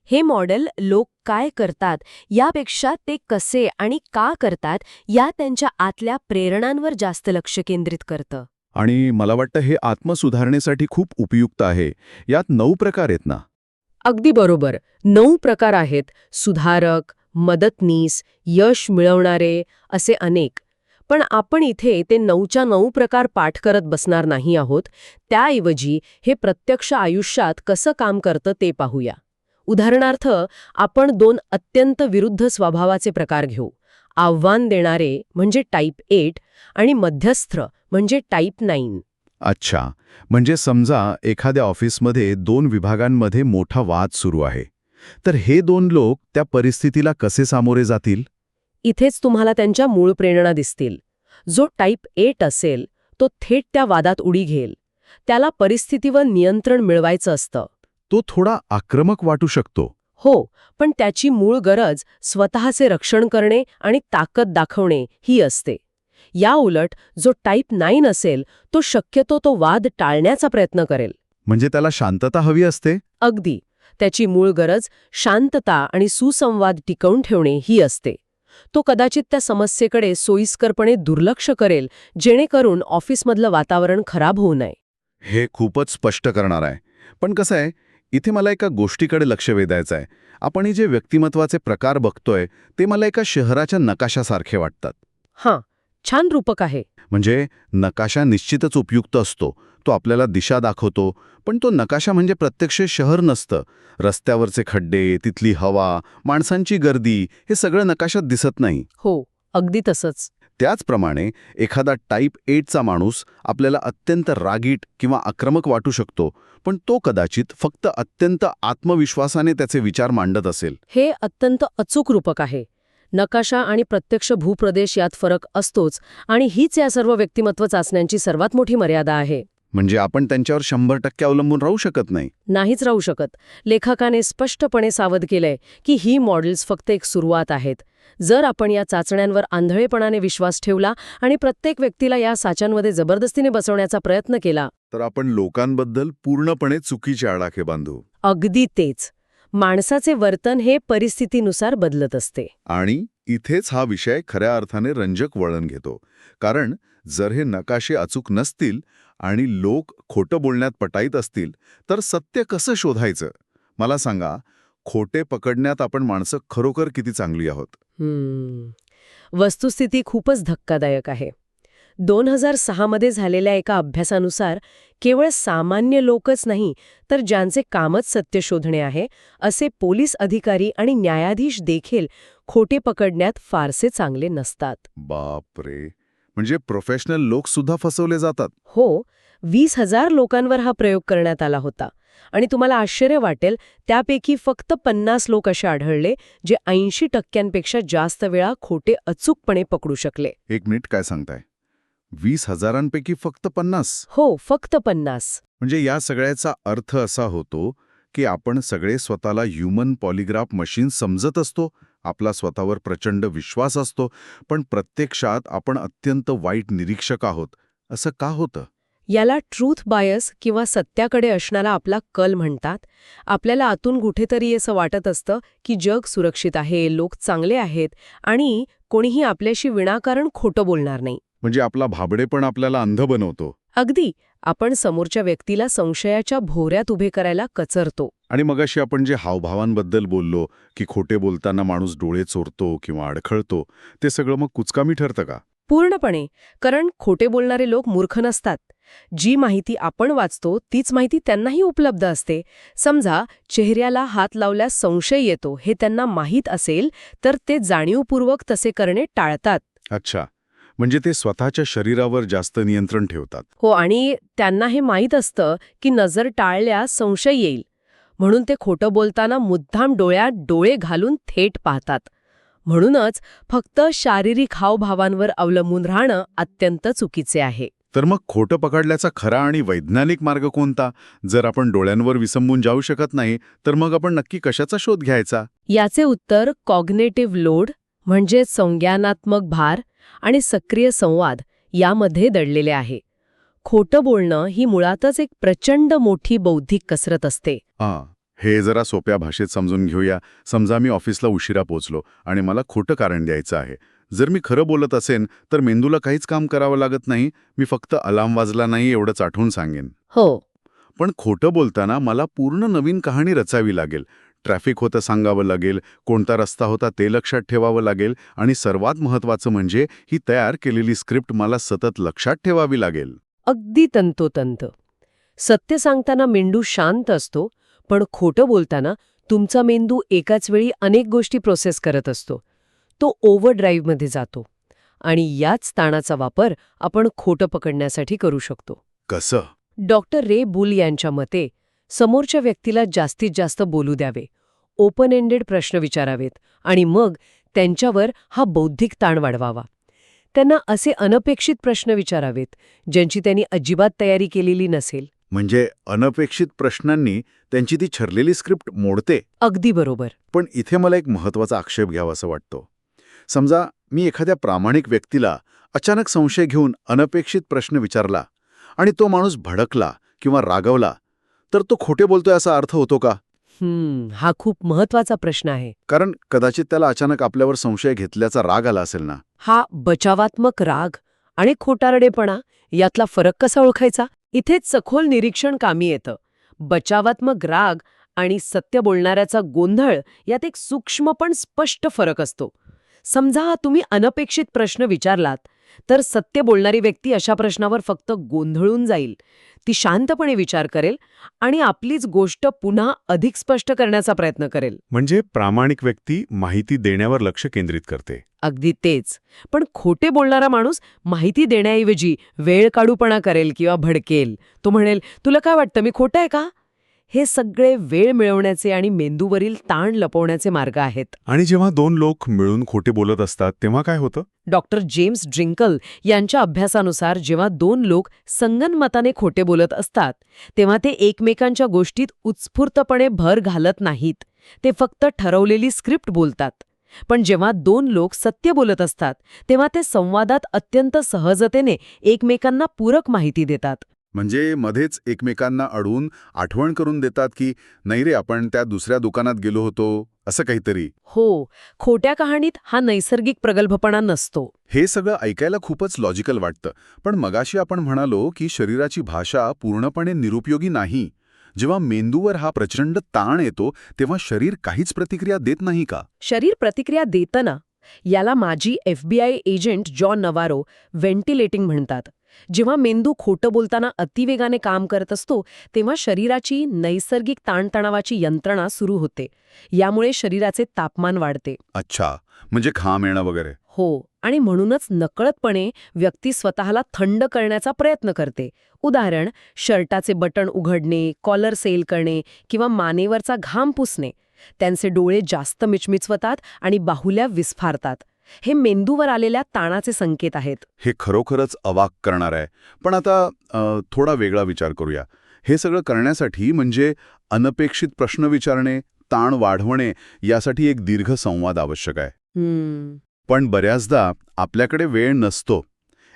हे मॉडेल लोक काय करतात यापेक्षा ते कसे आणि का करतात या त्यांच्या आतल्या प्रेरणांवर जास्त लक्ष केंद्रित करतं. आणि मला वाटतं हे आत्मसुधारणेसाठी खूप उपयुक्त आहे. यात 9 प्रकार आहेत ना? अगदी बरोबर. 9 प्रकार आहेत. सुधारक, मदतनीस, यश मिळवणारे असे अनेक. पण आपण इथे ते 9च्या 9 प्रकार पाठ करत बसणार नाही आहोत. त्याऐवजी हे प्रत्यक्ष आयुष्यात कसं काम करतं ते पाहूया. उदाहरणार्थ आपण 2 अत्यंत विरुद्ध स्वभावाचे प्रकार घेऊ. आव्हान देणारे म्हणजे टाईप 8 आणि मध्यस्थ म्हणजे टाईप 9. अच्छा. म्हणजे समजा एखाद्या ऑफिसमध्ये 2 विभागांमध्ये मोठा वाद सुरू आहे. तर हे 2 लोक त्या परिस्थितीला कसे सामोरे जातील? इथेच तुम्हाला त्यांच्या मूळ प्रेरणा दिसतील. जो टाईप 8 असेल तो थेट त्या वादात उडी घेईल. त्याला परिस्थितीवर नियंत्रण मिळवायचं असतं. तो थोडा आक्रमक वाटू शकतो. हो, पण त्याची मूळ गरज स्वतःचे रक्षण करणे आणि ताकद दाखवणे ही असते. या उलट जो टाईप 9 असेल तो शक्यतो तो वाद टाळण्याचा प्रयत्न करेल. म्हणजे त्याला शांतता हवी असते? अगदी. त्याची मूळ गरज शांतता आणि सुसंवाद टिकवून ठेवणे ही असते. तो कदाचित त्या समस्येकडे सोयीस्करपणे दुर्लक्ष करेल जेणेकरून ऑफिसमधलं वातावरण खराब होऊ नये. हे खूपच स्पष्ट करणार आहे. पण कसं आहे, इथे मला एका गोष्टीकडे लक्ष वेधायचं आहे. आपण हे जे व्यक्तिमत्वाचे प्रकार बघतोय ते मला एका शहराच्या नकाशासारखे वाटतात. हां, छान रूपक आहे. म्हणजे नकाशा निश्चितच उपयुक्त असतो. तो आपल्याला दिशा दाखवतो. पण तो नकाशा म्हणजे प्रत्यक्ष शहर नसतं. रस्त्यावरचे खड्डे, तिथली हवा, माणसांची गर्दी हे सगळं नकाशात दिसत नाही. हो, अगदी तसंच. त्याचप्रमाणे एखादा टाईप 8चा माणूस आपल्याला अत्यंत रागीट किंवा आक्रमक वाटू शकतो, पण तो कदाचित फक्त अत्यंत आत्मविश्वासाने त्याचे विचार मांडत असेल. हे अत्यंत अचूक रूपक आहे. नकाशा आणि प्रत्यक्ष भूप्रदेश यात फरक असतोच आणि हीच या सर्व व्यक्तिमत्व चाचण्यांची सर्वात मोठी मर्यादा आहे. म्हणजे आपण त्यांच्यावर 100% अवलंबून राहू शकत नाही. नाहीच राहू शकत. लेखकाने स्पष्टपणे सावध केलंय की ही मॉडेल्स फक्त एक सुरुवात आहेत. जर आपण या चाचण्यांवर आंधळेपणाने विश्वास ठेवला आणि प्रत्येक व्यक्तीला या साच्यांमध्ये जबरदस्तीने बसवण्याचा प्रयत्न केला तर आपण लोकांबद्दल पूर्णपणे चुकीचे आडाखे बांधू. अगदी तेच. माणसाचे वर्तन हे परिस्थितीनुसार बदलत असते. आणि इथेच हा विषय खऱ्या अर्थाने रंजक वळण घेतो. कारण जर हे नकाशे अचूक नसतील आणि लोक खोटं बोलण्यात पटाईत असतील तर सत्य कसं शोधायचं? मला सांगा, खोटे पकडण्यात आपण माणसं खरोखर किती चांगली आहोत? वस्तुस्थिती खूपच धक्कादायक आहे. 2006 मध्ये झालेल्या एका अभ्यासानुसार केवळ सामान्य लोकच नाही तर ज्यांचे कामच सत्य शोधणे आहे असे पोलीस अधिकारी आणि न्यायाधीश देखील खोटे पकडण्यात फारसे चांगले नसतात. बापरे. म्हणजे प्रोफेशनल लोक सुद्धा फसवले जातात? हो, 20,000 लोकांवर हा प्रयोग करण्यात आला होता. आणि तुम्हाला आश्चर्य वाटेल, त्यापैकी फक्त 50 लोक असे आढळले जे 80% जास्त वेळा खोटे अचूकपणे पकडू शकले. एक मिनिट, काय सांगताय? 20,000 फक्त 50? हो, फक्त 50. म्हणजे या सगळ्याचा अर्थ असा होतो की आपण सगळे स्वतःला ह्युमन पॉलिग्राफ मशीन समजत असतो, आपला स्वतःवर प्रचंड विश्वास असतो, पण प्रत्यक्षात आपण अत्यंत वाईट निरीक्षक आहोत. असं का होतं? याला ट्रूथ बायस किंवा सत्याकडे असणारा आपला कल म्हणतात. आपल्याला आतून कुठेतरी असं वाटत असतं की जग सुरक्षित आहे, लोक चांगले आहेत आणि कोणीही आपल्याशी विनाकारण खोटं बोलणार नाही. म्हणजे आपला भाबडेपण आपल्याला अंध बनवतो. अगदी. आपण समोरच्या व्यक्तीला संशयाच्या भोवऱ्यात उभे करायला कचरतो. आणि मगाशी आपण जे हावभावांबद्दल बोललो की खोटे बोलताना माणूस डोळे चोरतो किंवा अडखळतो, ते सगळं मग कुचकामी ठरतं का? पूर्णपणे. कारण खोटे बोलणारे लोक मूर्ख नसतात. जी माहिती आपण वाचतो तीच माहिती त्यांनाही उपलब्ध असते. समजा चेहऱ्याला हात लावल्यास संशय येतो हे त्यांना माहीत असेल तर ते जाणीवपूर्वक तसे करणे टाळतात. अच्छा, म्हणजे ते स्वतःच्या शरीरावर जास्त नियंत्रण ठेवतात. हो, आणि त्यांना हे माहीत असतं की नजर टाळल्यास संशय येईल. म्हणून ते खोटं बोलताना मुद्दाम डोळ्यात डोळे घालून थेट पाहतात. म्हणूनच फक्त शारीरिक हावभावांवर अवलंबून राहणं अत्यंत चुकीचे आहे. तर मग खोटं पकडल्याचा खरा आणि वैज्ञानिक मार्ग कोणता? जर आपण डोळ्यांवर विसंबून जाऊ शकत नाही तर मग आपण नक्की कशाचा शोध घ्यायचा? याचे उत्तर कॉग्नेटिव्ह लोड म्हणजे संज्ञानात्मक भार आणि सक्रिय संवाद यामध्ये दडलेले आहे. खोटं बोलणं ही मुळातच एक प्रचंड मोठी बौद्धिक कसरत असते. हे जरा सोप्या भाषेत समजून घेऊया. समजा मी ऑफिसला उशिरा पोहोचलो आणि मला खोटं कारण द्यायचं आहे. जर मी खरं बोलत असेन तर मेंदूला काहीच काम करावं लागत नाही. मी फक्त अलार्म वाजला नाही एवढंच आठवून सांगेन. हो, पण खोटं बोलताना मला पूर्ण नवीन कहाणी रचावी लागेल. ट्रॅफिक होतं सांगावं लागेल, कोणता रस्ता होता ते लक्षात ठेवावं लागेल आणि सर्वात महत्त्वाचं म्हणजे ही तयार केलेली स्क्रिप्ट मला सतत लक्षात ठेवावी लागेल. अगदी तंतोतंत. सत्य सांगताना मेंदू शांत असतो, पण खोटं बोलताना तुमचा मेंदू एकाच वेळी अनेक गोष्टी प्रोसेस करत असतो. तो ओव्हरड्राईव्हमध्ये जातो आणि याच ताणाचा वापर आपण खोटं पकडण्यासाठी करू शकतो. कसं? डॉक्टर रे बुल यांच्या मते समोरच्या व्यक्तीला जास्तीत जास्त बोलू द्यावे, ओपन एंडेड प्रश्न विचारावेत आणि मग त्यांच्यावर हा बौद्धिक ताण वाढवावा. त्यांना असे अनपेक्षित प्रश्न विचारावेत ज्यांची त्यांनी अजिबात तयारी केलेली नसेल. म्हणजे अनपेक्षित प्रश्नांनी त्यांची ती ठरलेली स्क्रिप्ट मोडते. अगदी बरोबर. पण इथे मला एक महत्त्वाचा आक्षेप घ्यावा असं वाटतो. समजा मी एखाद्या प्रामाणिक व्यक्तीला अचानक संशय घेऊन अनपेक्षित प्रश्न विचारला आणि तो माणूस भडकला किंवा रागवला, तर तो खोटे बोलतोय असा अर्थ होतो का? हा खूप महत्वाचा प्रश्न आहे. कारण कदाचित त्याला अचानक आपल्यावर संशय घेतल्याचा राग आला असेल ना. हा बचावात्मक राग आणि खोटारडेपणा यातला फरक कसा ओळखायचा? इथेच सखोल निरीक्षण कामी येतं. बचावात्मक राग आणि सत्य बोलणाऱ्याचा गोंधळ यात एक सूक्ष्म पण स्पष्ट फरक असतो. समजा तुम्ही अनपेक्षित प्रश्न विचारलात तर सत्य बोलणारी व्यक्ती अशा प्रश्नावर फक्त गोंधळून जाईल. ती शांतपणे विचार करेल आणि आपलीच गोष्ट पुन्हा अधिक स्पष्ट करण्याचा प्रयत्न करेल. म्हणजे प्रामाणिक व्यक्ती माहिती देण्यावर लक्ष केंद्रित करते. अगदी तेच. पण खोटे बोलणारा माणूस माहिती देण्याऐवजी वेळकाढूपणा करेल किंवा भडकेल. तो म्हणेल, तुला काय वाटतं मी खोटं आहे का? हे सगळे वेळ मिळवण्याचे आणि मेंदूवरील ताण लपवण्याचे मार्ग आहेत. आणि जेव्हा दोन लोक मिळून खोटे बोलत असतात तेव्हा काय होतं? डॉक्टर जेम्स ड्रिंकल यांच्या अभ्यासानुसार जेव्हा दोन लोक संगनमताने खोटे बोलत असतात तेव्हा ते एकमेकांच्या गोष्टीत उत्स्फूर्तपणे भर घालत नाहीत. ते फक्त ठरवलेली स्क्रिप्ट बोलतात. पण जेव्हा दोन लोक सत्य बोलत असतात तेव्हा ते संवादात अत्यंत सहजतेने एकमेकांना पूरक माहिती देतात. म्हणजे मध्येच एकमेकांना अडवून आठवण करून देतात की नाही रे, आपण त्या दुसऱ्या दुकानात गेलो होतो, असं काहीतरी. हो, खोट्या कहाणीत हा नैसर्गिक प्रगल्भपणा नसतो. हे सगळं ऐकायला खूपच लॉजिकल वाटतं. पण मगाशी आपण म्हणालो की शरीराची भाषा पूर्णपणे निरुपयोगी नाही. जेव्हा मेंदूवर हा प्रचंड ताण येतो तेव्हा शरीर काहीच प्रतिक्रिया देत नाही का? शरीर प्रतिक्रिया देतं. याला माजी FBI एजंट जॉन नवारो व्हेंटिलेटिंग म्हणतात. जेव्हा मेंदू खोटं बोलताना अतिवेगाने काम करत असतो तेव्हा शरीराची नैसर्गिक ताणतणावाची यंत्रणा सुरू होते. यामुळे शरीराचे तापमान वाढते. अच्छा, म्हणजे घाम येणं वगैरे. हो, आणि म्हणूनच नकळतपणे व्यक्ती स्वतःला थंड करण्याचा प्रयत्न करते. उदाहरण, शर्टाचे बटण उघडणे, कॉलर सेल करणे किंवा मानेवरचा घाम पुसणे. त्यांचे डोळे जास्त मिचमिचवतात आणि बाहुल्या विस्फारतात. हे मेंदूवर आलेल्या ताणाचे संकेत आहेत. हे खरोखरच अवाक करणार आहे. पण आता थोडा वेगळा विचार करूया. हे सगळं करण्यासाठी म्हणजे अनपेक्षित प्रश्न विचारणे, ताण वाढवणे यासाठी एक दीर्घ संवाद आवश्यक आहे. पण बऱ्याचदा आपल्याकडे वेळ नसतो.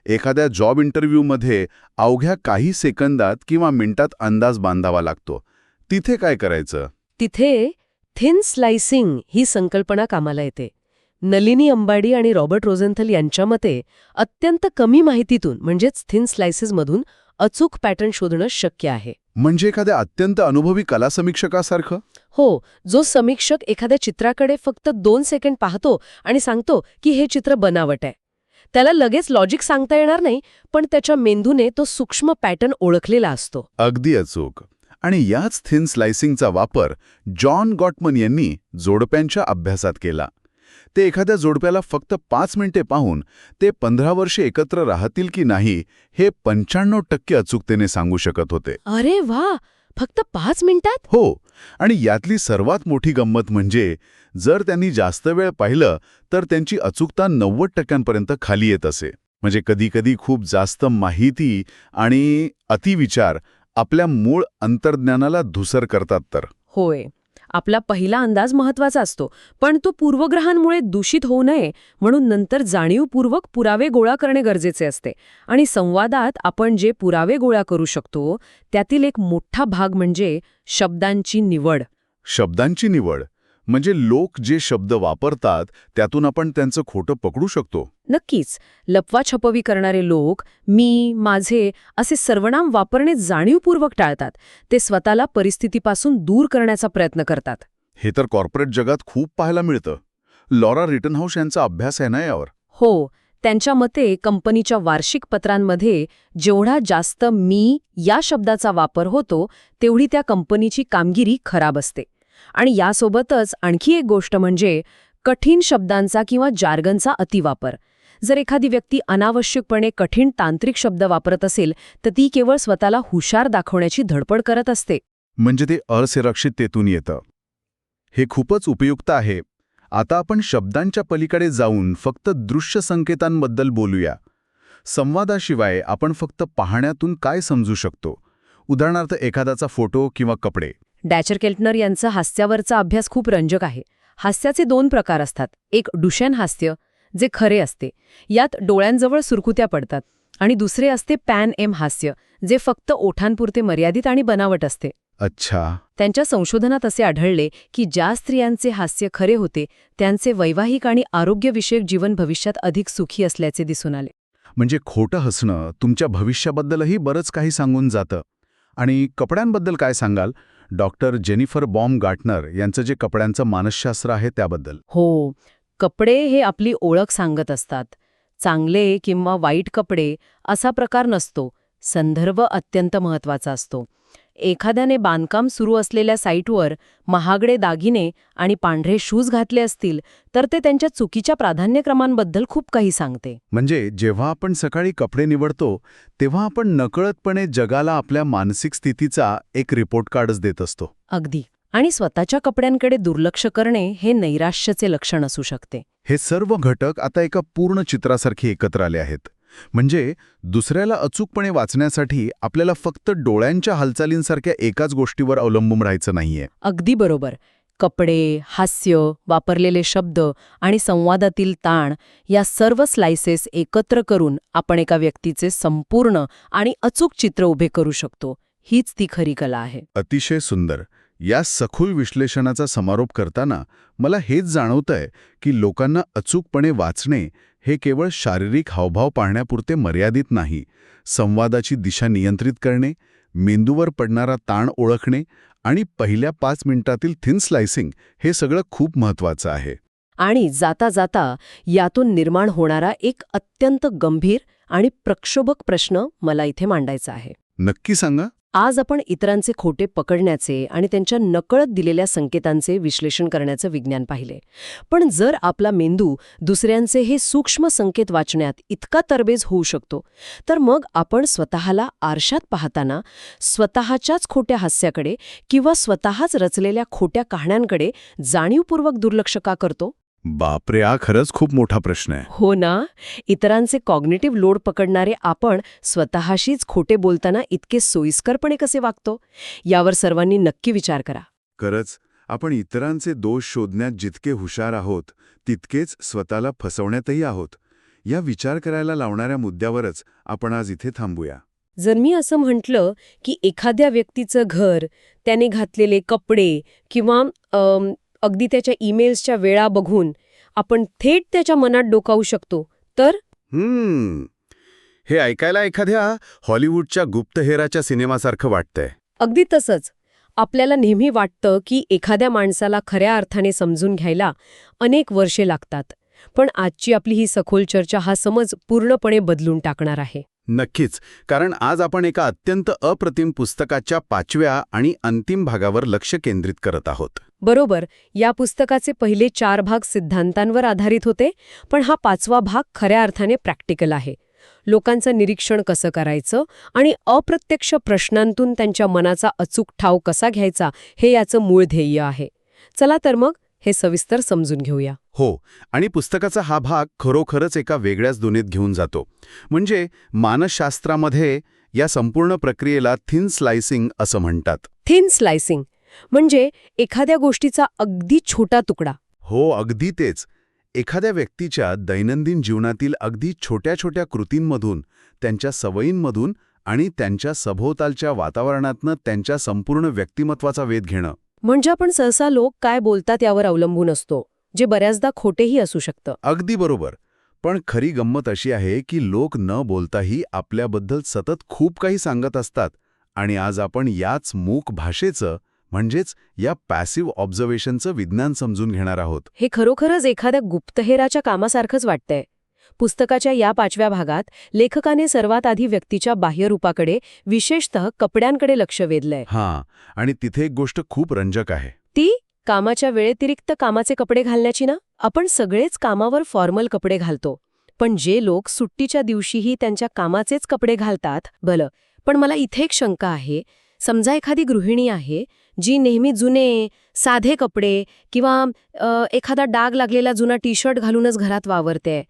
एखाद्या जॉब इंटरव्ह्यूमध्ये अवघ्या काही सेकंदात किंवा मिनिटात अंदाज बांधावा लागतो. तिथे काय करायचं? तिथे थिन स्लायसिंग ही संकल्पना कामाला येते. नलिनी अंबाडी आणि रॉबर्ट रोझेन्थल यांच्या मते अत्यंत कमी माहितीतून म्हणजेच थिन स्लाइसेसमधून अचूक पॅटर्न शोधणं शक्य आहे. म्हणजे एखाद्या अत्यंत अनुभवी कला समीक्षकासारखं? हो, जो समीक्षक एखाद्या चित्राकडे फक्त 2 सेकंड पाहतो आणि सांगतो की हे चित्र बनावट आहे. त्याला लगेच लॉजिक सांगता येणार नाही, पण त्याच्या मेंदूने तो सूक्ष्म पॅटर्न ओळखलेला असतो. अगदी अचूक. आणि याच थिन स्लायसिंगचा वापर जॉन गॉटमन यांनी जोडप्यांच्या अभ्यासात केला. ते एखाद्या जोडप्याला फक्त 5 मिनिटे पाहून ते 15 वर्षे एकत्र राहतील की नाही हे 95% अचूकतेने सांगू शकत होते. अरे वा, फक्त 5 मिनिटात? हो, आणि यातली सर्वात मोठी गंमत म्हणजे जर त्यांनी जास्त वेळ पाहिलं तर त्यांची अचूकता 90% खाली येत असे. म्हणजे कधीकधी खूप जास्त माहिती आणि अतिविचार आपल्या मूळ अंतर्ज्ञानाला धुसर करतात तर. होय, आपला पहिला अंदाज महत्वाचा असतो, पण तो पूर्वग्रहांमुळे दूषित होऊ नये म्हणून नंतर जाणीवपूर्वक पुरावे गोळा करणे गरजेचे असते. आणि संवादात आपण जे पुरावे गोळा करू शकतो त्यातील एक मोठा भाग म्हणजे शब्दांची निवड. शब्दांची निवड म्हणजे लोक जे शब्द वापरतात त्यातून आपण त्यांचं खोटं पकडू शकतो. नक्कीच, लपवाछपवी करणारे लोक मी, माझे असे सर्वनाम वापरणे जाणीवपूर्वक टाळतात. ते स्वतःला परिस्थितीपासून दूर करण्याचा प्रयत्न करतात. हे तर कॉर्पोरेट जगात खूप पाहायला मिळतं. लॉरा रिटनहाऊस यांचा अभ्यास आहे ना यावर. हो, त्यांच्या मते कंपनीच्या वार्षिक पत्रांमध्ये जेवढा जास्त मी या शब्दाचा वापर होतो तेवढी त्या कंपनीची कामगिरी खराब असते. आणि यासोबतच आणखी एक गोष्ट म्हणजे कठीण शब्दांचा किंवा जार्गनचा अतिवापर. जर एखादी व्यक्ती अनावश्यकपणे कठीण तांत्रिक शब्द वापरत असेल तर ती केवळ स्वतःला हुशार दाखवण्याची धडपड करत असते. म्हणजे ते असुरक्षिततेतून येतं. हे खूपच उपयुक्त आहे. आता आपण शब्दांच्या पलीकडे जाऊन फक्त दृश्य संकेतांबद्दल बोलूया. संवादाशिवाय आपण फक्त पाहण्यातून काय समजू शकतो? उदाहरणार्थ एखाद्याचा फोटो किंवा कपडे. डॅचर केल्टनर यांचा हास्यावरचा अभ्यास खूप रंजक आहे. हास्याचे 2 प्रकार असतात. एक डुशेन हास्य, जे खरे असते, यात डोळ्यांजवळ सुरकुत्या पडतात, आणि दुसरे असते पॅन एम हास्य, जे फक्त ओठांपुरते मर्यादित आणि बनावट असते. अच्छा. त्यांच्या संशोधनात असे आढळले की ज्या स्त्रियांचे हास्य खरे होते त्यांचे वैवाहिक आणि आरोग्यविषयक जीवन भविष्यात अधिक सुखी असल्याचे दिसून आले. म्हणजे खोटं हसणं तुमच्या भविष्याबद्दलही बरंच काही सांगून जातं. आणि कपड्यांबद्दल काय सांगाल? डॉक्टर जेनिफर बॉमगार्टनर यांचं जे कपड्यांचं मानसशास्त्र आहे त्याबद्दल. हो, कपडे हे आपली ओळख सांगत असतात. चांगले किंवा वाईट कपडे असा प्रकार नसतो. संदर्भ अत्यंत महत्वाचा असतो. एखाद्याने बांधकाम सुरू असलेल्या साईटवर महागडे दागिने आणि पांढरे शूज घातले असतील तर ते त्यांच्या चुकीच्या प्राधान्यक्रमांबद्दल खूप काही सांगते. म्हणजे जेव्हा आपण सकाळी कपडे निवडतो तेव्हा आपण नकळतपणे जगाला आपल्या मानसिक स्थितीचा एक रिपोर्ट कार्डच देत असतो. अगदी. आणि स्वतःच्या कपड्यांकडे दुर्लक्ष करणे हे नैराश्याचे लक्षण असू शकते. हे सर्व घटक आता एका पूर्ण चित्रासारखे एकत्र आले आहेत. म्हणजे दुसऱ्याला अचूकपणे वाचण्यासाठी आपल्याला फक्त डोळ्यांच्या हालचालींसारख्या एकाच गोष्टीवर अवलंबून राहायचं नाहीये. अगदी बरोबर. कपडे, हास्य, वापरलेले शब्द आणि संवादातील ताण या सर्व स्लाइसेस एकत्र करून आपण एका व्यक्तीचे संपूर्ण आणि अचूक चित्र उभे करू शकतो. हीच ती खरी कला आहे. अतिशय सुंदर. या सखोल विश्लेषणाचा समारोप करताना मला हेच जाणवतंय की लोकांना अचूकपणे वाचणे हे केवळ शारीरिक हावभाव पाहण्यापुरते मर्यादित नाही. संवादाची दिशा नियंत्रित करणे, मेंदूवर पडणारा ताण ओळखणे आणि पहिल्या 5 मिनिटातील थिन स्लायसिंग हे सगळं खूप महत्वाचं आहे. आणि जाता जाता यातून निर्माण होणारा एक अत्यंत गंभीर आणि प्रक्षोभक प्रश्न मला इथे मांडायचा आहे. नक्की सांगा. आज आपण इतरांचे खोटे पकडण्याचे आणि त्यांच्या नकळत दिलेल्या संकेतांचे विश्लेषण करण्याचं विज्ञान पाहिले. पण जर आपला मेंदू दुसऱ्यांचे हे सूक्ष्म संकेत वाचण्यात इतका तरबेज होऊ शकतो तर मग आपण स्वतःला आरशात पाहताना स्वतःच्याच खोट्या हास्याकडे किंवा स्वतःच रचलेल्या खोट्या कहाण्यांकडे जाणीवपूर्वक दुर्लक्ष का करतो? बापरे, हा खरंच खूप मोठा प्रश्न आहे. हो ना. इतरांचे कॉग्निटिव्ह लोड पकडणारे आपण स्वतःशीच खोटे बोलताना इतके सोयीस्करपणे कसे वागतो? यावर सर्वांनी नक्की विचार करा. खरंच आपण इतरांचे दोष शोधण्यात जितके हुशार आहोत तितकेच स्वतःला फसवण्यातही आहोत. या विचार करायला लावणाऱ्या मुद्द्यावरच आपण आज इथे थांबूया. जर मी असं म्हटलं की एखाद्या व्यक्तीचं घर, त्याने घातलेले कपडे किंवा अगदी त्याच्या ईमेल्सच्या वेळा बघून आपण थेट त्याच्या मनात डोकावू शकतो तर हे ऐकायला एखाद्या हॉलिवूडच्या गुप्तहेराच्या सिनेमासारखं वाटतंय. अगदी तसंच. आपल्याला नेहमी वाटतं की एखाद्या माणसाला खऱ्या अर्थाने समजून घ्यायला अनेक वर्षे लागतात. पण आजची आपली ही सखोल चर्चा हा समज पूर्णपणे बदलून टाकणार आहे. नक्कीच, कारण आज आपण एका अत्यंत अप्रतिम पुस्तकाच्या 5व्या आणि अंतिम भागावर लक्ष केंद्रित करत आहोत. बरोबर. या पुस्तकाचे पहिले 4 भाग सिद्धांतांवर आधारित होते, पण हा 5वा भाग खऱ्या अर्थाने प्रॅक्टिकल आहे. लोकांचं निरीक्षण कसं करायचं आणि अप्रत्यक्ष प्रश्नांतून त्यांच्या मनाचा अचूक ठाव कसा घ्यायचा हे याचं मूळ ध्येय आहे. चला तर मग हे सविस्तर समजून घेऊया. हो, आणि पुस्तकाचा हा भाग खरोखरच एका वेगळ्याच दुनियेत घेऊन जातो. म्हणजे मानसशास्त्रामध्ये या संपूर्ण प्रक्रियेला थिन स्लायसिंग असं म्हणतात. थिन स्लायसिंग म्हणजे एखाद्या गोष्टीचा अगदी छोटा तुकडा. हो, अगदी तेच. एखाद्या व्यक्तीच्या दैनंदिन जीवनातील अगदी छोट्या छोट्या कृतींमधून, त्यांच्या सवयींमधून आणि त्यांच्या सभोवतालच्या वातावरणातनं त्यांच्या संपूर्ण व्यक्तिमत्वाचा वेध घेणं. म्हणजे आपण सहसा लोक काय बोलतात यावर अवलंबून असतो, जे बऱ्याचदा खोटेही असू शकतं. अगदी बरोबर. पण खरी गंमत अशी आहे की लोक न बोलताही आपल्याबद्दल सतत खूप काही सांगत असतात. आणि आज आपण याच मूक भाषेचं म्हणजेच या पॅसिव्ह ऑब्झर्वेशनचं विज्ञान समजून घेणार आहोत. हे खरोखरच एखाद्या गुप्तहेराच्या कामासारखंच वाटतंय. पुस्तकाच्या या 5व्या भागात लेखकाने सर्वात आधी व्यक्तीच्या बाह्यरूपाकडे, विशेषतः कपड्यांकडे लक्ष वेधलंय. हां, आणि तिथे एक गोष्ट खूप रंजक आहे. ती कामाच्या वेळेतिरिक्त कामाचे कपडे घालण्याची ना. आपण सगळेच कामावर फॉर्मल कपडे घालतो, पण जे लोक सुट्टीच्या दिवशीही त्यांच्या कामाचेच कपडे घालतात. भलं, पण मला इथे एक शंका आहे. समजा एखादी गृहिणी आहे जी नेहमी जुने, साधे कपडे किंवा एखादा डाग लागलेला जुना टी-शर्ट घालूनच घरात वावरते.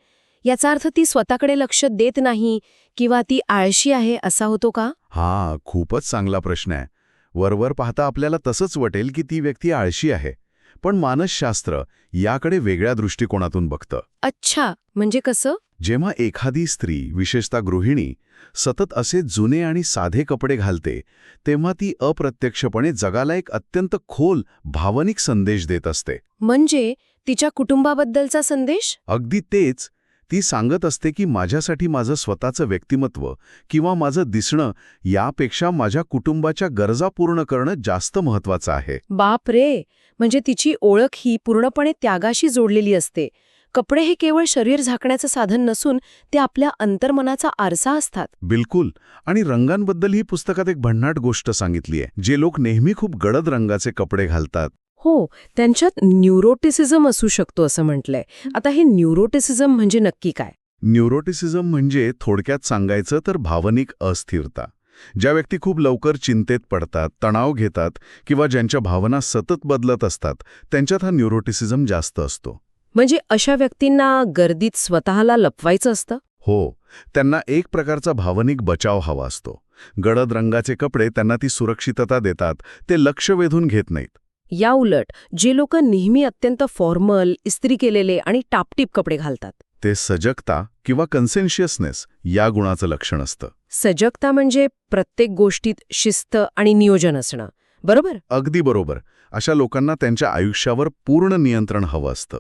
याचा अर्थ ती स्वतःकडे लक्ष देत नाही किंवा ती आळशी आहे असा होतो का? हां, खूपच चांगला प्रश्न आहे. वरवर पाहता आपल्याला तसंच वाटेल की ती व्यक्ती आळशी आहे. पण मानसशास्त्र याकडे वेगळ्या दृष्टिकोनातून बघतं. अच्छा, म्हणजे कसं? जेव्हा एखादी स्त्री, विशेषतः गृहिणी, सतत असे जुने आणि साधे कपडे घालते, तेव्हा ती अप्रत्यक्षपणे जगाला एक अत्यंत खोल, भावनिक संदेश देत असते. म्हणजे तिच्या कुटुंबाबद्दलचा संदेश? अगदी तेच. ती सांगत असते की माझ्यासाठी माझं स्वतःचं व्यक्तिमत्व किंवा माझं दिसणं यापेक्षा माझ्या कुटुंबाच्या गरजा पूर्ण करणं जास्त महत्त्वाचं आहे. बाप रे, म्हणजे तिची ओळख ही पूर्णपणे त्यागाशी जोडलेली असते. कपडे हे केवळ शरीर झाकण्याचं साधन नसून ते आपल्या अंतर्मनाचा आरसा असतात. बिलकुल. आणि रंगांबद्दल ही पुस्तकात एक भन्नाट गोष्ट सांगितली आहे. जे लोक नेहमी खूप गडद रंगाचे कपडे घालतात, हो, त्यांच्यात न्यूरोटिसिझम असू शकतो असं म्हटलंय. आता हे न्यूरोटिसिझम म्हणजे नक्की काय? न्यूरोटिसिझम म्हणजे थोडक्यात सांगायचं तर भावनिक अस्थिरता. ज्या व्यक्ती खूप लवकर चिंतेत पडतात, तणाव घेतात किंवा ज्यांच्या भावना सतत बदलत असतात, त्यांच्यात हा न्यूरोटिसिझम जास्त असतो. म्हणजे अशा व्यक्तींना गर्दीत स्वतःला लपवायचं असतं? हो, त्यांना एक प्रकारचा भावनिक बचाव हवा असतो. गडद रंगाचे कपडे त्यांना ती सुरक्षितता देतात, ते लक्ष वेधून घेत नाहीत. या उलट जे लोक नेहमी अत्यंत फॉर्मल, इस्त्री केलेले आणि टापटीप कपडे घालतात, ते सजगता किंवा कन्सेन्शियसनेस या गुणाचं लक्षण असतं. सजगता म्हणजे प्रत्येक गोष्टीत शिस्त आणि नियोजन असणं, बरोबर? अगदी बरोबर. अशा लोकांना त्यांच्या आयुष्यावर पूर्ण नियंत्रण हवं असतं.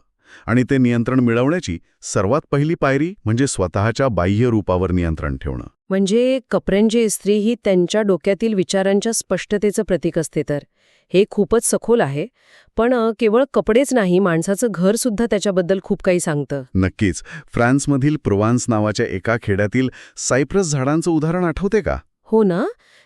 आणि ते नियंत्रण मिळवण्याची सर्वात पहिली पायरी म्हणजे स्वतःच्या बाह्य रूपावर नियंत्रण ठेवणं. म्हणजे कपड्यांची इस्त्री ही त्यांच्या डोक्यातील विचारांच्या स्पष्टतेचं प्रतीक असते. तर हे खूपच सखोल आहे. पण केवळ कपडेच नाही, माणसाचं घर सुद्धा त्याच्याबद्दल खूप काही सांगतं. नक्कीच. फ्रान्समधील प्रोव्हान्स नावाच्या एका खेड्यातील सायप्रस झाडांचं उदाहरण आठवते का? हो ना.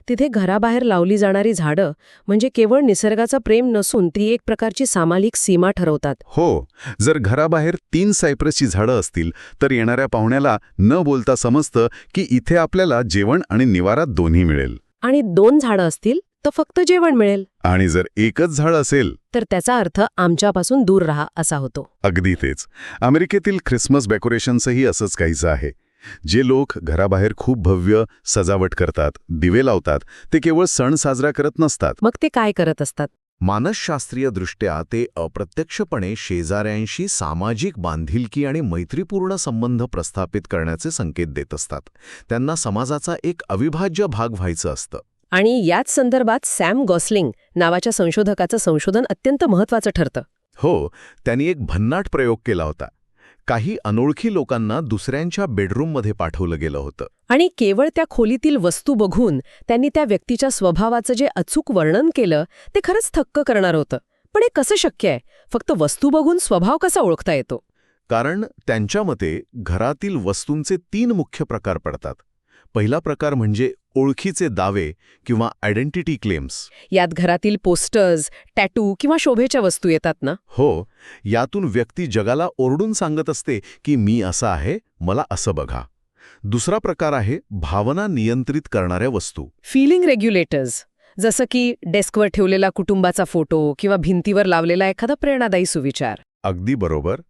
तिथे घराबाहेर लावली जाणारी झाडं म्हणजे केवळ निसर्गाचा प्रेम नसून ती एक प्रकारची सामाजिक सीमा ठरवतात. हो. जर घराबाहेर 3 सायप्रसची झाडं असतील तर येणाऱ्या पाहुण्याला न बोलता समजतं की इथे आपल्याला जेवण आणि निवारा दोन्ही मिळेल. आणि 2 झाडं असतील तर फक्त जेवण मिळेल. आणि जर एकच झाड असेल तर त्याचा अर्थ आमच्यापासून दूर राहा असा होतो. अगदी तेच. अमेरिकेतील ख्रिसमस डेकोरेशनचंही असंच काहीचं आहे. जे लोक घराबाहेर खूप भव्य सजावट करतात, दिवे लावतात, ते केवळ सण साजरा करत नसतात. मग ते काय करत असतात? मानसशास्त्रीय दृष्ट्या ते अप्रत्यक्षपणे शेजाऱ्यांशी सामाजिक बांधिलकी आणि मैत्रीपूर्ण संबंध प्रस्थापित करण्याचे संकेत देत असतात. त्यांना समाजाचा एक अविभाज्य भाग व्हायचं असतं. आणि याच संदर्भात सॅम गॉसलिंग नावाच्या संशोधकाचं संशोधन अत्यंत महत्त्वाचं ठरतं. हो, त्यांनी एक भन्नाट प्रयोग केला होता. काही अनोळखी लोकांना दुसऱ्यांच्या बेडरूममध्ये पाठवलं गेलं होतं. आणि केवळ त्या खोलीतील वस्तू बघून त्यांनी त्या व्यक्तीच्या स्वभावाचं जे अचूक वर्णन केलं ते खरंच थक्क करणार होतं. पण हे कसं शक्य आहे? फक्त वस्तू बघून स्वभाव कसा ओळखता येतो? कारण त्यांच्या मते घरातील वस्तूंचे 3 मुख्य प्रकार पडतात. पहिला प्रकार म्हणजे ओळखीचे दावे किंवा आयडेंटिटी क्लेम्स. यात घरातील पोस्टर्स, टॅटू किंवा शोभेच्या वस्तू येतात ना? हो, यातून व्यक्ती जगाला ओरडून सांगत असते की मी असा आहे, मला असं बघा. दुसरा प्रकार आहे भावना नियंत्रित करणाऱ्या वस्तू. फिलिंग रेग्युलेटर्स, जसं की डेस्कवर ठेवलेला कुटुंबाचा फोटो किंवा भिंतीवर लावलेला एखादा प्रेरणादायी सुविचार. अगदी बरोबर.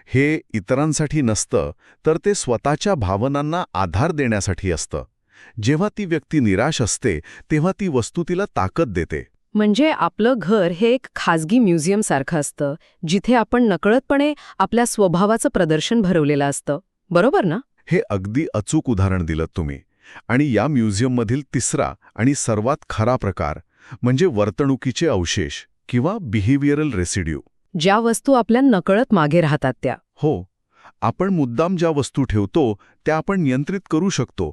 हे इतरांसाठी नसतं, तर ते स्वतःच्या भावनांना आधार देण्यासाठी असतं. जेव्हा ती व्यक्ती निराश असते तेव्हा ती वस्तू तिला ताकद देते. म्हणजे आपलं घर हे एक खाजगी म्युझियम सारखं असतं, जिथे आपण नकळतपणे आपल्या स्वभावाचं प्रदर्शन भरवलेलं असतं. बरोबर ना? हे अगदी अचूक उदाहरण दिलं तुम्ही. आणि या म्युझियममधील तिसरा आणि सर्वात खरा प्रकार म्हणजे वर्तणुकीचे अवशेष किंवा बिहेवियरल रेसिड्यू. ज्या वस्तू आपल्या नकळत मागे राहतात त्या. हो, आपण मुद्दाम ज्या वस्तू ठेवतो त्या आपण नियंत्रित करू शकतो,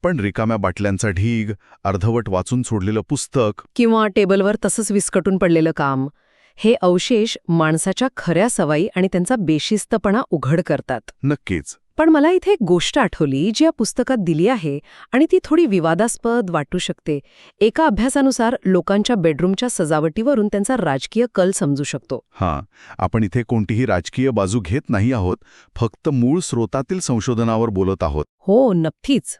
पण रिकाम्या बाटल्यांचा ढीग, अर्धवट वाचून सोडलेलं पुस्तक किंवा टेबलवर तसंच विस्कटून पडलेलं काम, हे अवशेष माणसाच्या खऱ्या सवयी आणि त्यांचा बेशिस्तपणा उघड करतात. नक्कीच. पण मला इथे एक गोष्ट आठवली जी या पुस्तकात दिली आहे आणि ती थोडी विवादास्पद वाटू शकते. एका अभ्यासानुसार लोकांच्या बेडरूमच्या सजावटीवरून त्यांचा राजकीय कल समजू शकतो. हां, आपण इथे कोणतीही राजकीय बाजू घेत नाही आहोत, फक्त मूळ स्रोतातील संशोधनावर बोलत आहोत. हो, नक्कीच.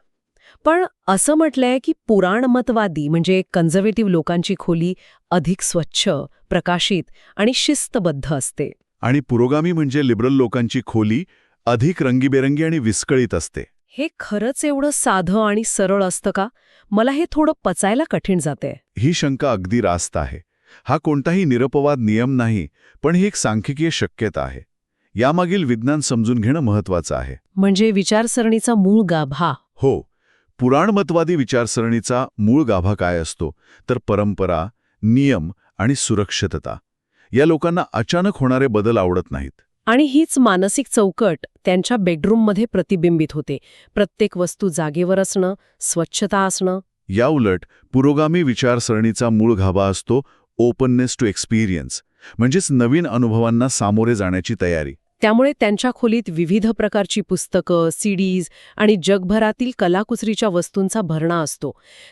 पण असं म्हटलंय की पुराणमतवादी म्हणजे कन्झर्वेटिव्ह लोकांची खोली अधिक स्वच्छ, प्रकाशित आणि शिस्तबद्ध असते. आणि पुरोगामी म्हणजे लिबरल लोकांची खोली अधिक रंगीबेरंगी आणि विस्कळीत असते. हे खरंच एवढं साधं आणि सरळ असतं का? मला हे थोडं पचायला कठीण जाते. ही शंका अगदी रास्त आहे. हा कोणताही निरपवाद नियम नाही, पण ही एक सांख्यिकीय शक्यता आहे. यामागील विज्ञान समजून घेणं महत्वाचं आहे. म्हणजे विचारसरणीचा मूळ गाभा. हो, पुराणमतवादी विचारसरणीचा मूळ गाभा काय असतो तर परंपरा, नियम आणि सुरक्षितता. या लोकांना अचानक होणारे बदल आवडत नाहीत. आणि हीच मानसिक चौकट त्यांच्या बेडरूममध्ये प्रतिबिंबित होते. प्रत्येक वस्तू जागेवर असणं, स्वच्छता असणं. याउलट पुरोगामी विचारसरणीचा मूळ गाभा असतो ओपननेस टू एक्सपिरियन्स, म्हणजेच नवीन अनुभवांना सामोरे जाण्याची तयारी. त्यामुळे त्यांच्या खोलीत विविध प्रकारची पुस्तकं, सीडीज आणि जगभरातील कलाकुसरीच्या वस्तूंचा भरणा असतो.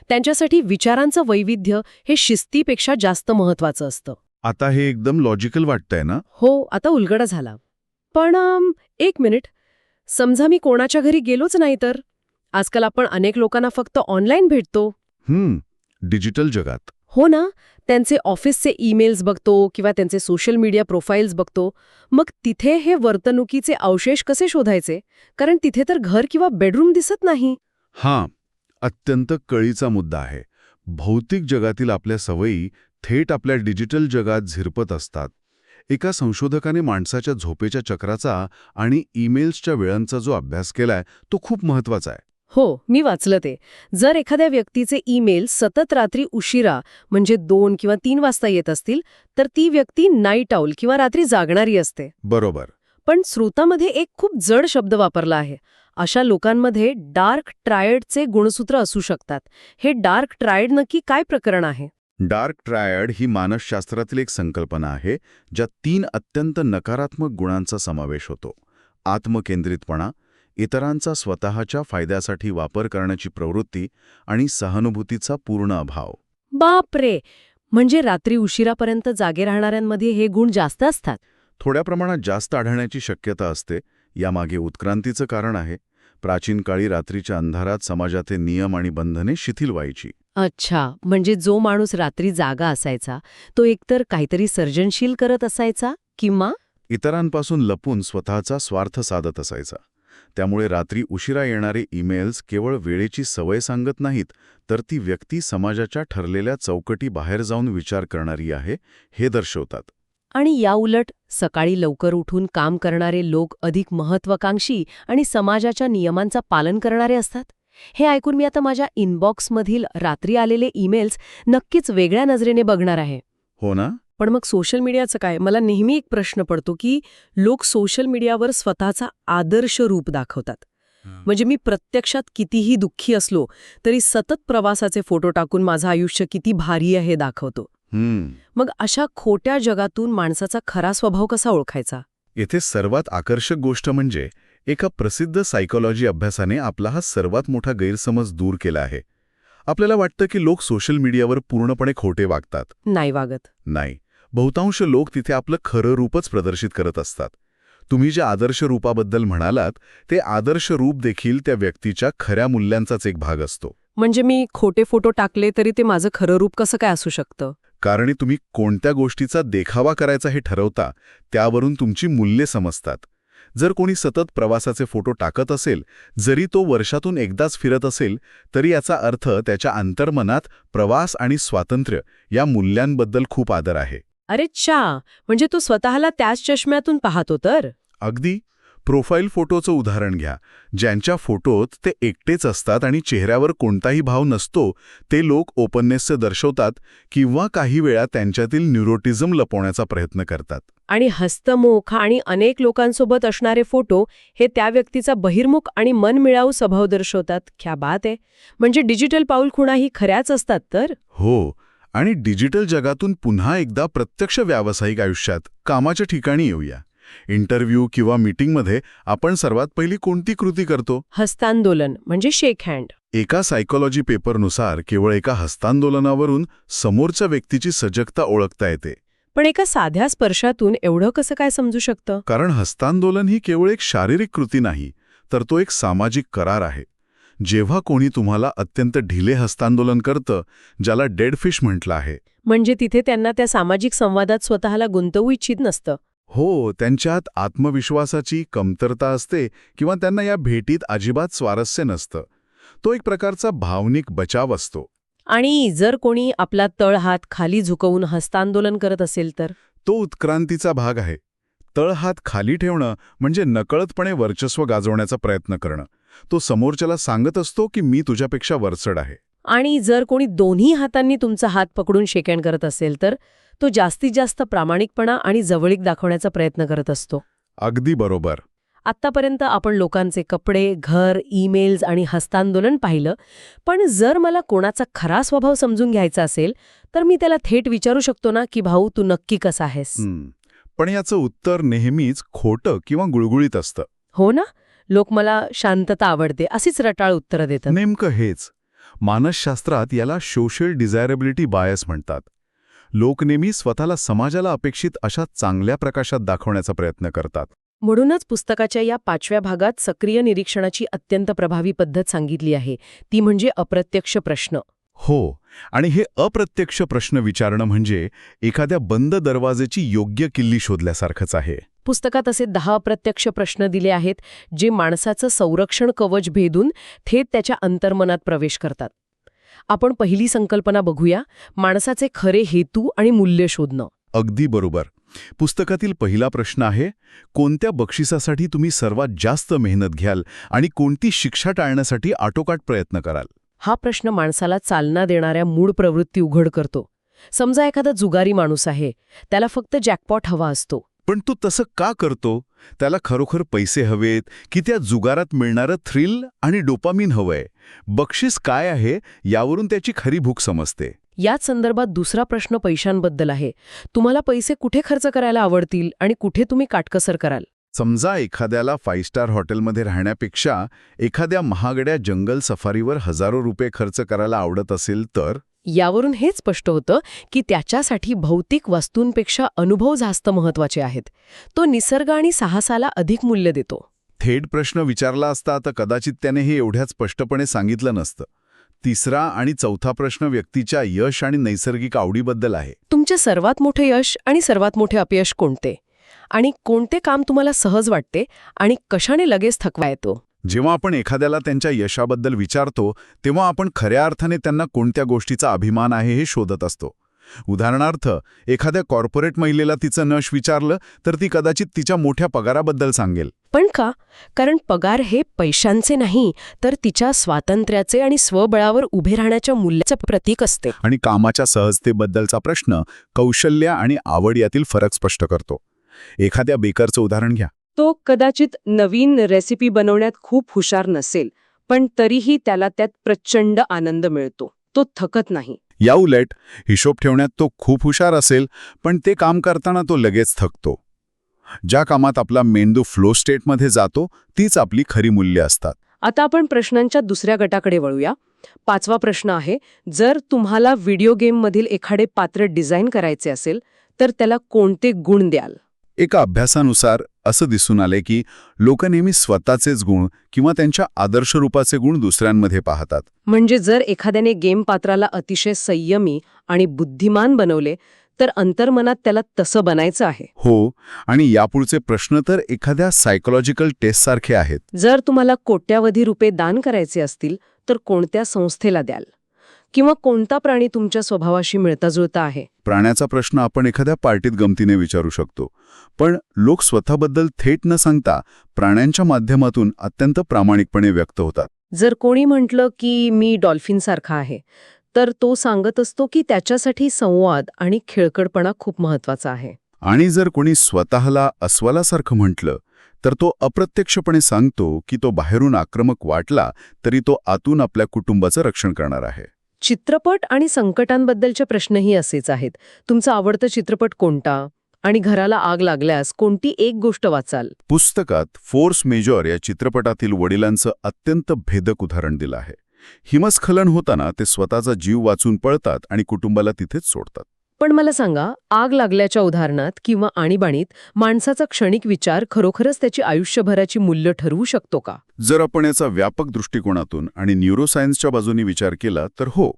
त्यांच्यासाठी विचारांचं वैविध्य हे शिस्तीपेक्षा जास्त महत्वाचं असतं. आता हे एकदम लॉजिकल वाटतंय ना? हो, आता उलगडा झाला. पण एक मिनिट, समजा मी कोणाच्या घरी गेलोच नाही तर? आजकाल आपण अनेक लोकांना फक्त ऑनलाईन भेटतो. डिजिटल जगात. हो ना, त्यांचे ऑफिसचे ईमेल्स बघतो किंवा त्यांचे सोशल मीडिया प्रोफाईल्स बघतो. मग तिथे हे वर्तणुकीचे अवशेष कसे शोधायचे? कारण तिथे तर घर किंवा बेडरूम दिसत नाही. हां, अत्यंत कळीचा मुद्दा आहे. भौतिक जगातील आपल्या सवयी थेट आपल्या डिजिटल जगात झिरपत असतात. एका संशोधकाने माणसाच्या झोपेच्या चक्राचा आणि ईमेल्सच्या वेळांचा जो अभ्यास केलाय तो खूप महत्वाचा आहे. हो, मी वाचलं ते. जर एखाद्या व्यक्तीचे ईमेल सतत रात्री उशिरा म्हणजे 2 किंवा 3 वाजता येत असतील तर ती व्यक्ती नाईट आऊल किंवा रात्री जागणारी असते. बरोबर. पण स्रोतामध्ये एक खूप जड शब्द वापरला आहे. अशा लोकांमध्ये डार्क ट्रायडचे गुणसूत्र असू शकतात. हे डार्क ट्रायड नक्की काय प्रकरण आहे? डार्क ट्रायड ही मानसशास्त्रातील एक संकल्पना आहे ज्यात 3 अत्यंत नकारात्मक गुणांचा समावेश होतो. आत्मकेंद्रितपणा, इतरांचा स्वतःच्या फायद्यासाठी वापर करण्याची प्रवृत्ती आणि सहानुभूतीचा पूर्ण अभाव. बापरे! म्हणजे रात्री उशिरापर्यंत जागे राहणाऱ्यांमध्ये हे गुण जास्त असतात. थोड्या प्रमाणात जास्त आढळण्याची शक्यता असते. यामागे उत्क्रांतीचं कारण आहे. प्राचीन काळी रात्रीच्या अंधारात समाजाचे नियम आणि बंधने शिथिल व्हायची. अच्छा, म्हणजे जो माणूस रात्री जागा असायचा तो एकतर काहीतरी सर्जनशील करत असायचा किंवा इतरांपासून लपून स्वतःचा स्वार्थ साधत असायचा. त्यामुळे रात्री उशिरा येणारे ईमेल्स केवळ वेळेची सवय सांगत नाहीत, तर ती व्यक्ती समाजाच्या ठरलेल्या चौकटी बाहेर जाऊन विचार करणारी आहे हे दर्शवतात. आणि याउलट सकाळी लवकर उठून काम करणारे लोक अधिक महत्वाकांक्षी आणि समाजाच्या नियमांचं पालन करणारे असतात. हे ऐकून मी आता माझ्या इनबॉक्समधील रात्री आलेले ईमेल्स नक्कीच वेगळ्या नजरेने बघणार आहे. हो ना? पण मग सोशल मीडियाचं काय? मला नेहमी एक प्रश्न पडतो की लोक सोशल मीडियावर स्वतःचा आदर्श रूप दाखवतात. म्हणजे मी प्रत्यक्षात कितीही दुःखी असलो तरी सतत प्रवासाचे फोटो टाकून माझं आयुष्य किती भारी आहे हे दाखवतो. मग अशा खोट्या जगातून माणसाचा खरा स्वभाव कसा ओळखायचा? येथे सर्वात आकर्षक गोष्ट म्हणजे एका प्रसिद्ध सायकोलॉजी अभ्यासाने आपला हा सर्वात मोठा गैरसमज दूर केला आहे. आपल्याला वाटतं की लोक सोशल मीडियावर पूर्णपणे खोटे वागतात. नाही वागत. नाही, बहुतांश लोक तिथे आपलं खरं रूपच प्रदर्शित करत असतात. तुम्ही ज्या आदर्श रूपाबद्दल म्हणालात ते आदर्श रूप देखील त्या व्यक्तीच्या खऱ्या मूल्यांचाच एक भाग असतो. म्हणजे मी खोटे फोटो टाकले तरी ते माझं खरं रूप कसं काय असू शकतं? कारण तुम्ही कोणत्या गोष्टीचा देखावा करायचा हे ठरवता त्यावरून तुमची मूल्ये समजतात. जर कोणी सतत प्रवासाचे फोटो टाकत असेल, जरी तो वर्षातून एकदाच फिरत असेल, तरी याचा अर्थ त्याच्या अंतर्मनात प्रवास आणि स्वातंत्र्य या मूल्यांबद्दल खूप आदर आहे. अरे च्छा, म्हणजे तो स्वतःला त्याच चष्म्यातून पाहतो तर? अगदी. प्रोफाईल फोटोचं उदाहरण घ्या. ज्यांच्या फोटोत ते एकटेच असतात आणि चेहऱ्यावर कोणताही भाव नसतो, ते लोक ओपननेसचे दर्शवतात किंवा काही वेळा त्यांच्यातील न्यूरोटिझम लपवण्याचा प्रयत्न करतात. आणि हस्तमुख आणि अनेक लोकांसोबत असणारे फोटो हे त्या व्यक्तीचा बहिर्मुख आणि मनमिळाऊ स्वभाव दर्शवतात. क्या बात आहे. म्हणजे डिजिटल पाऊलखुणा ही खऱ्याच असतात तर? हो. आणि डिजिटल जगातून पुन्हा एकदा प्रत्यक्ष व्यावसायिक आयुष्यात, कामाच्या ठिकाणी येऊया. इंटरव्ह्यू किंवा मीटिंगमध्ये आपण सर्वात पहिली कोणती कृती करतो? हस्तांदोलन म्हणजे शेक हँड. एका सायकोलॉजी पेपरनुसार केवळ एका हस्तांदोलनावरून समोरच्या व्यक्तीची सजगता ओळखता येते. पण एका साध्या स्पर्शातून एवढं कसं काय समजू शकतं? कारण हस्तांदोलन ही केवळ एक शारीरिक कृती नाही, तर तो एक सामाजिक करार आहे. जेव्हा कोणी तुम्हाला अत्यंत ढिले हस्तांदोलन करतं, ज्याला डेड फिश म्हटलं आहे, म्हणजे तिथे त्यांना त्या सामाजिक संवादात स्वतःला गुंतवू इच्छित नसतं. हो, त्यांच्यात आत्मविश्वासाची कमतरता असते किंवा त्यांना या भेटीत अजिबात स्वारस्य नसतं. तो एक प्रकारचा भावनिक बचाव असतो. आणि जर कोणी आपला तळहात खाली झुकवून हस्तांदोलन करत असेल तर? तो उत्क्रांतीचा भाग आहे. तळहात खाली ठेवणं म्हणजे नकळतपणे वर्चस्व गाजवण्याचा प्रयत्न करणं. तो समोरच्याला सांगत असतो की मी तुझ्यापेक्षा वरचढ आहे. आणि जर कोणी दोन्ही हातांनी तुमचा हात पकडून शेकहँड करत असेल तर तो जास्तीत जास्त प्रामाणिकपणा आणि जवळीक दाखवण्याचा प्रयत्न करत असतो. अगदी बरोबर. आत्तापर्यंत आपण लोकांचे कपडे, घर, ईमेल्स आणि हस्तांदोलन पाहिलं, पण जर मला कोणाचा खरा स्वभाव समजून घ्यायचा असेल तर मी त्याला थेट विचारू शकतो ना की भाऊ तू नक्की कसा आहेस? पण याचं उत्तर नेहमीच खोटं किंवा गुळगुळीत असतं. हो ना, लोक मला शांतता आवडते अशीच रटाळ उत्तरं देतात. नेमकं हेच. मानसशास्त्रात याला सोशल डिझायरेबिलिटी बायस म्हणतात. लोक नेहमी स्वतःला समाजाला अपेक्षित अशा चांगल्या प्रकाशात दाखवण्याचा प्रयत्न करतात. म्हणूनच पुस्तकाच्या या 5व्या भागात सक्रिय निरीक्षणाची अत्यंत प्रभावी पद्धत सांगितली आहे, ती म्हणजे अप्रत्यक्ष प्रश्न. हो, आणि हे अप्रत्यक्ष प्रश्न विचारणं म्हणजे एखाद्या बंद दरवाजेची योग्य किल्ली शोधल्यासारखंच आहे. पुस्तकात असे 10 अप्रत्यक्ष प्रश्न दिले आहेत जे माणसाचं संरक्षण कवच भेदून थेट त्याच्या अंतर्मनात प्रवेश करतात. आपण पहिली संकल्पना बघूया, माणसाचे खरे हेतू आणि मूल्य शोधणं. अगदी बरोबर. पुस्तकातील पहिला प्रश्न आहे, कोणत्या बक्षिसासाठी तुम्ही सर्वात जास्त मेहनत घ्याल आणि कोणती शिक्षा टाळण्यासाठी आटोकाट प्रयत्न कराल? हा प्रश्न माणसाला चालना देणाऱ्या मूळ प्रवृत्ती उघड करतो. समजा एखादा जुगारी माणूस आहे, त्याला फक्त जॅकपॉट हवा असतो. पण तो तसं का करतो? त्याला खरोखर पैसे हवेत की त्या जुगारात मिळणारं थ्रिल आणि डोपामिन हवंय? बक्षीस काय आहे यावरून त्याची खरी भूक समजते. याच संदर्भात दुसरा प्रश्न पैशांबद्दल आहे. तुम्हाला पैसे कुठे खर्च करायला आवडतील आणि कुठे तुम्ही काटकसर कराल? समजा एखाद्याला 5 स्टार हॉटेलमध्ये राहण्यापेक्षा एखाद्या महागड्या जंगल सफारीवर हजारो रुपये खर्च करायला आवडत असेल तर? यावरून हेच स्पष्ट होतं की त्याच्यासाठी भौतिक वस्तूंपेक्षा अनुभव जास्त महत्वाचे आहेत. तो निसर्ग आणि साहसाला अधिक मूल्य देतो. थेट प्रश्न विचारला असता तर कदाचित त्याने हे एवढ्याच स्पष्टपणे सांगितलं नसतं. तिसरा आणि चौथा प्रश्न व्यक्तीच्या यश आणि नैसर्गिक आवडीबद्दल आहे. तुमचे सर्वात मोठे यश आणि सर्वात मोठे अपयश कोणते? आणि कोणते काम तुम्हाला सहज वाटते आणि कशाने लगेच थकवा येतो? जेव्हा आपण एखाद्याला त्यांच्या यशाबद्दल विचारतो तेव्हा आपण खऱ्या अर्थाने त्यांना कोणत्या गोष्टीचा अभिमान आहे हे शोधत असतो. उदाहरणार्थ, एखाद्या कॉर्पोरेट महिलेला तिचं नश विचारलं तर ती कदाचित तिच्या मोठ्या पगाराबद्दल सांगेल. पण का? कारण पगार हे पैशांचे नाही, तर तिच्या स्वातंत्र्याचे आणि स्वबळावर उभे राहण्याच्या मूल्याचं प्रतीक असते. आणि कामाच्या सहजतेबद्दलचा प्रश्न कौशल्य आणि आवड यातील फरक स्पष्ट करतो. एखाद्या बेकरचं उदाहरण घ्या. तो कदाचित नवीन रेसिपी बनवण्यात खूप हुशार नसेल, पण तरीही त्याला त्यात प्रचंड आनंद मिळतो. तो थकत नाही. या उलट, हिशोब ठेवण्यात तो खूप हुशार असेल, पण ते काम करताना तो लगेच थकतो. ज्या कामात आपला मेंदू फ्लो स्टेटमध्ये जातो, तीच आपली खरी मूल्य असतात. आता आपण प्रश्नांच्या दुसऱ्या गटाकडे वळूया. 5वा प्रश्न आहे, जर तुम्हाला व्हिडिओ गेममधील एखादे पात्र डिझाईन करायचे असेल, तर त्याला कोणते गुण द्याल? एका अभ्यासानुसार असं दिसून आले की लोक नेहमी स्वतःचेच गुण किंवा त्यांच्या आदर्श रूपाचे गुण दुसऱ्यांमध्ये पाहतात. म्हणजे जर एखाद्याने गेम पात्राला अतिशय संयमी आणि बुद्धिमान बनवले, तर अंतर्मनात त्याला तसं बनायचं आहे. हो, आणि यापुढचे प्रश्न तर एखाद्या सायकोलॉजिकल टेस्टसारखे आहेत. जर तुम्हाला कोट्यावधी रुपये दान करायचे असतील, तर कोणत्या संस्थेला द्याल? किंवा कोणता प्राणी तुमच्या स्वभावाशी मिळताजुळता आहे? प्राण्याचा प्रश्न आपण एखाद्या पार्टीत गमतीने विचारू शकतो, पण लोक स्वतःबद्दल थेट न सांगता प्राण्यांच्या माध्यमातून अत्यंत प्रामाणिकपणे व्यक्त होतात. जर कोणी म्हटलं की मी डॉल्फिनसारखा आहे, तर तो सांगत असतो की त्याच्यासाठी संवाद आणि खेळकडपणा खूप महत्वाचा आहे. आणि जर कोणी स्वतःला अस्वलासारखं म्हटलं, तर तो अप्रत्यक्षपणे सांगतो की तो बाहेरून आक्रमक वाटला तरी तो आतून आपल्या कुटुंबाचं रक्षण करणार आहे. चित्रपट आणि संकटांबद्दलचे प्रश्नही असेच आहेत. तुमचा आवडता चित्रपट कोणता? आणि घराला आग लागल्यास कोणती एक गोष्ट वाचाल? पुस्तकात फोर्स मेजॉर या चित्रपटातील वडिलांचं अत्यंत भेदक उदाहरण दिलं आहे. हिमस्खलन होताना ते स्वतःचा जीव वाचून पळतात आणि कुटुंबाला तिथेच सोडतात. पण मला सांगा, आग लागल्याच्या उदाहरणात किंवा आणीबाणीत माणसाचा क्षणिक विचार खरोखरच त्याची आयुष्यभराची मूल्य ठरवू शकतो का? जर आपण याचा व्यापक दृष्टिकोनातून आणि न्यूरोसायन्सच्या बाजूने विचार केला तर हो.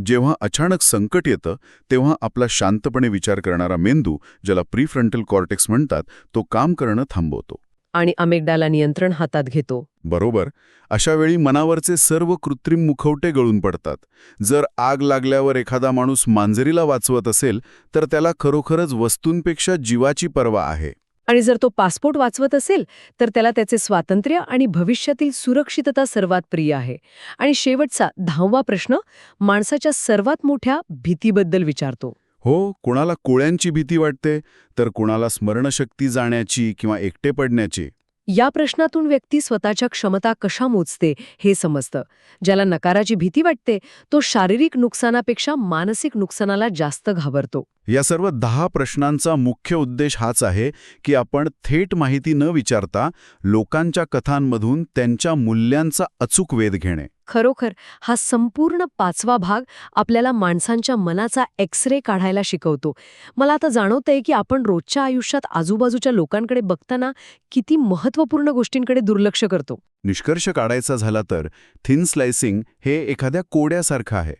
जेव्हा अचानक संकट येतं तेव्हा आपला शांतपणे विचार करणारा मेंदू, ज्याला प्रीफ्रंटल कॉर्टेक्स म्हणतात, तो काम करणं थांबवतो आणि अमिगडाला नियंत्रण हातात घेतो. बरोबर. अशा वेळी मनावरचे सर्व कृत्रिम मुखवटे गळून पडतात. जर आग लागल्यावर एखादा माणूस मांजरीला वाचवत असेल तर त्याला खरोखरच वस्तूंपेक्षा जीवाची पर्वा आहे. आणि जर तो पासपोर्ट वाचवत असेल, तर त्याला त्याचे स्वातंत्र्य आणि भविष्यातील सुरक्षितता सर्वात प्रिय आहे. आणि शेवटचा 10वा प्रश्न माणसाच्या सर्वात मोठ्या भीतीबद्दल विचारतो. हो, कुणाला कोळ्यांची भीती वाटते, तर कुणाला स्मरणशक्ती जाण्याची किंवा एकटे पडण्याची. या प्रश्नातून व्यक्ती स्वतःच्या क्षमता कशा मोजते हे समजतं. ज्याला नकाराची भीती वाटते, तो शारीरिक नुकसानापेक्षा मानसिक नुकसानाला जास्त घाबरतो. या सर्व 10 प्रश्नांचा मुख्य उद्देश हाच आहे की आपण थेट माहिती न विचारता लोकांच्या कथांमधून त्यांच्या मूल्यांचा अचूक वेध घेणे. खरोखर हा संपूर्ण 5वा भाग आपल्याला माणसांच्या मनाचा एक्स-रे काढायला शिकवतो. मला आता जाणवतंय की आपण रोजच्या आयुष्यात आजूबाजूच्या लोकांकडे बघताना किती महत्त्वपूर्ण गोष्टींकडे दुर्लक्ष करतो. निष्कर्ष काढायचा झाला तर थिन स्लायसिंग हे एखाद्या कोड्यासारखं आहे.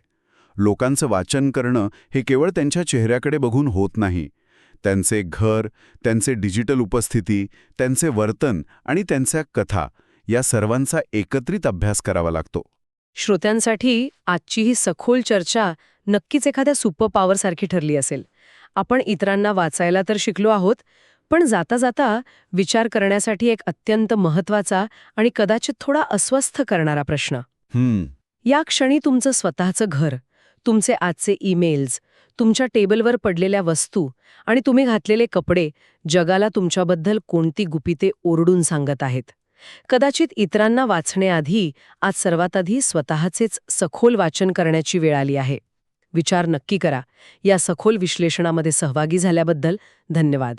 लोकांचं वाचन करणं हे केवळ त्यांच्या चेहऱ्याकडे बघून होत नाही. त्यांचे घर, त्यांचे डिजिटल उपस्थिती, त्यांचे वर्तन आणि त्यांच्या कथा या सर्वांचा एकत्रित अभ्यास करावा लागतो. श्रोत्यांसाठी आजची ही सखोल चर्चा नक्कीच एखाद्या सुपर पॉवरसारखी ठरली असेल. आपण इतरांना वाचायला तर शिकलो आहोत, पण जाता जाता विचार करण्यासाठी एक अत्यंत महत्त्वाचा आणि कदाचित थोडा अस्वस्थ करणारा प्रश्न. या क्षणी तुमचं स्वतःचं घर, तुमचे आजचे ईमेल्स, तुमच्या टेबलवर पडलेल्या वस्तू आणि तुम्ही घातलेले कपडे जगाला तुमच्याबद्दल कोणती गुपिते ओरडून सांगत आहेत? कदाचित इतरांना वाचण्याआधी आज सर्वात आधी स्वतःचेच सखोल वाचन करण्याची वेळ आली आहे. विचार नक्की करा. या सखोल विश्लेषणामध्ये सहभागी झाल्याबद्दल धन्यवाद.